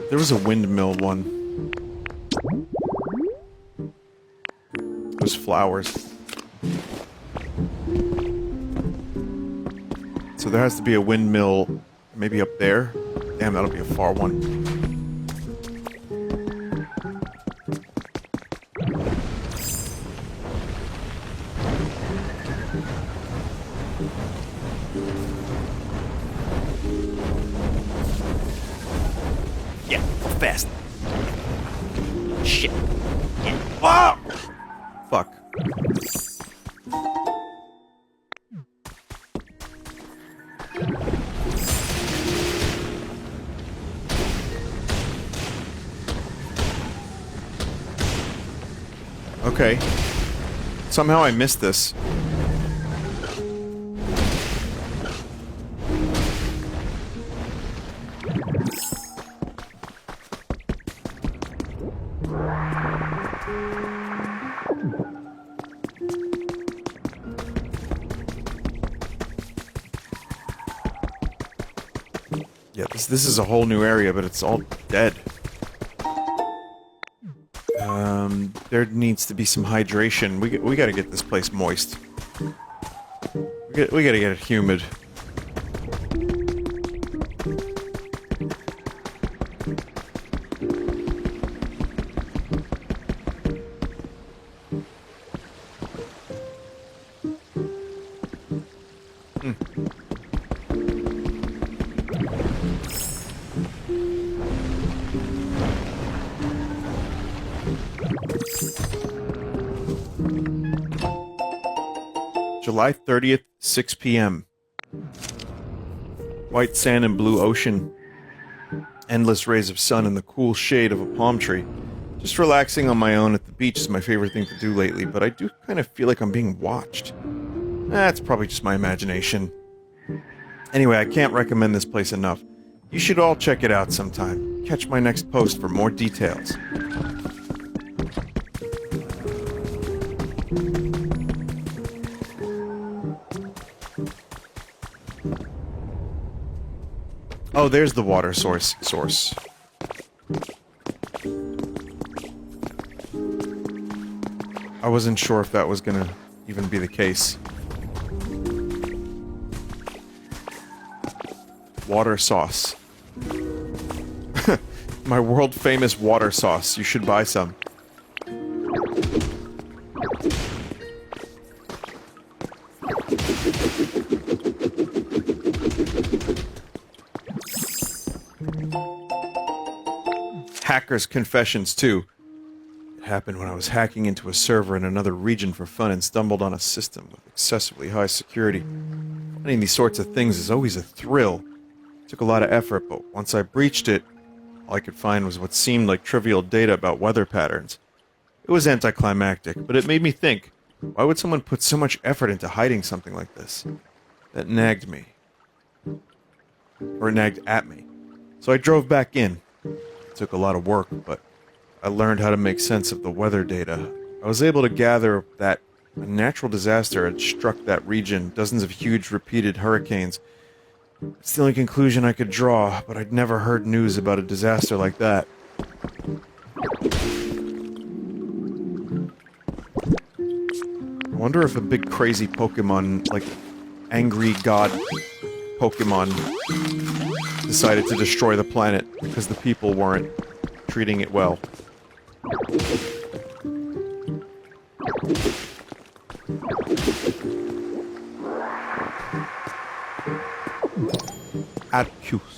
There was a windmill one. Those flowers. So there has to be a windmill maybe up there. Damn, that'll be a far one.
fast. Shit. Ah! Fuck.
Okay. Somehow I missed this. Yeah, this is a whole new area, but it's all dead. There needs to be some hydration. We gotta get this place moist. We gotta get it humid. July 30th, 6 p.m. White sand and blue ocean. Endless rays of sun in the cool shade of a palm tree. Just relaxing on my own at the beach is my favorite thing to do lately, but I do kind of feel like I'm being watched. That's probably just my imagination. Anyway, I can't recommend this place enough. You should all check it out sometime. Catch my next post for more details. Oh, there's the water source. I wasn't sure if that was gonna even be the case. Water sauce. My world-famous water sauce. You should buy some. Hacker's confessions, too. It happened when I was hacking into a server in another region for fun and stumbled on a system with excessively high security. Finding these sorts of things is always a thrill. It took a lot of effort, but once I breached it, all I could find was what seemed like trivial data about weather patterns. It was anticlimactic, but it made me think, why would someone put so much effort into hiding something like this? That nagged me. Or nagged at me. So I drove back in. It took a lot of work, but I learned how to make sense of the weather data. I was able to gather that a natural disaster had struck that region, dozens of huge repeated hurricanes. It's the only conclusion I could draw, but I'd never heard news about a disaster like that. I wonder if a big crazy Pokemon, like angry god Pokemon, decided to destroy the planet because the people weren't treating it well. Arceus.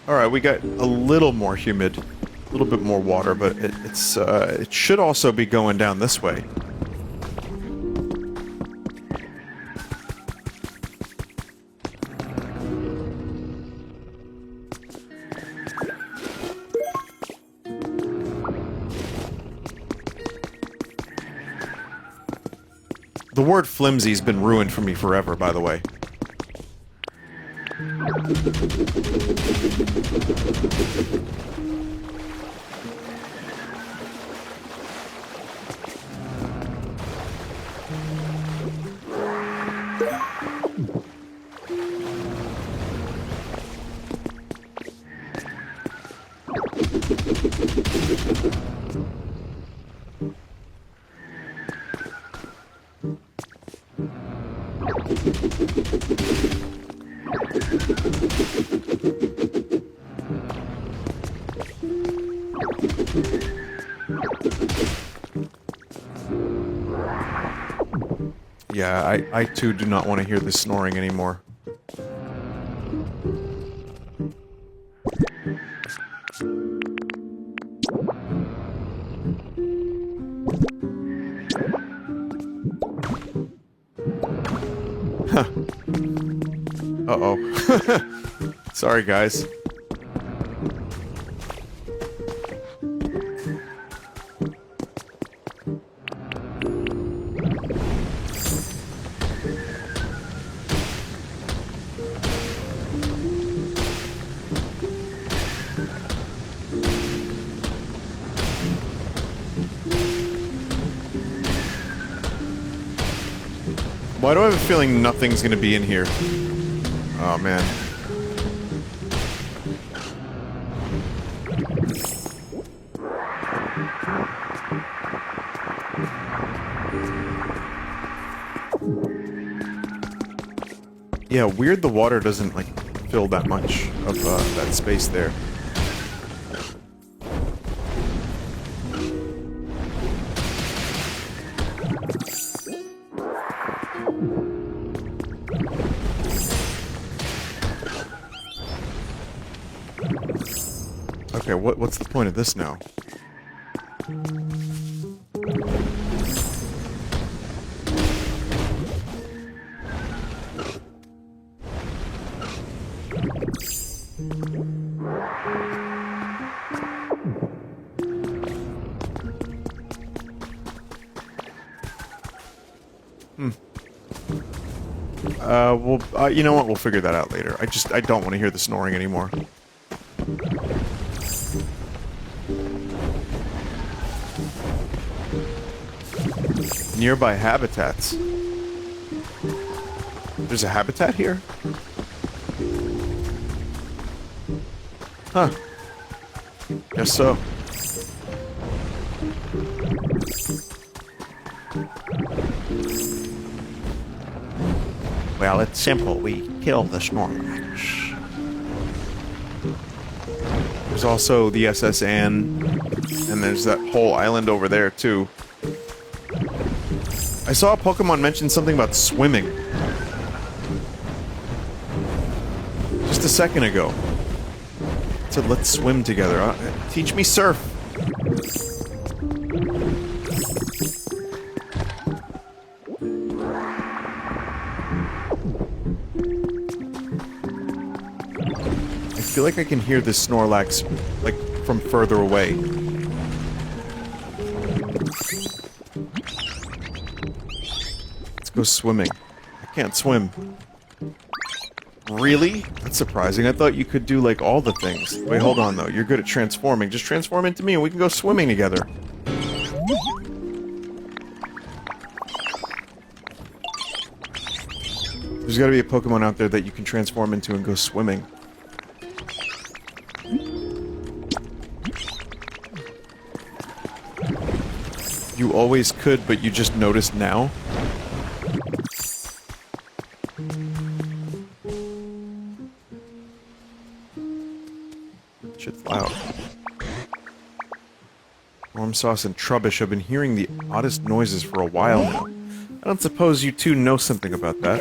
Alright, we got a little more humid, a little bit more water, but it should also be going down this way. The word flimsy's been ruined for me forever, by the way. Yeah, I too do not want to hear the snoring anymore. Huh. Uh-oh. Sorry, guys. Why do I have a feeling nothing's gonna be in here? Oh, man. Yeah, weird the water doesn't, like, fill that much of, that space there. Okay, what's the point of this now? Well, you know what? We'll figure that out later. I don't want to hear the snoring anymore. Nearby habitats. There's a habitat here? Huh. Guess so.
Well, it's simple. We kill the Snorlax.
There's also the SS Anne, and there's that whole island over there, too. I saw a Pokemon mention something about swimming. Just a second ago. It said, let's swim together. Teach me surf. I feel like I can hear this Snorlax, like, from further away. Let's go swimming. I can't swim. Really? That's surprising. I thought you could do, like, all the things. Wait, hold on, though. You're good at transforming. Just transform into me and we can go swimming together. There's gotta be a Pokemon out there that you can transform into and go swimming. You always could, but you just noticed now? Shit's loud. Warm Sauce and Trubbish have been hearing the oddest noises for a while now. I don't suppose you two know something about that.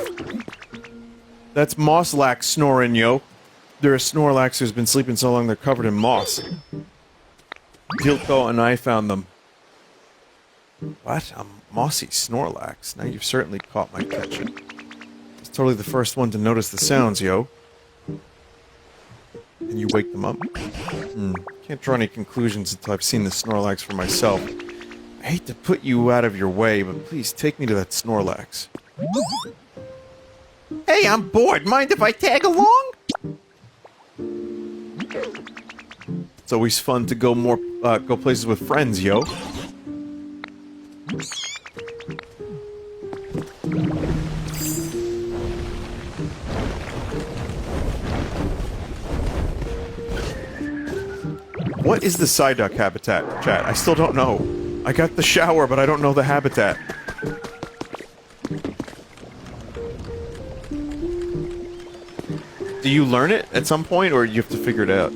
That's Mosslax snoring, yo. They're a Snorlax who's been sleeping so long they're covered in moss. Dilko and I found them. What? A mossy Snorlax? Now you've certainly caught my attention. It's totally the first one to notice the sounds, yo. And you wake them up? Can't draw any conclusions until I've seen the Snorlax for myself. I hate to put you out of your way, but please take me to that Snorlax.
Hey, I'm bored. Mind if I tag along?
It's always fun to go go places with friends, yo. What is the Psyduck habitat, chat? I still don't know. I got the shower, but I don't know the habitat. Do you learn it at some point, or you have to figure it out?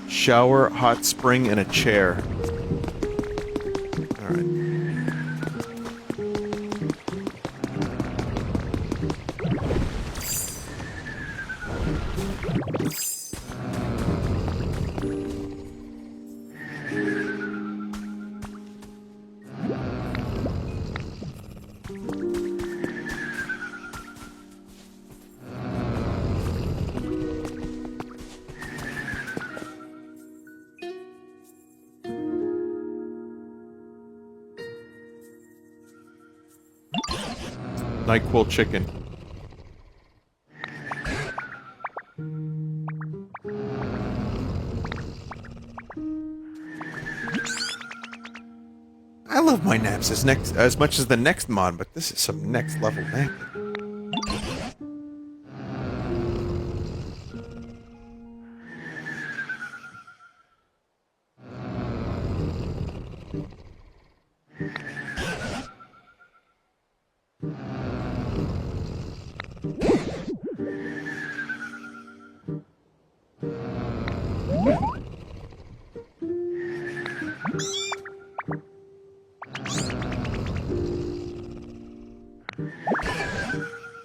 Shower, hot spring, and a chair. Alright. NyQuil chicken.
I love my naps as much as the next mod, but this is some next level napping.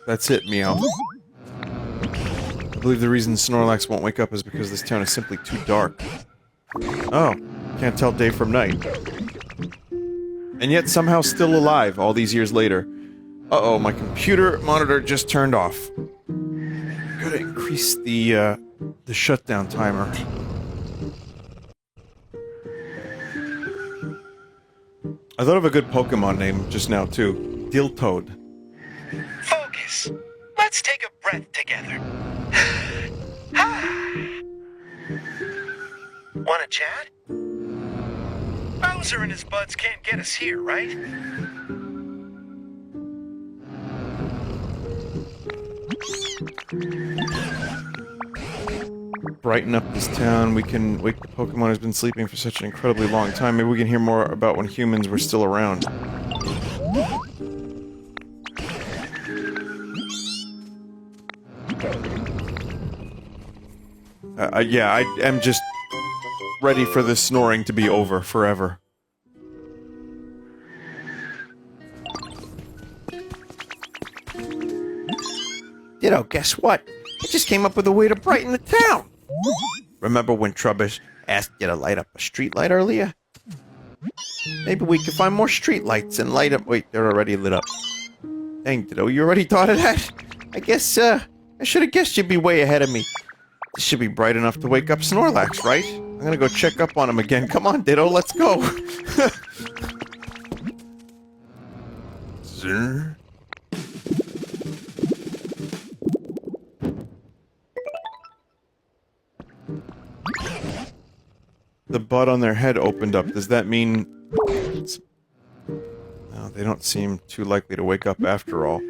That's it, meow. I believe the reason Snorlax won't wake up is because this town is simply too dark. Oh, can't tell day from night. And yet somehow still alive all these years later. Uh-oh, my computer monitor just turned off. Gotta increase the shutdown timer. I thought of a good Pokemon name just now, too. Diltoad.
Focus. Let's take a breath together. Wanna chat? Bowser and his buds can't get us here, right?
Brighten up this town. We can wake the Pokemon who's been sleeping for such an incredibly long time. Maybe we can hear more about when humans were still around. Yeah, I am just ready for this snoring to be over forever.
Ditto, guess what? I just came up with a way to brighten the town. Remember when Trubbish asked you to light up a street light earlier? Maybe we can find more street lights and light up. Wait, they're already lit up. Dang, Ditto, you already thought of that? I guess, I should have guessed you'd be way ahead of me. This should be bright enough to wake up Snorlax, right? I'm gonna go check up on him again. Come on, Ditto, let's go. Zzz.
The bud on their head opened up. Does that mean... No, they don't seem too likely to wake up after all.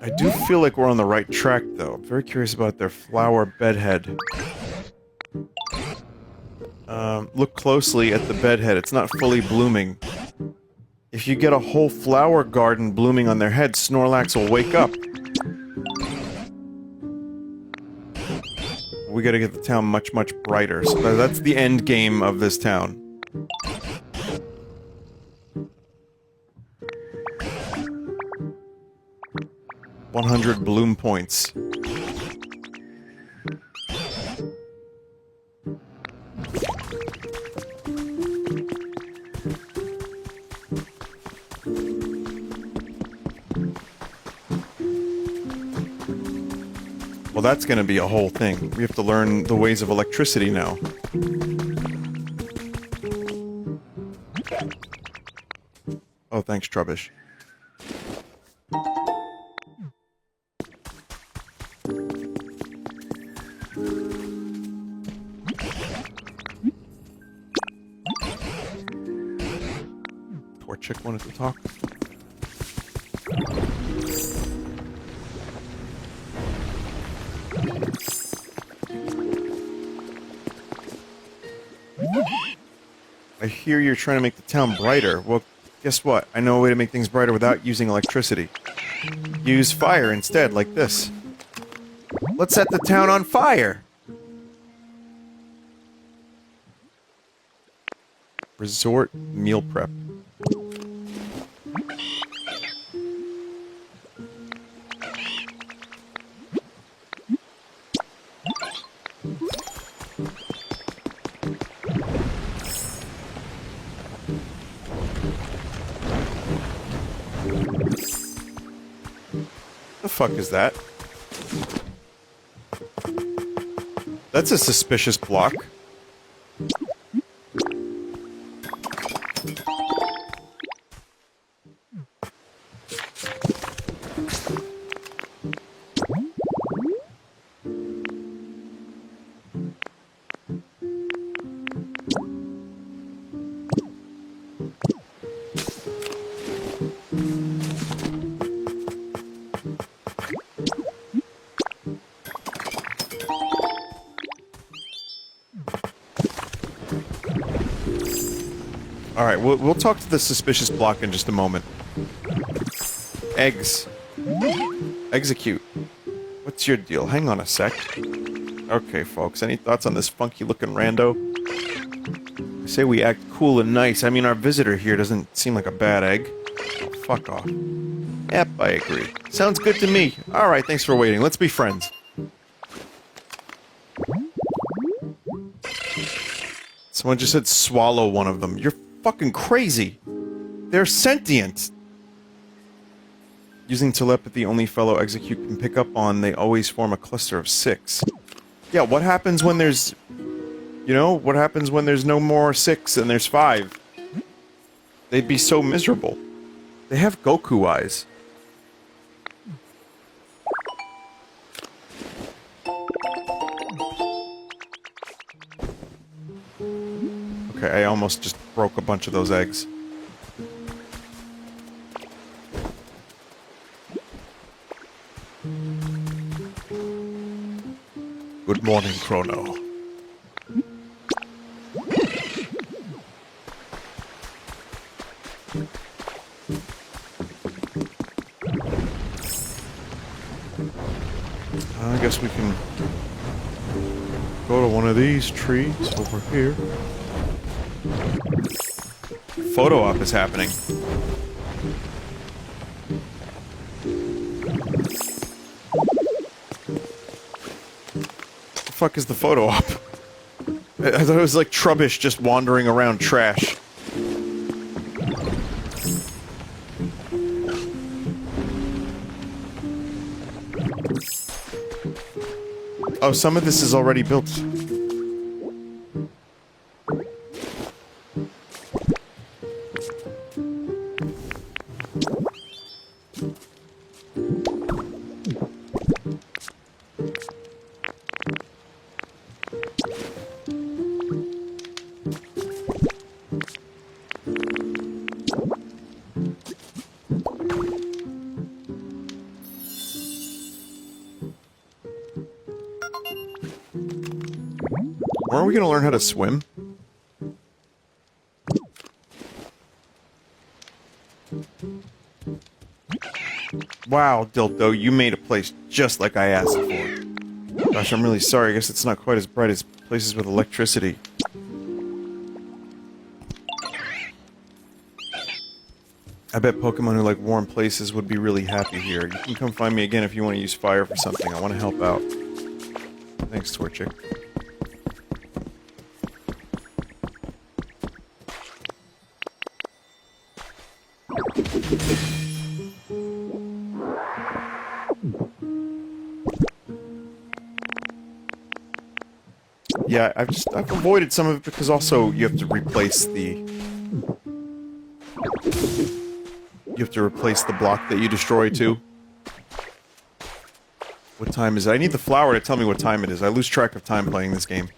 I do feel like we're on the right track, though. I'm very curious about their flower bedhead. Look closely at the bedhead. It's not fully blooming. If you get a whole flower garden blooming on their head, Snorlax will wake up. We gotta get the town much, much brighter. So that's the end game of this town. $100 bloom points. Well, that's gonna be a whole thing. We have to learn the ways of electricity now. Oh, thanks, Trubbish. Poor chick wanted to talk. I hear you're trying to make the town brighter. Well, guess what? I know a way to make things brighter without using electricity. Use fire instead, like this.
Let's set the town on fire.
Resort meal prep. The fuck is that? That's a suspicious block. Alright, we'll talk to the suspicious block in just a moment. Eggs. Execute. What's your deal? Hang on a sec. Okay, folks, any thoughts on this funky-looking rando? I say we act cool and nice. I mean, our visitor here doesn't seem like a bad egg. Oh, fuck off. Yep, I agree. Sounds good to me. Alright, thanks for waiting. Let's be friends. Someone just said swallow one of them. You're fucking crazy. They're sentient. Using telepathy only fellow execute can pick up on, they always form a cluster of 6. Yeah, what happens when there's... You know, what happens when there's no more 6 and there's 5? They'd be so miserable. They have Goku eyes. Okay, I almost just broke a bunch of those eggs. Good morning, Chrono. I guess we can go to one of these trees over here. Photo op is happening. What the fuck is the photo op? I thought it was like Trubbish just wandering around trash. Oh, some of this is already built. Aren't we gonna learn how to swim? Wow, Dildo, you made a place just like I asked for. Gosh, I'm really sorry. I guess it's not quite as bright as places with electricity. I bet Pokemon who like warm places would be really happy here. You can come find me again if you want to use fire for something. I want to help out. Thanks, Torchic. Yeah, I've avoided some of it because also you have to replace the... You have to replace the block that you destroy too. What time is it? I need the flower to tell me what time it is. I lose track of time playing this game.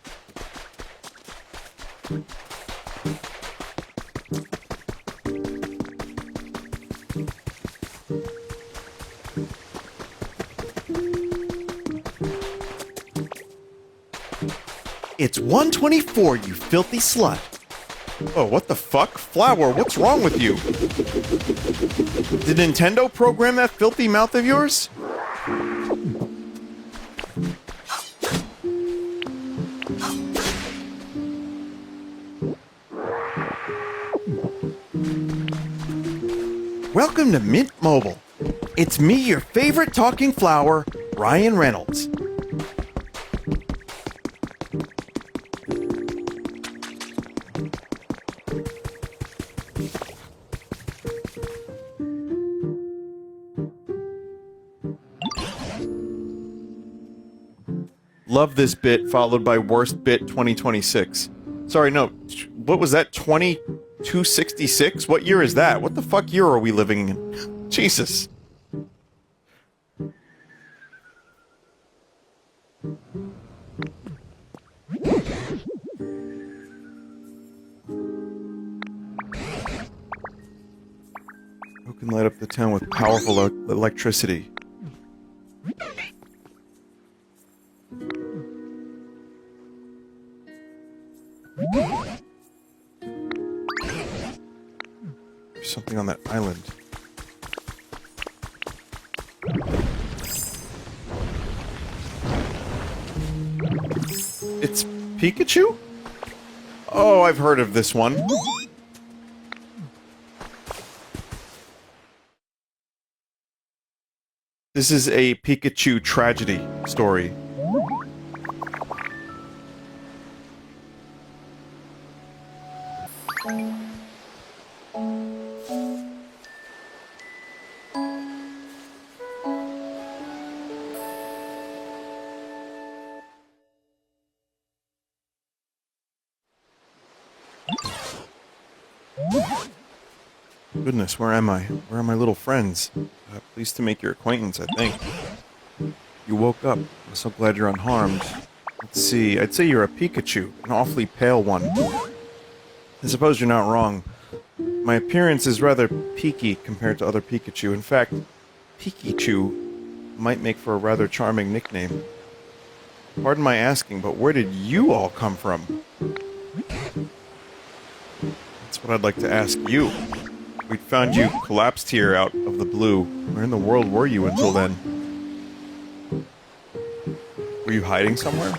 It's 1:24, you filthy slut. Oh, what the fuck? Flower, what's wrong with you? Did Nintendo program that filthy mouth of yours? Welcome to Mint Mobile. It's me, your favorite talking flower, Ryan Reynolds. Love this bit, followed by worst bit 2026. Sorry, no, what was that, 2266? What year is that? What the fuck year are we living in? Jesus. Who can light up the town with powerful electricity? something on that island. It's Pikachu? Oh, I've heard of this one. This is a Pikachu tragedy story. Goodness, where am I? Where are my little friends? Pleased to make your acquaintance, I think. You woke up. I'm so glad you're unharmed. Let's see, I'd say you're a Pikachu, an awfully pale one. I suppose you're not wrong. My appearance is rather peaky compared to other Pikachu. In fact, Pikachu might make for a rather charming nickname. Pardon my asking, but where did you all come from? That's what I'd like to ask you. We'd found you collapsed here out of the blue. Where in the world were you until then? Were you hiding somewhere?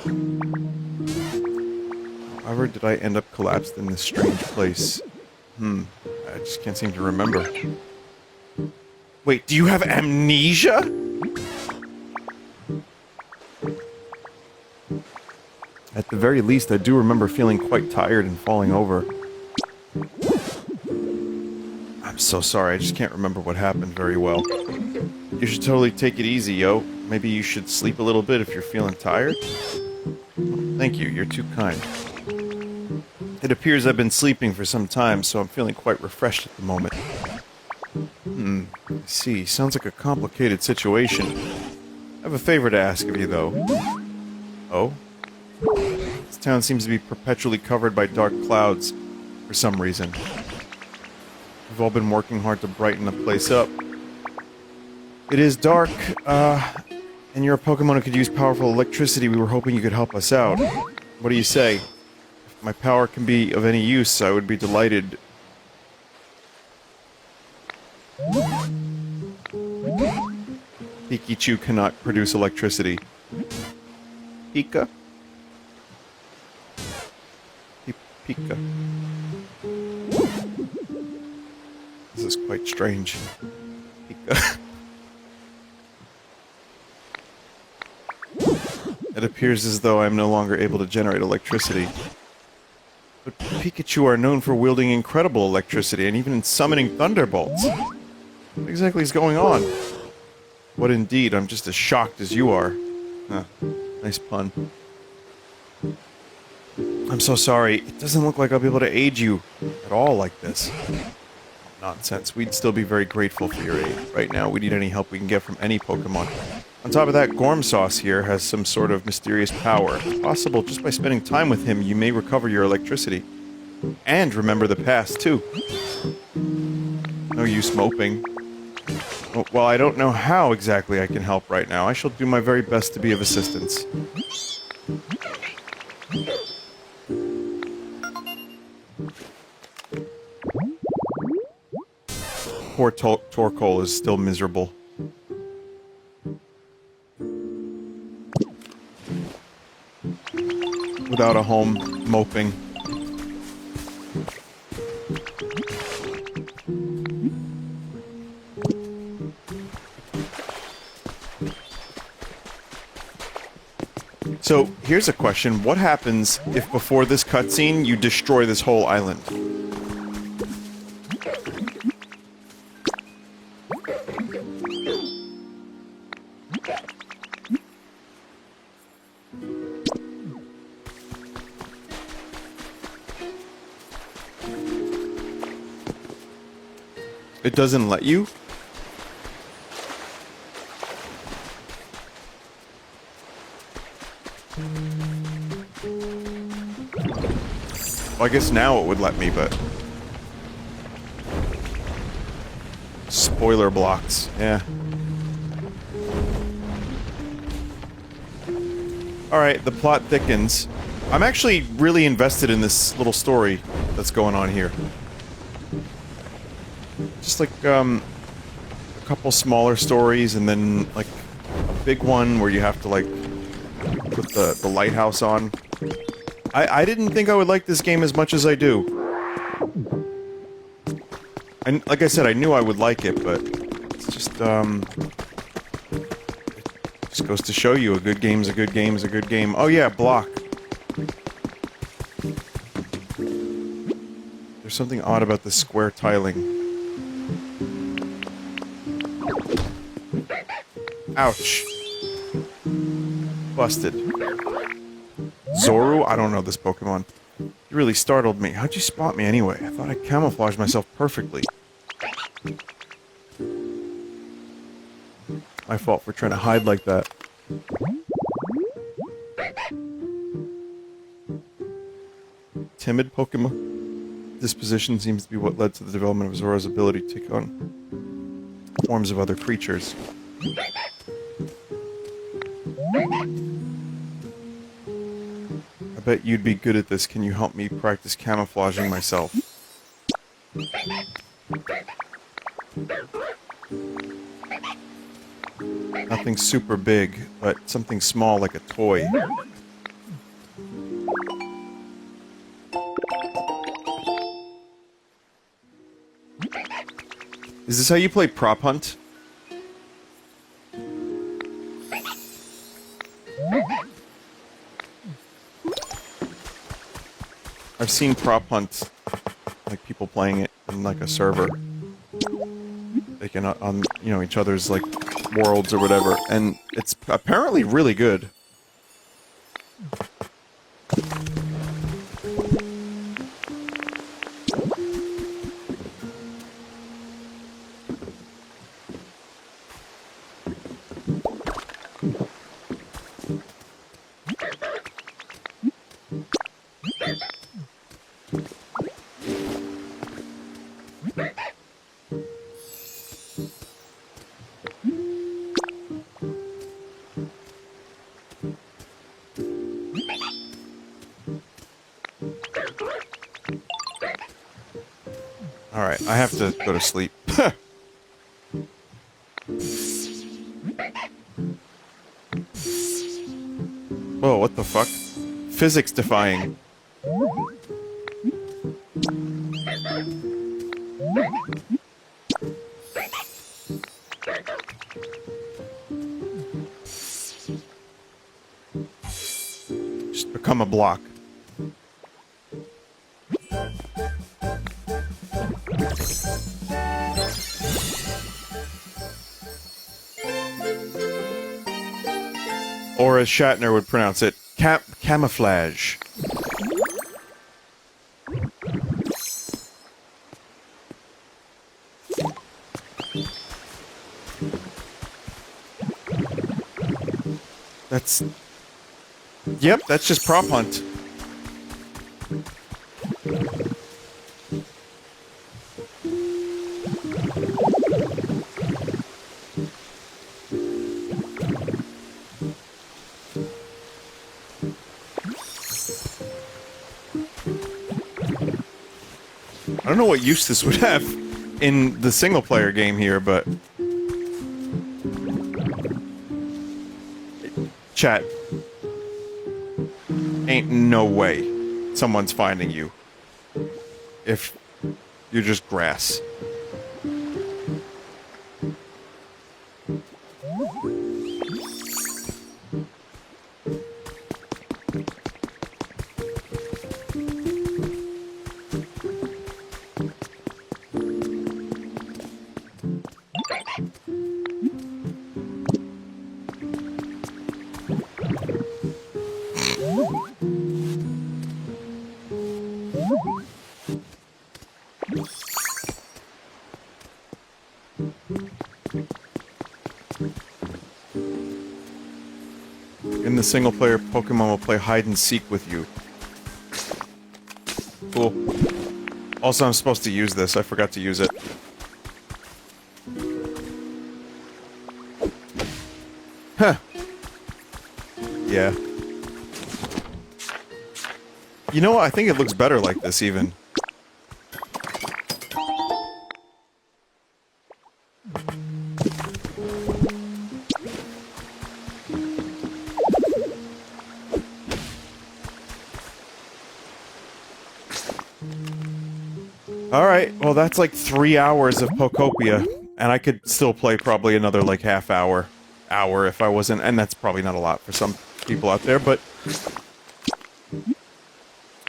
However did I end up collapsed in this strange place? I just can't seem to remember. Wait, do you have amnesia? At the very least, I do remember feeling quite tired and falling over. I'm so sorry, I just can't remember what happened very well. You should totally take it easy, yo. Maybe you should sleep a little bit if you're feeling tired? Thank you, you're too kind. It appears I've been sleeping for some time, so I'm feeling quite refreshed at the moment. I see. Sounds like a complicated situation. I have a favor to ask of you, though. Oh? This town seems to be perpetually covered by dark clouds, for some reason. We've all been working hard to brighten the place up. It is dark, and you're a Pokemon who could use powerful electricity. We were hoping you could help us out. What do you say? If my power can be of any use, I would be delighted. Pikachu cannot produce electricity. Pika? Pika. This is quite strange. Pika. It appears as though I am no longer able to generate electricity. But Pikachu are known for wielding incredible electricity and even in summoning thunderbolts. What exactly is going on? What indeed, I'm just as shocked as you are. Nice pun. I'm so sorry. It doesn't look like I'll be able to aid you at all like this. Nonsense. We'd still be very grateful for your aid. Right now, we need any help we can get from any Pokemon. On top of that, Gorm Sauce here has some sort of mysterious power. It's possible just by spending time with him, you may recover your electricity. And remember the past, too. No use moping. Well, I don't know how exactly I can help right now. I shall do my very best to be of assistance. Poor Torkoal is still miserable. Without a home, moping. So, here's a question. What happens if before this cutscene, you destroy this whole island? It doesn't let you? Well, I guess now it would let me, but... Spoiler blocks, yeah. Alright, the plot thickens. I'm actually really invested in this little story that's going on here. just like a couple smaller stories and then like a big one where you have to like put the lighthouse on. I didn't think I would like this game as much as I do. And like I said, I knew I would like it, but it's just it just goes to show you a good game's a good game's a good game. Oh yeah, block. There's something odd about the square tiling. Ouch. Busted. Zoru? I don't know this Pokemon. You really startled me. How'd you spot me anyway? I thought I camouflaged myself perfectly. My fault for trying to hide like that. Timid Pokemon disposition seems to be what led to the development of Zora's ability to take on forms of other creatures. I bet you'd be good at this. Can you help me practice camouflaging myself? Nothing super big, but something small like a toy. Is this how you play prop hunt? I've seen prop hunt, like people playing it in like a server. They can on you know each other's like worlds or whatever, and it's apparently really good. Alright, I have to go to sleep. Whoa, what the fuck? Physics defying. Just become a block. Or as Shatner would pronounce it, camouflage. That's... Yep, that's just prop hunt. I don't know what use this would have in the single-player game here, but... Chat. Ain't no way someone's finding you if you're just grass. In the single-player, Pokemon will play hide-and-seek with you. Cool. Also, I'm supposed to use this. I forgot to use it. Huh. Yeah. You know what? I think it looks better like this, even. Alright, well that's like 3 hours of Pokopia, and I could still play probably another like half hour if I wasn't, and that's probably not a lot for some people out there, but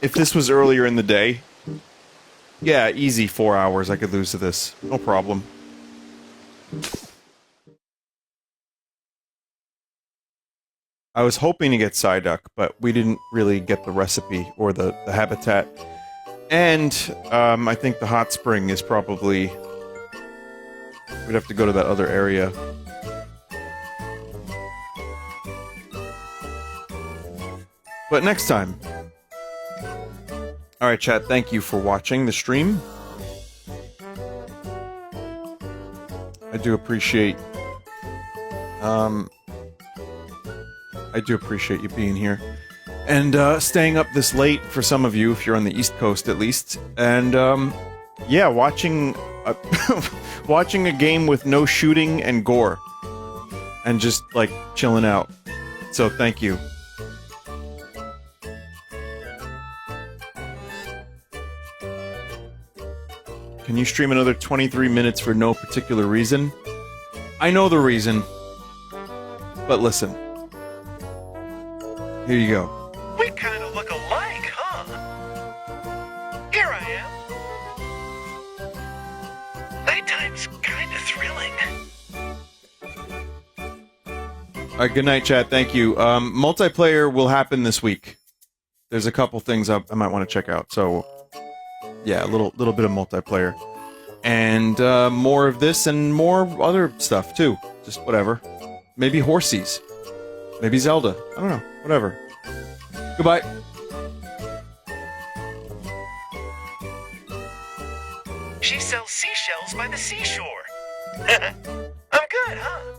if this was earlier in the day, yeah, easy 4 hours I could lose to this, no problem. I was hoping to get Psyduck, but we didn't really get the recipe or the habitat. And, I think the hot spring is probably... We'd have to go to that other area. But next time. Alright, chat, thank you for watching the stream. I do appreciate... I do appreciate you being here. And, staying up this late for some of you, if you're on the East Coast at least. And, yeah, watching... watching a game with no shooting and gore. And just, like, chilling out. So, thank you. Can you stream another 23 minutes for no particular reason? I know the reason. But listen. Here you go.
We kind of look alike, huh? Here I am. Nighttime's kind of thrilling.
Alright, good night, chat. Thank you. Multiplayer will happen this week. There's a couple things I might want to check out, so... Yeah, a little bit of multiplayer. And, more of this and more other stuff, too. Just whatever. Maybe Horsies. Maybe Zelda. I don't know. Whatever. Goodbye.
She sells seashells by the seashore. I'm good, huh?